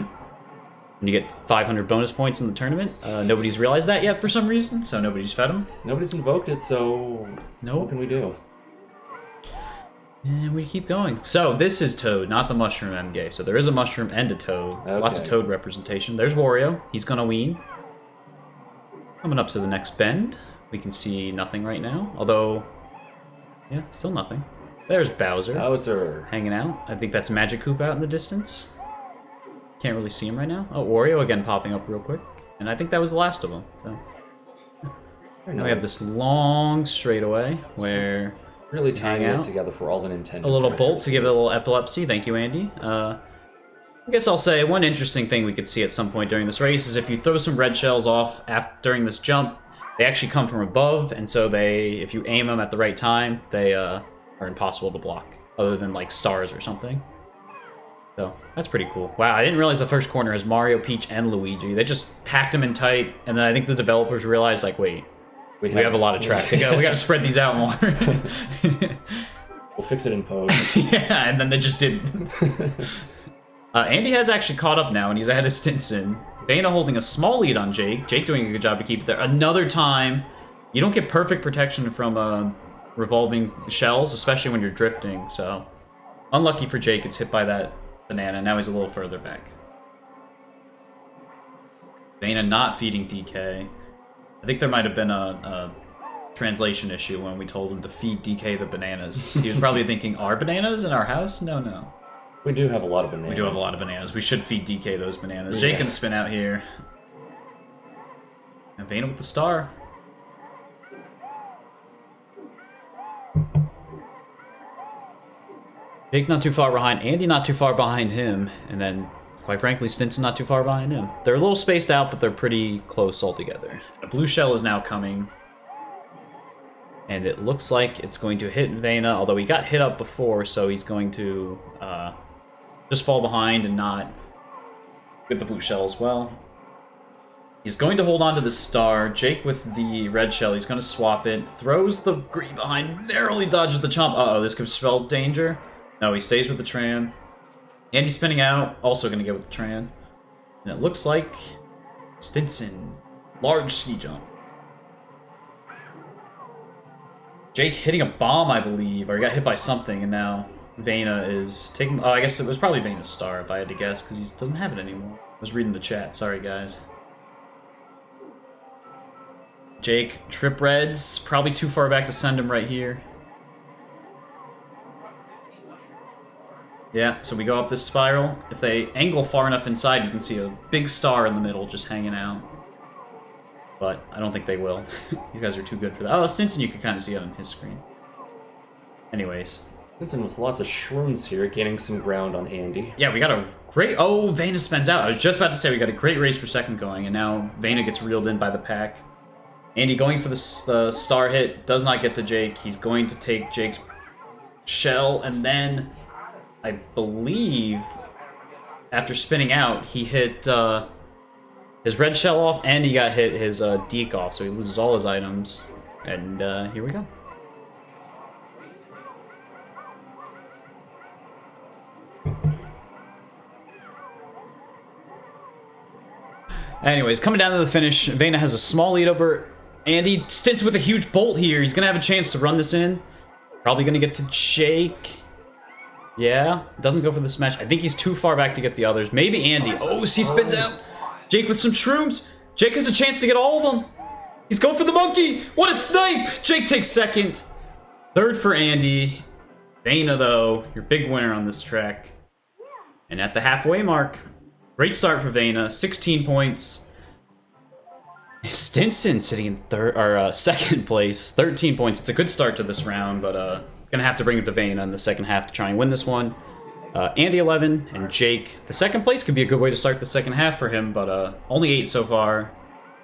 And you get 500 bonus points in the tournament. Nobody's realized that yet for some reason, so nobody's fed him. Nobody's invoked it, so what can we do? And we keep going. So this is Toad, not the mushroom Mgay. So there is a mushroom and a Toad. Okay. Lots of Toad representation. There's Wario. He's gonna wean. Coming up to the next bend. We can see nothing right now. Although, yeah, still nothing. There's Bowser. Bowser. Hanging out. I think that's Magic Coop out in the distance. Can't really see him right now. Oh, Wario again popping up real quick. And I think that was the last of them. So now we have this long straightaway where really tying hang it out. together for all the Nintendo. A little players. bolt to give it a little epilepsy. Thank you, Andy. I guess I'll say one interesting thing we could see at some point during this race is if you throw some red shells off during this jump, they actually come from above, and so if you aim them at the right time, they are impossible to block, other than like stars or something. So that's pretty cool. Wow, I didn't realize the first corner has Mario, Peach, and Luigi. They just packed them in tight, and then I think the developers realized, like, wait, we have a lot of track to go. We got to spread these out more. We'll fix it in post. Yeah, and then they just didn't. Andy has actually caught up now, and he's ahead of Stinson. Vena holding a small lead on Jake. Jake doing a good job to keep it there. Another time, you don't get perfect protection from revolving shells, especially when you're drifting, so unlucky for Jake, it's hit by that banana. Now he's a little further back. Vena not feeding DK. I think there might have been a translation issue when we told him to feed DK the bananas. He was probably thinking, our bananas in our house? No, no. We do have a lot of bananas. We do have a lot of bananas. We should feed DK those bananas. Jake can spin out here. And Vena with the star. Jake not too far behind, Andy not too far behind him, and then, quite frankly, Stinson not too far behind him. They're a little spaced out, but they're pretty close altogether. A blue shell is now coming, and it looks like it's going to hit Vena, although he got hit up before, so he's going to just fall behind and not get the blue shell as well. He's going to hold on to the star. Jake with the red shell, he's going to swap it, throws the green behind, narrowly dodges the chomp. Uh-oh, this could spell danger. No, he stays with the Tran. Andy spinning out, also going to go with the Tran. And it looks like Stinson. Large ski jump. Jake hitting a bomb, I believe, or he got hit by something, and now Vena is taking... Oh, I guess it was probably Vena's star, if I had to guess, because he doesn't have it anymore. I was reading the chat. Sorry, guys. Jake, trip reds. Probably too far back to send him right here. Yeah, so we go up this spiral. If they angle far enough inside, you can see a big star in the middle just hanging out. But I don't think they will. These guys are too good for that. Oh, Stinson you can kind of see it on his screen. Anyways. Stinson with lots of shrooms here, gaining some ground on Andy. Yeah, we got a great... Oh, Vena spins out. I was just about to say we got a great race for second going, and now Vena gets reeled in by the pack. Andy going for the star hit, does not get to Jake. He's going to take Jake's shell, and then... I believe after spinning out, he hit his red shell off, and he got hit his deke off, so he loses all his items. And here we go. Anyways, coming down to the finish, Vena has a small lead over Andy. Stints with a huge bolt here. He's going to have a chance to run this in. Probably going to get to Jake. Yeah, doesn't go for the smash. I think he's too far back to get the others. Maybe Andy. Oh, he spins out. Jake with some shrooms. Jake has a chance to get all of them. He's going for the monkey. What a snipe. Jake takes second. Third for Andy. Vena, though, your big winner on this track. And at the halfway mark, great start for Vena. 16 points. Stinson sitting in second place. 13 points. It's a good start to this round, but gonna have to bring it to Vena in the second half to try and win this one. Andy 11 and Jake. The second place could be a good way to start the second half for him, but only 8 so far.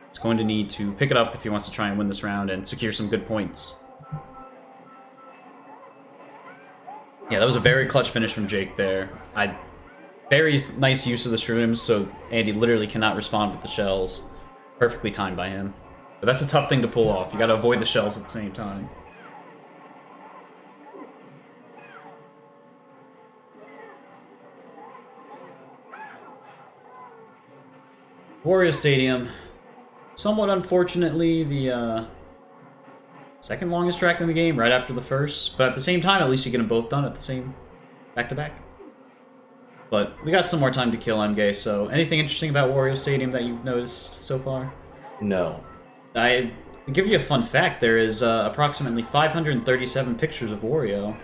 He's going to need to pick it up if he wants to try and win this round and secure some good points. Yeah, that was a very clutch finish from Jake there. Very nice use of the shrooms, so Andy literally cannot respond with the shells. Perfectly timed by him. But that's a tough thing to pull off. You gotta avoid the shells at the same time. Wario Stadium. Somewhat unfortunately, the second longest track in the game, right after the first. But at the same time, at least you get them both done at the same back-to-back. But we got some more time to kill Mgay, so anything interesting about Wario Stadium that you've noticed so far? No. I give you a fun fact. There is approximately 537 pictures of Wario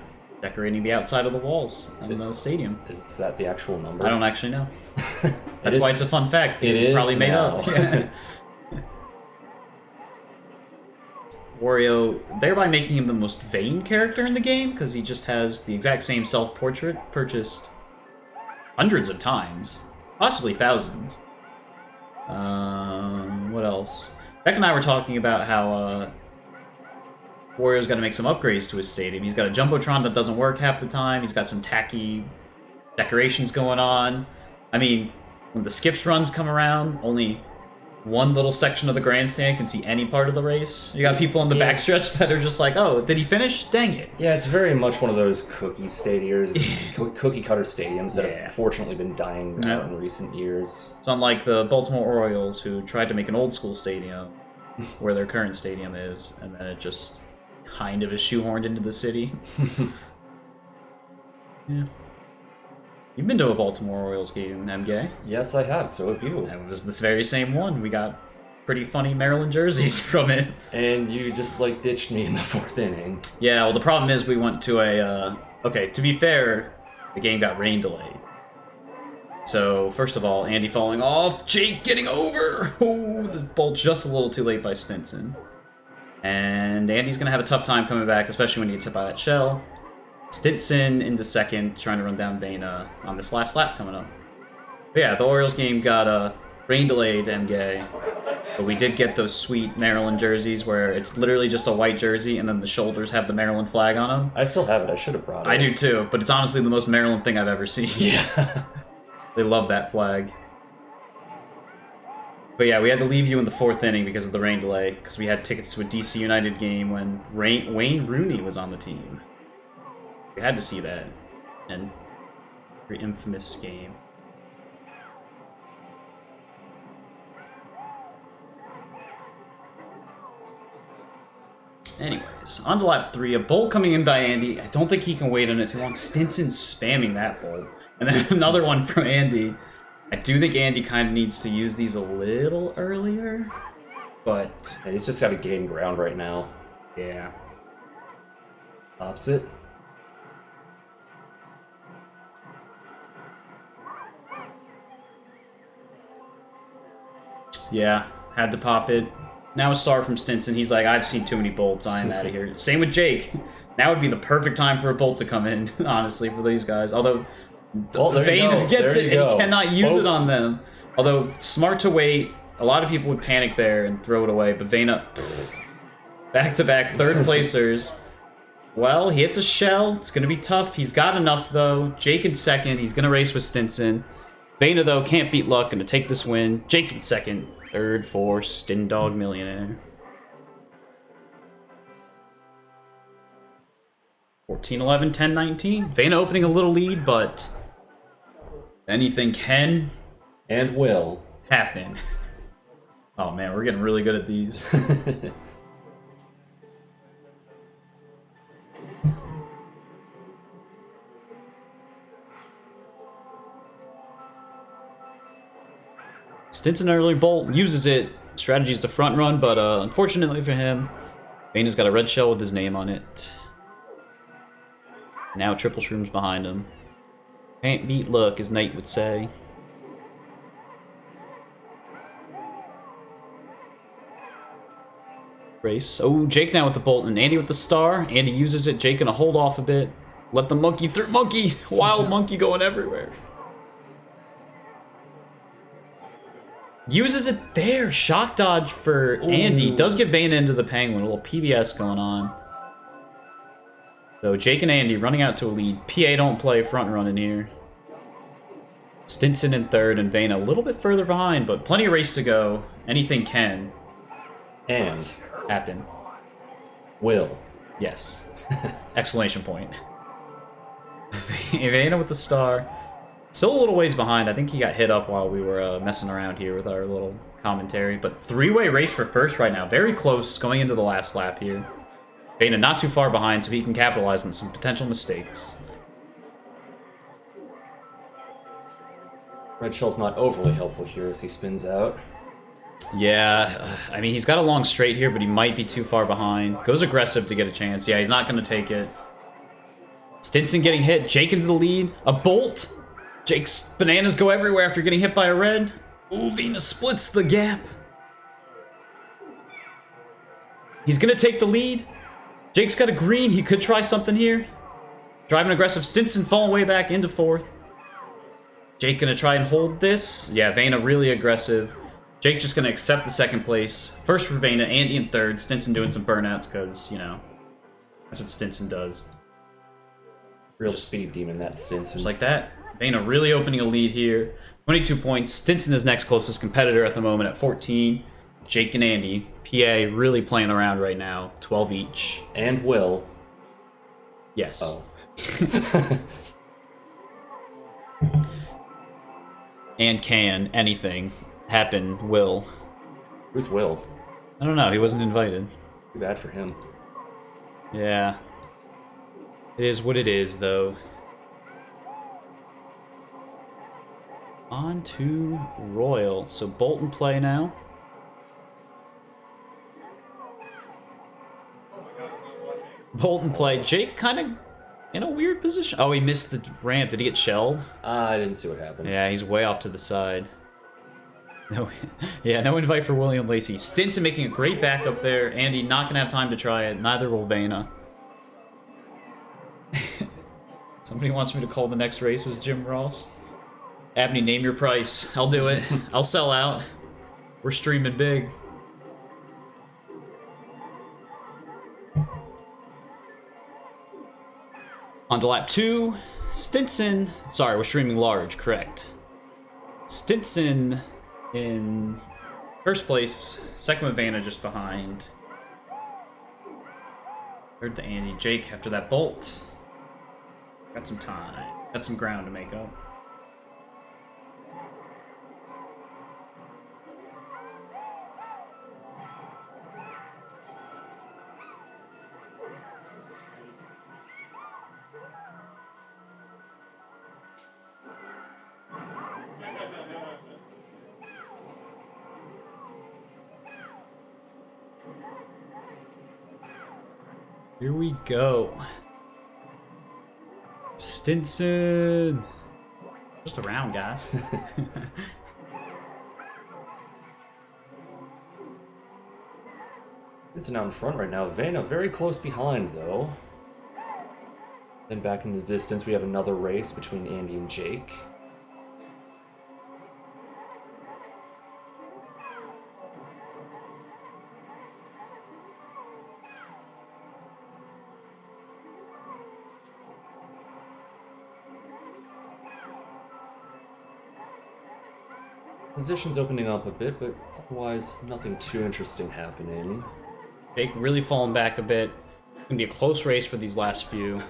decorating the outside of the walls in the stadium. Is that the actual number? I don't actually know. That's why it's a fun fact, because It it's is probably made now. up. Yeah. Wario, thereby making him the most vain character in the game, because he just has the exact same self-portrait purchased hundreds of times, possibly thousands. What else? Beck and I were talking about how Wario's got to make some upgrades to his stadium. He's got a Jumbotron that doesn't work half the time. He's got some tacky decorations going on. I mean, when the skips runs come around, only one little section of the grandstand can see any part of the race. You got people in the backstretch that are just like, oh, did he finish? Dang it. Yeah, it's very much one of those cookie cookie cutter stadiums that have fortunately been dying out in recent years. It's unlike the Baltimore Orioles, who tried to make an old school stadium where their current stadium is, and then it just kind of is shoehorned into the city. Yeah. You've been to a Baltimore Orioles game, Mgay. Yes, I have. So have you. It was this very same one. We got pretty funny Maryland jerseys from it. And you just, like, ditched me in the 4th inning. Yeah, well, the problem is we went to a... okay, to be fair, the game got rain delayed. So, first of all, Andy falling off, Jake getting over! Oh, the ball just a little too late by Stinson. And Andy's going to have a tough time coming back, especially when he gets hit by that shell. Stinson into second, trying to run down Vena on this last lap coming up. But yeah, the Orioles game got rain delayed, Mgay. But we did get those sweet Maryland jerseys where it's literally just a white jersey and then the shoulders have the Maryland flag on them. I still have it. I should have brought it. I do too, but it's honestly the most Maryland thing I've ever seen. Yeah. They love that flag. But yeah, we had to leave you in the 4th inning because of the rain delay, because we had tickets to a DC United game when Wayne Rooney was on the team. We had to see that. And very infamous game. Anyways, on to lap 3. A bolt coming in by Andy. I don't think he can wait on it too long. Stinson spamming that bolt. And then another one from Andy. I do think Andy kind of needs to use these a little earlier. But Yeah, he's just got to gain ground right now. yeah. Opposite. Yeah, had to pop it. Now a star from Stinson. He's like, I've seen too many bolts. I'm out of here. Same with Jake. Now would be the perfect time for a bolt to come in, honestly, for these guys. Although, Vena gets it and he cannot use it on them. Although, smart to wait. A lot of people would panic there and throw it away. But Vena, back-to-back third placers. Well, he hits a shell. It's going to be tough. He's got enough, though. Jake in second. He's going to race with Stinson. Vena, though, can't beat luck. Going to take this win. Jake in second. Third for Stindog Millionaire. 14-11, 10-19. Vena opening a little lead, but anything can And will. happen. Oh man, we're getting really good at these. Stinson early bolt uses it. Strategy is to front run, but unfortunately for him, Vena's got a red shell with his name on it. Now triple shrooms behind him. Can't beat luck, as Knight would say. Race. Oh, Jake now with the bolt and Andy with the star. Andy uses it. Jake gonna hold off a bit. Let the monkey through. Monkey! Wild monkey going everywhere. Uses it there. Shock dodge for Andy. Does get Vena into the penguin. A little PBS going on. So Jake and Andy running out to a lead. PA don't play front running here. Stinson in third and Vena a little bit further behind, but plenty of race to go. Anything can. And happen. will. Yes. Exclamation point. Vena with the star. Still a little ways behind. I think he got hit up while we were messing around here with our little commentary. But three-way race for first right now. Very close going into the last lap here. Vena not too far behind, so he can capitalize on some potential mistakes. Red shell's not overly helpful here as he spins out. Yeah, I mean, he's got a long straight here, but he might be too far behind. Goes aggressive to get a chance. Yeah, he's not going to take it. Stinson getting hit. Jake into the lead. A bolt. Jake's bananas go everywhere after getting hit by a red. Ooh, Vena splits the gap. He's going to take the lead. Jake's got a green. He could try something here. Driving aggressive. Stinson falling way back into fourth. Jake going to try and hold this. Yeah, Vena really aggressive. Jake just going to accept the second place. First for Vena, Andy in third. Stinson doing some burnouts because, you know, that's what Stinson does. Real speed demon, that Stinson. Just like that. Vena really opening a lead here. 22 points. Stinson is next closest competitor at the moment at 14. Jake and Andy. PA really playing around right now. 12 each. And will. Yes. Oh. And can. Anything. Happen. Will. Who's Will? I don't know. He wasn't invited. Too bad for him. Yeah. It is what it is, though. On to Royal. So Bolton play now. Bolton play. Jake kind of in a weird position. Oh, he missed the ramp. Did he get shelled? I didn't see what happened. Yeah, he's way off to the side. No, yeah, no invite for William Lacey. Stinson making a great backup there. Andy not going to have time to try it. Neither will Vena. Somebody wants me to call the next race as Jim Ross. Abney, name your price. I'll do it. I'll sell out. We're streaming big. On to lap 2. Stinson. Sorry, we're streaming large, correct. Stinson in first place. Second with Vena just behind. Third to Andy. Jake after that bolt. Got some time. Got some ground to make up. Here we go. Stinson. Just around, guys. Stinson out in front right now. Vena very close behind, though. Then back in the distance, we have another race between Andy and Jake. Position's opening up a bit, but otherwise nothing too interesting happening. Jake really falling back a bit. Gonna be a close race for these last few.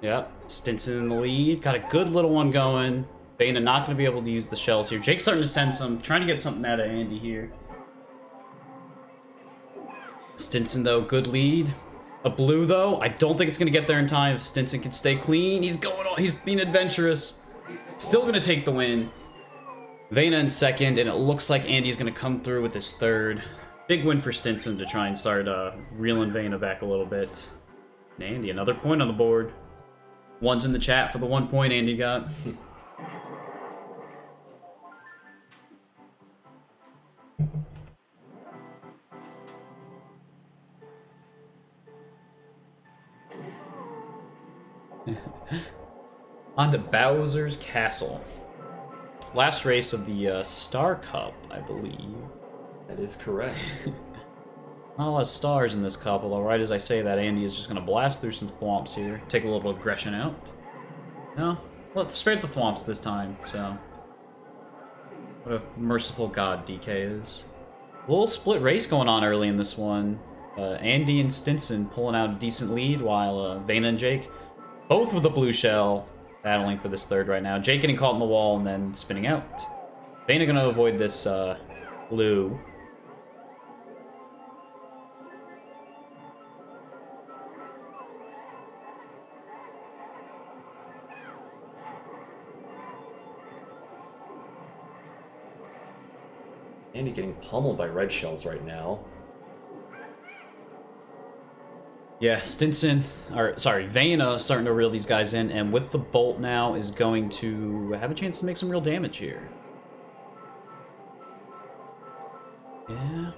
Yep, Stinson in the lead. Got a good little one going. Vena not gonna be able to use the shells here. Jake's starting to send some, trying to get something out of Andy here. Stinson though, good lead. A blue though, I don't think it's gonna get there in time. If Stinson can stay clean, he's going on, he's being adventurous. Still gonna take the win. Vena in second, and it looks like Andy's going to come through with his third. Big win for Stinson to try and start reeling Vena back a little bit. And Andy, another point on the board. One's in the chat for the 1 point Andy got. On to Bowser's Castle. Last race of the Star Cup, I believe. That is correct. Not a lot of stars in this cup, although right as I say that, Andy is just going to blast through some thwomps here. Take a little aggression out. No? Well, spared the thwomps this time, so... What a merciful god DK is. A little split race going on early in this one. Andy and Stinson pulling out a decent lead, while Vena and Jake, both with a blue shell, battling for this third right now. Jake getting caught in the wall and then spinning out. Vena gonna avoid this blue. Andy getting pummeled by red shells right now. Yeah, Stinson, or sorry, Vena starting to reel these guys in, and with the bolt now is going to have a chance to make some real damage here. Yeah.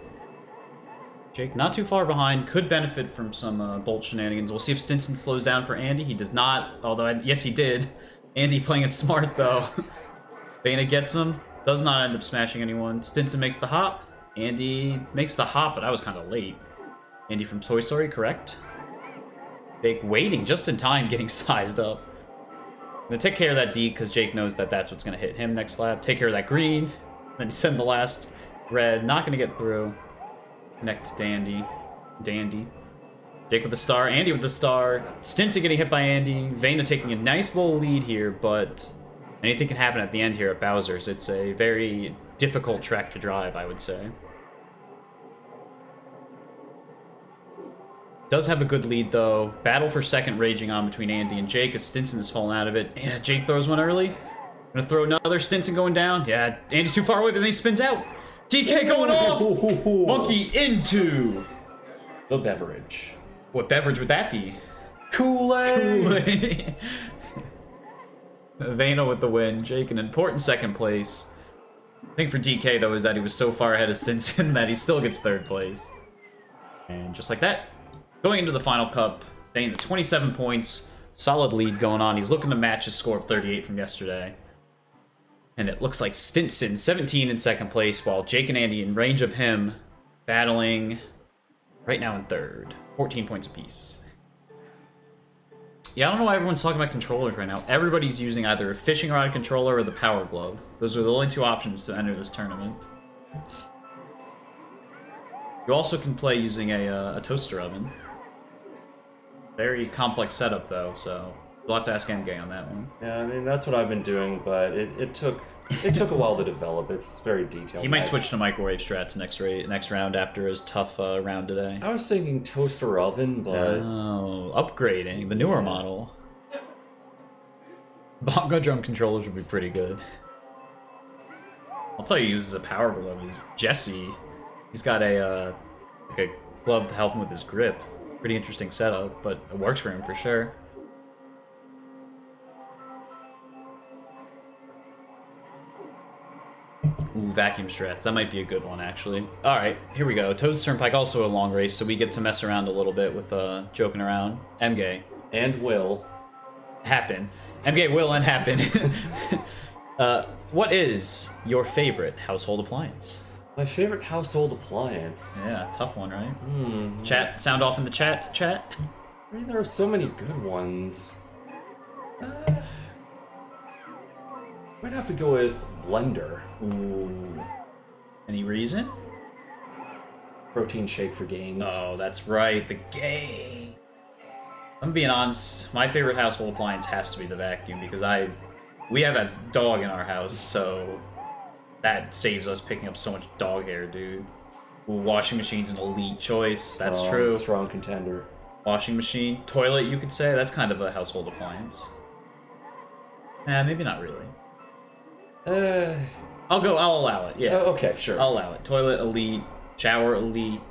Jake not too far behind, could benefit from some bolt shenanigans. We'll see if Stinson slows down for Andy. He does not, although, yes he did. Andy playing it smart though. Vena gets him, does not end up smashing anyone. Stinson makes the hop. Andy makes the hop, but I was kind of late. Andy from Toy Story, correct? Jake waiting just in time, getting sized up. I'm gonna take care of that D because Jake knows that that's what's gonna hit him next lap. Take care of that green, then send the last red. Not gonna get through. Connect to Dandy. Jake with the star, Andy with the star. Stinson getting hit by Andy. Vena taking a nice little lead here, but anything can happen at the end here at Bowser's. It's a very difficult track to drive, I would say. Does have a good lead, though. Battle for second raging on between Andy and Jake as Stinson has fallen out of it. Yeah, Jake throws one early. Gonna throw another. Stinson going down. Yeah, Andy's too far away, but then he spins out. DK going off! Monkey into... The beverage. What beverage would that be? Kool-Aid! Kool-Aid. Vena with the win. Jake in important second place. The thing for DK, though, is that he was so far ahead of Stinson that he still gets third place. And just like that, going into the final cup, Vena 27 points. Solid lead going on. He's looking to match his score of 38 from yesterday. And it looks like Stinson 17 in second place, while Jake and Andy in range of him, battling right now in third. 14 points apiece. Yeah, I don't know why everyone's talking about controllers right now. Everybody's using either a fishing rod controller or the power glove. Those are the only two options to enter this tournament. You also can play using a toaster oven. Very complex setup though, so we'll have to ask Mgay on that one. Yeah, I mean that's what I've been doing, but it took a while to develop. It's very detailed. He might switch to microwave strats next round after his tough round today. I was thinking toaster oven, but oh, upgrading the newer model. Bongo drum controllers would be pretty good. I'll tell you, he uses a power glove. He's Jesse. He's got a like a glove to help him with his grip. Pretty interesting setup, but it works for him for sure. Ooh, vacuum strats. That might be a good one, actually. Alright, here we go. Toad's Turnpike, also a long race, so we get to mess around a little bit with joking around. Mgay. and will happen. Mgay will and happen. What is your favorite household appliance? My favorite household appliance. Yeah, tough one, right? Chat, sound off in the chat. I mean, there are so many good ones. Might have to go with blender. Ooh. Any reason? Protein shake for gains. Oh, that's right, the game. I'm being honest, my favorite household appliance has to be the vacuum because we have a dog in our house, so that saves us picking up so much dog hair, dude. Ooh, washing machine's an elite choice. That's true. Strong contender. Washing machine, toilet, you could say. That's kind of a household appliance. Maybe not really. I'll allow it. Yeah. Okay, sure. I'll allow it. Toilet, elite. Shower, elite.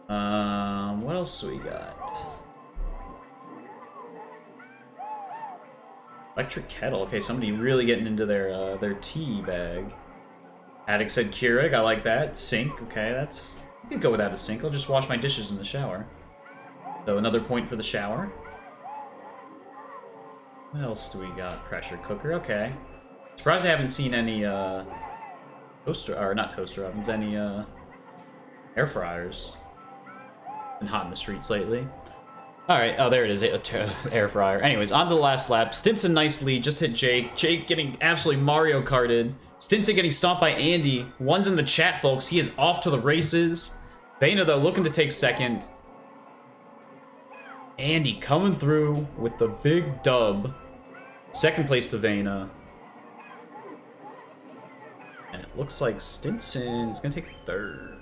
What else do we got? Electric kettle. Okay, somebody really getting into their tea bag. Hattok said Keurig. I like that. Sink. Okay, that's... You could go without a sink. I'll just wash my dishes in the shower. So another point for the shower. What else do we got? Pressure cooker. Okay. Surprised I haven't seen any not toaster ovens, any air fryers. Been hot in the streets lately. Alright, oh there it is, air fryer. Anyways, on to the last lap. Stinson nice lead, just hit Jake. Jake getting absolutely Mario Karted. Stinson getting stomped by Andy. One's in the chat, folks. He is off to the races. Vena, though, looking to take second. Andy coming through with the big dub. Second place to Vena. And it looks like Stinson is going to take third.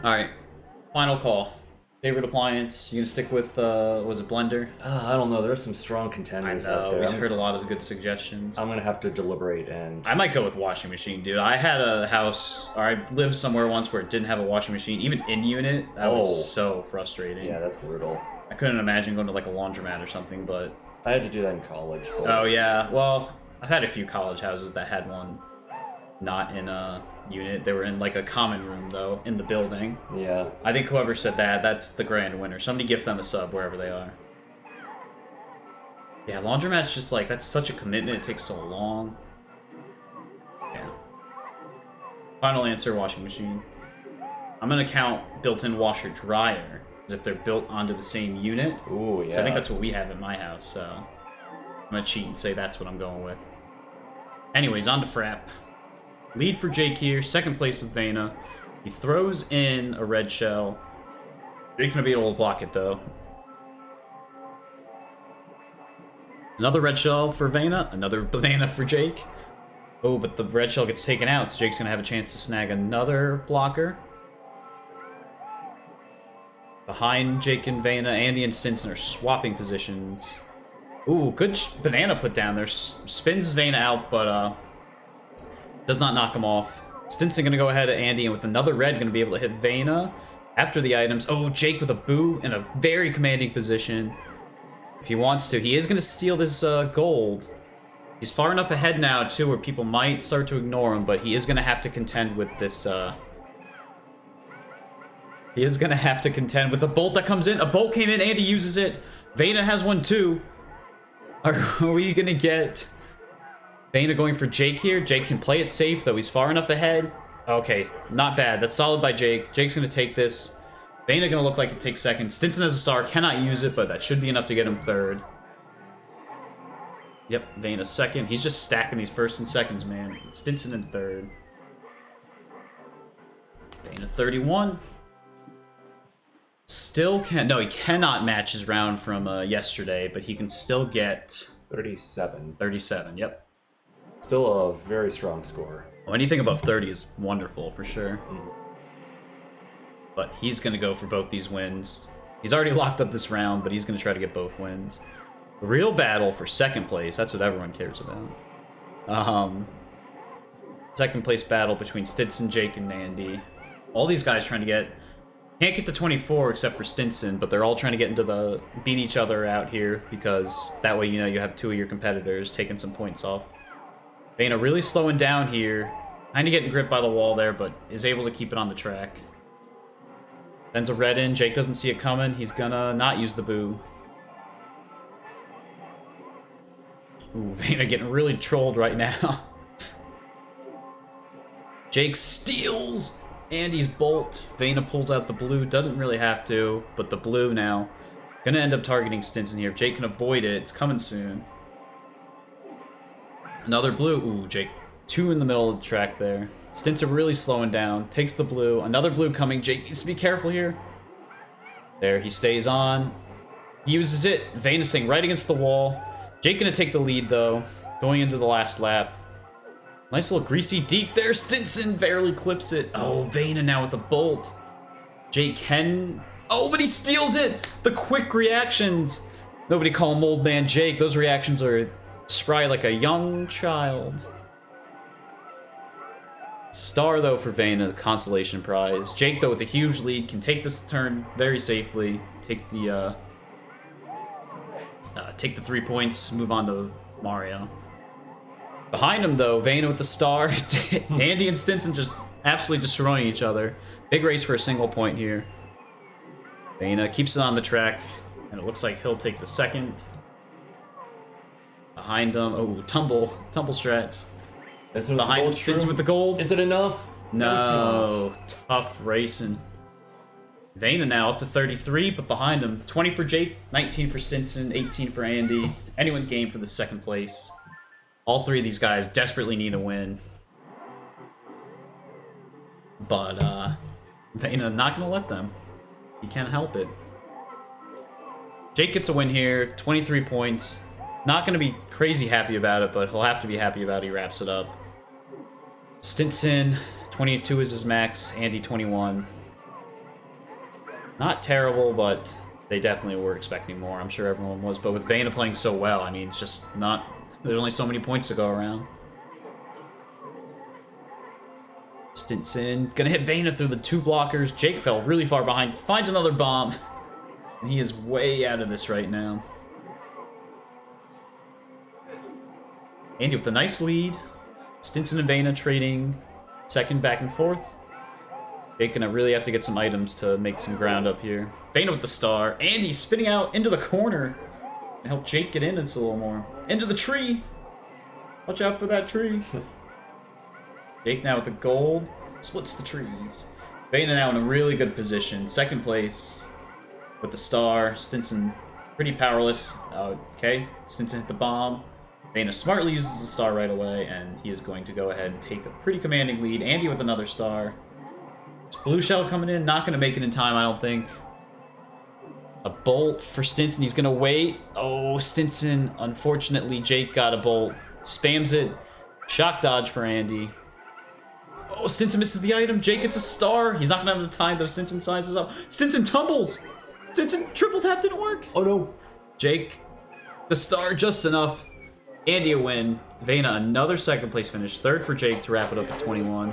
Alright, final call. Favorite appliance? You gonna stick with, was it blender? I don't know. There's some strong I contenders know, out there. we've heard a lot of good suggestions. I'm gonna have to deliberate and. I might go with washing machine, dude. I had a house, or I lived somewhere once where it didn't have a washing machine, even in unit. That was so frustrating. Yeah, that's brutal. I couldn't imagine going to like a laundromat or something, but... I had to do that in college. But... Oh yeah, well, I've had a few college houses that had one not in a unit. They were in like a common room, though, in the building. Yeah. I think whoever said that, that's the grand winner. Somebody gift them a sub wherever they are. Yeah, laundromat's just like, that's such a commitment. It takes so long. Yeah. Final answer, washing machine. I'm gonna count built-in washer dryer, as if they're built onto the same unit. Ooh, yeah. So I think that's what we have at my house, so I'm gonna cheat and say that's what I'm going with. Anyways, on to Frapp. Lead for Jake here, second place with Vena. He throws in a red shell. Jake's gonna be able to block it, though. Another red shell for Vena, another banana for Jake. Oh, but the red shell gets taken out, so Jake's gonna have a chance to snag another blocker. Behind Jake and Vena, Andy and Stinson are swapping positions. Ooh, good banana put down there. Spins Vena out, but does not knock him off. Stinson gonna go ahead of Andy, and with another red, gonna be able to hit Vena after the items. Oh, Jake with a boo in a very commanding position. If he wants to, he is gonna steal this gold. He's far enough ahead now, too, where people might start to ignore him, but he is gonna have to contend with this, He is gonna have to contend with a bolt that comes in. A bolt came in, Andy uses it. Vena has one, too. Are we gonna get Vena going for Jake here? Jake can play it safe, though. He's far enough ahead. Okay, not bad. That's solid by Jake. Jake's gonna take this. Vena gonna look like it takes second. Stinson as a star, cannot use it, but that should be enough to get him third. Yep, Vena second. He's just stacking these first and seconds, man. Stinson in third. Vena 31. Still can... No, he cannot match his round from yesterday, but he can still get... 37. 37, yep. Still a very strong score. Well, anything above 30 is wonderful, for sure. But he's going to go for both these wins. He's already locked up this round, but he's going to try to get both wins. The real battle for second place, that's what everyone cares about. Second place battle between Stinson, Jake, and Andy. All these guys trying to get... Can't get to 24 except for Stinson, but they're all trying to get into the... Beat each other out here, because that way, you know, you have two of your competitors taking some points off. Vena really slowing down here. Kind of getting gripped by the wall there, but is able to keep it on the track. Sends a red in. Jake doesn't see it coming. He's gonna not use the boo. Ooh, Vena getting really trolled right now. Jake steals Andy's bolt. Vena pulls out the blue. Doesn't really have to, but the blue now. Gonna end up targeting Stinson here. If Jake can avoid it, it's coming soon. Another blue. Ooh, Jake. Two in the middle of the track there. Stinson really slowing down. Takes the blue. Another blue coming. Jake needs to be careful here. There, he stays on. He uses it. Vena staying right against the wall. Jake gonna take the lead, though. Going into the last lap. Nice little greasy deep there. Stinson barely clips it. Oh, Vena now with the bolt. Jake can... Oh, but he steals it! The quick reactions. Nobody call him old man Jake. Those reactions are spry like a young child. Star, though, for Vena, the consolation prize. Jake, though, with a huge lead, can take this turn very safely. Take the 3 points, move on to Mario. Behind him, though, Vena with the star. Andy and Stinson just absolutely destroying each other. Big race for a single point here. Vena keeps it on the track, and it looks like he'll take the second. Behind him, oh, tumble strats. Behind him, Stinson with the gold. Is it enough? No, tough racing. Vena now up to 33, but behind him, 20 for Jake, 19 for Stinson, 18 for Andy. Anyone's game for the second place. All three of these guys desperately need a win. But, Vena not going to let them. He can't help it. Jake gets a win here, 23 points. Not going to be crazy happy about it, but he'll have to be happy about it. He wraps it up. Stinson, 22 is his max. Andy, 21. Not terrible, but they definitely were expecting more. I'm sure everyone was. But with Vena playing so well, I mean, it's just not... There's only so many points to go around. Stinson gonna hit Vena through the 2 blockers. Jake fell really far behind. Finds another bomb. And he is way out of this right now. Andy with a nice lead. Stinson and Vena trading second back and forth. Jake gonna really have to get some items to make some ground up here. Vena with the star. Andy spinning out into the corner. And help Jake get in this a little more. Into the tree. Watch out for that tree. Jake now with the gold. Splits the trees. Vena now in a really good position. Second place with the star. Stinson pretty powerless. Okay. Stinson hit the bomb. Vena smartly uses the star right away. And he is going to go ahead and take a pretty commanding lead. Andy with another star. Blue shell coming in, not going to make it in time, I don't think. A bolt for Stinson, he's going to wait. Oh, Stinson, unfortunately, Jake got a bolt. Spams it. Shock dodge for Andy. Oh, Stinson misses the item. Jake gets a star. He's not going to have the time, though. Stinson sizes up. Stinson tumbles. Stinson triple tap didn't work. Oh, no. Jake, the star just enough. Andy a win. Vena, another second place finish. Third for Jake to wrap it up at 21.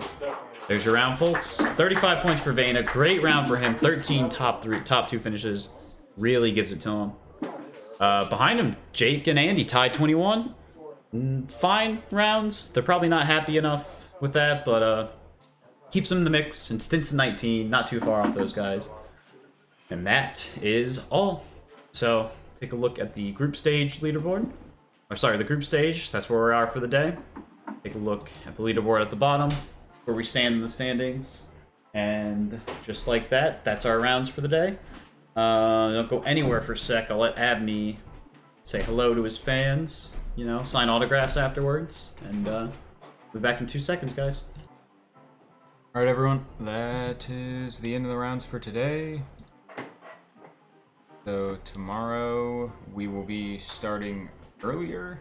There's your round, folks. 35 points for Vena. Great round for him. 13 top 2 finishes. Really gives it to him. Behind him, Jake and Andy tied 21. Fine rounds. They're probably not happy enough with that, but keeps them in the mix. And Stinson 19, not too far off those guys. And that is all. So take a look at the group stage leaderboard. Or sorry, the group stage. That's where we are for the day. Take a look at the leaderboard at the bottom, where we stand in the standings. And just like that, that's our rounds for the day. Don't go anywhere for a sec. I'll let Abney say hello to his fans, you know, sign autographs afterwards, and we'll be back in 2 seconds, guys. Alright everyone, that is the end of the rounds for today. So tomorrow we will be starting earlier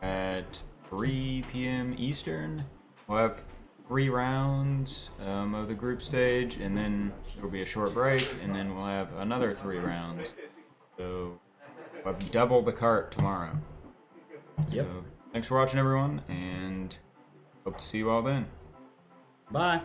at 3 p.m. Eastern. We'll have 3 rounds of the group stage, and then there will be a short break, and then we'll have another 3 rounds. So we'll have double the cart tomorrow. Yep. So, thanks for watching everyone, and hope to see you all then. Bye.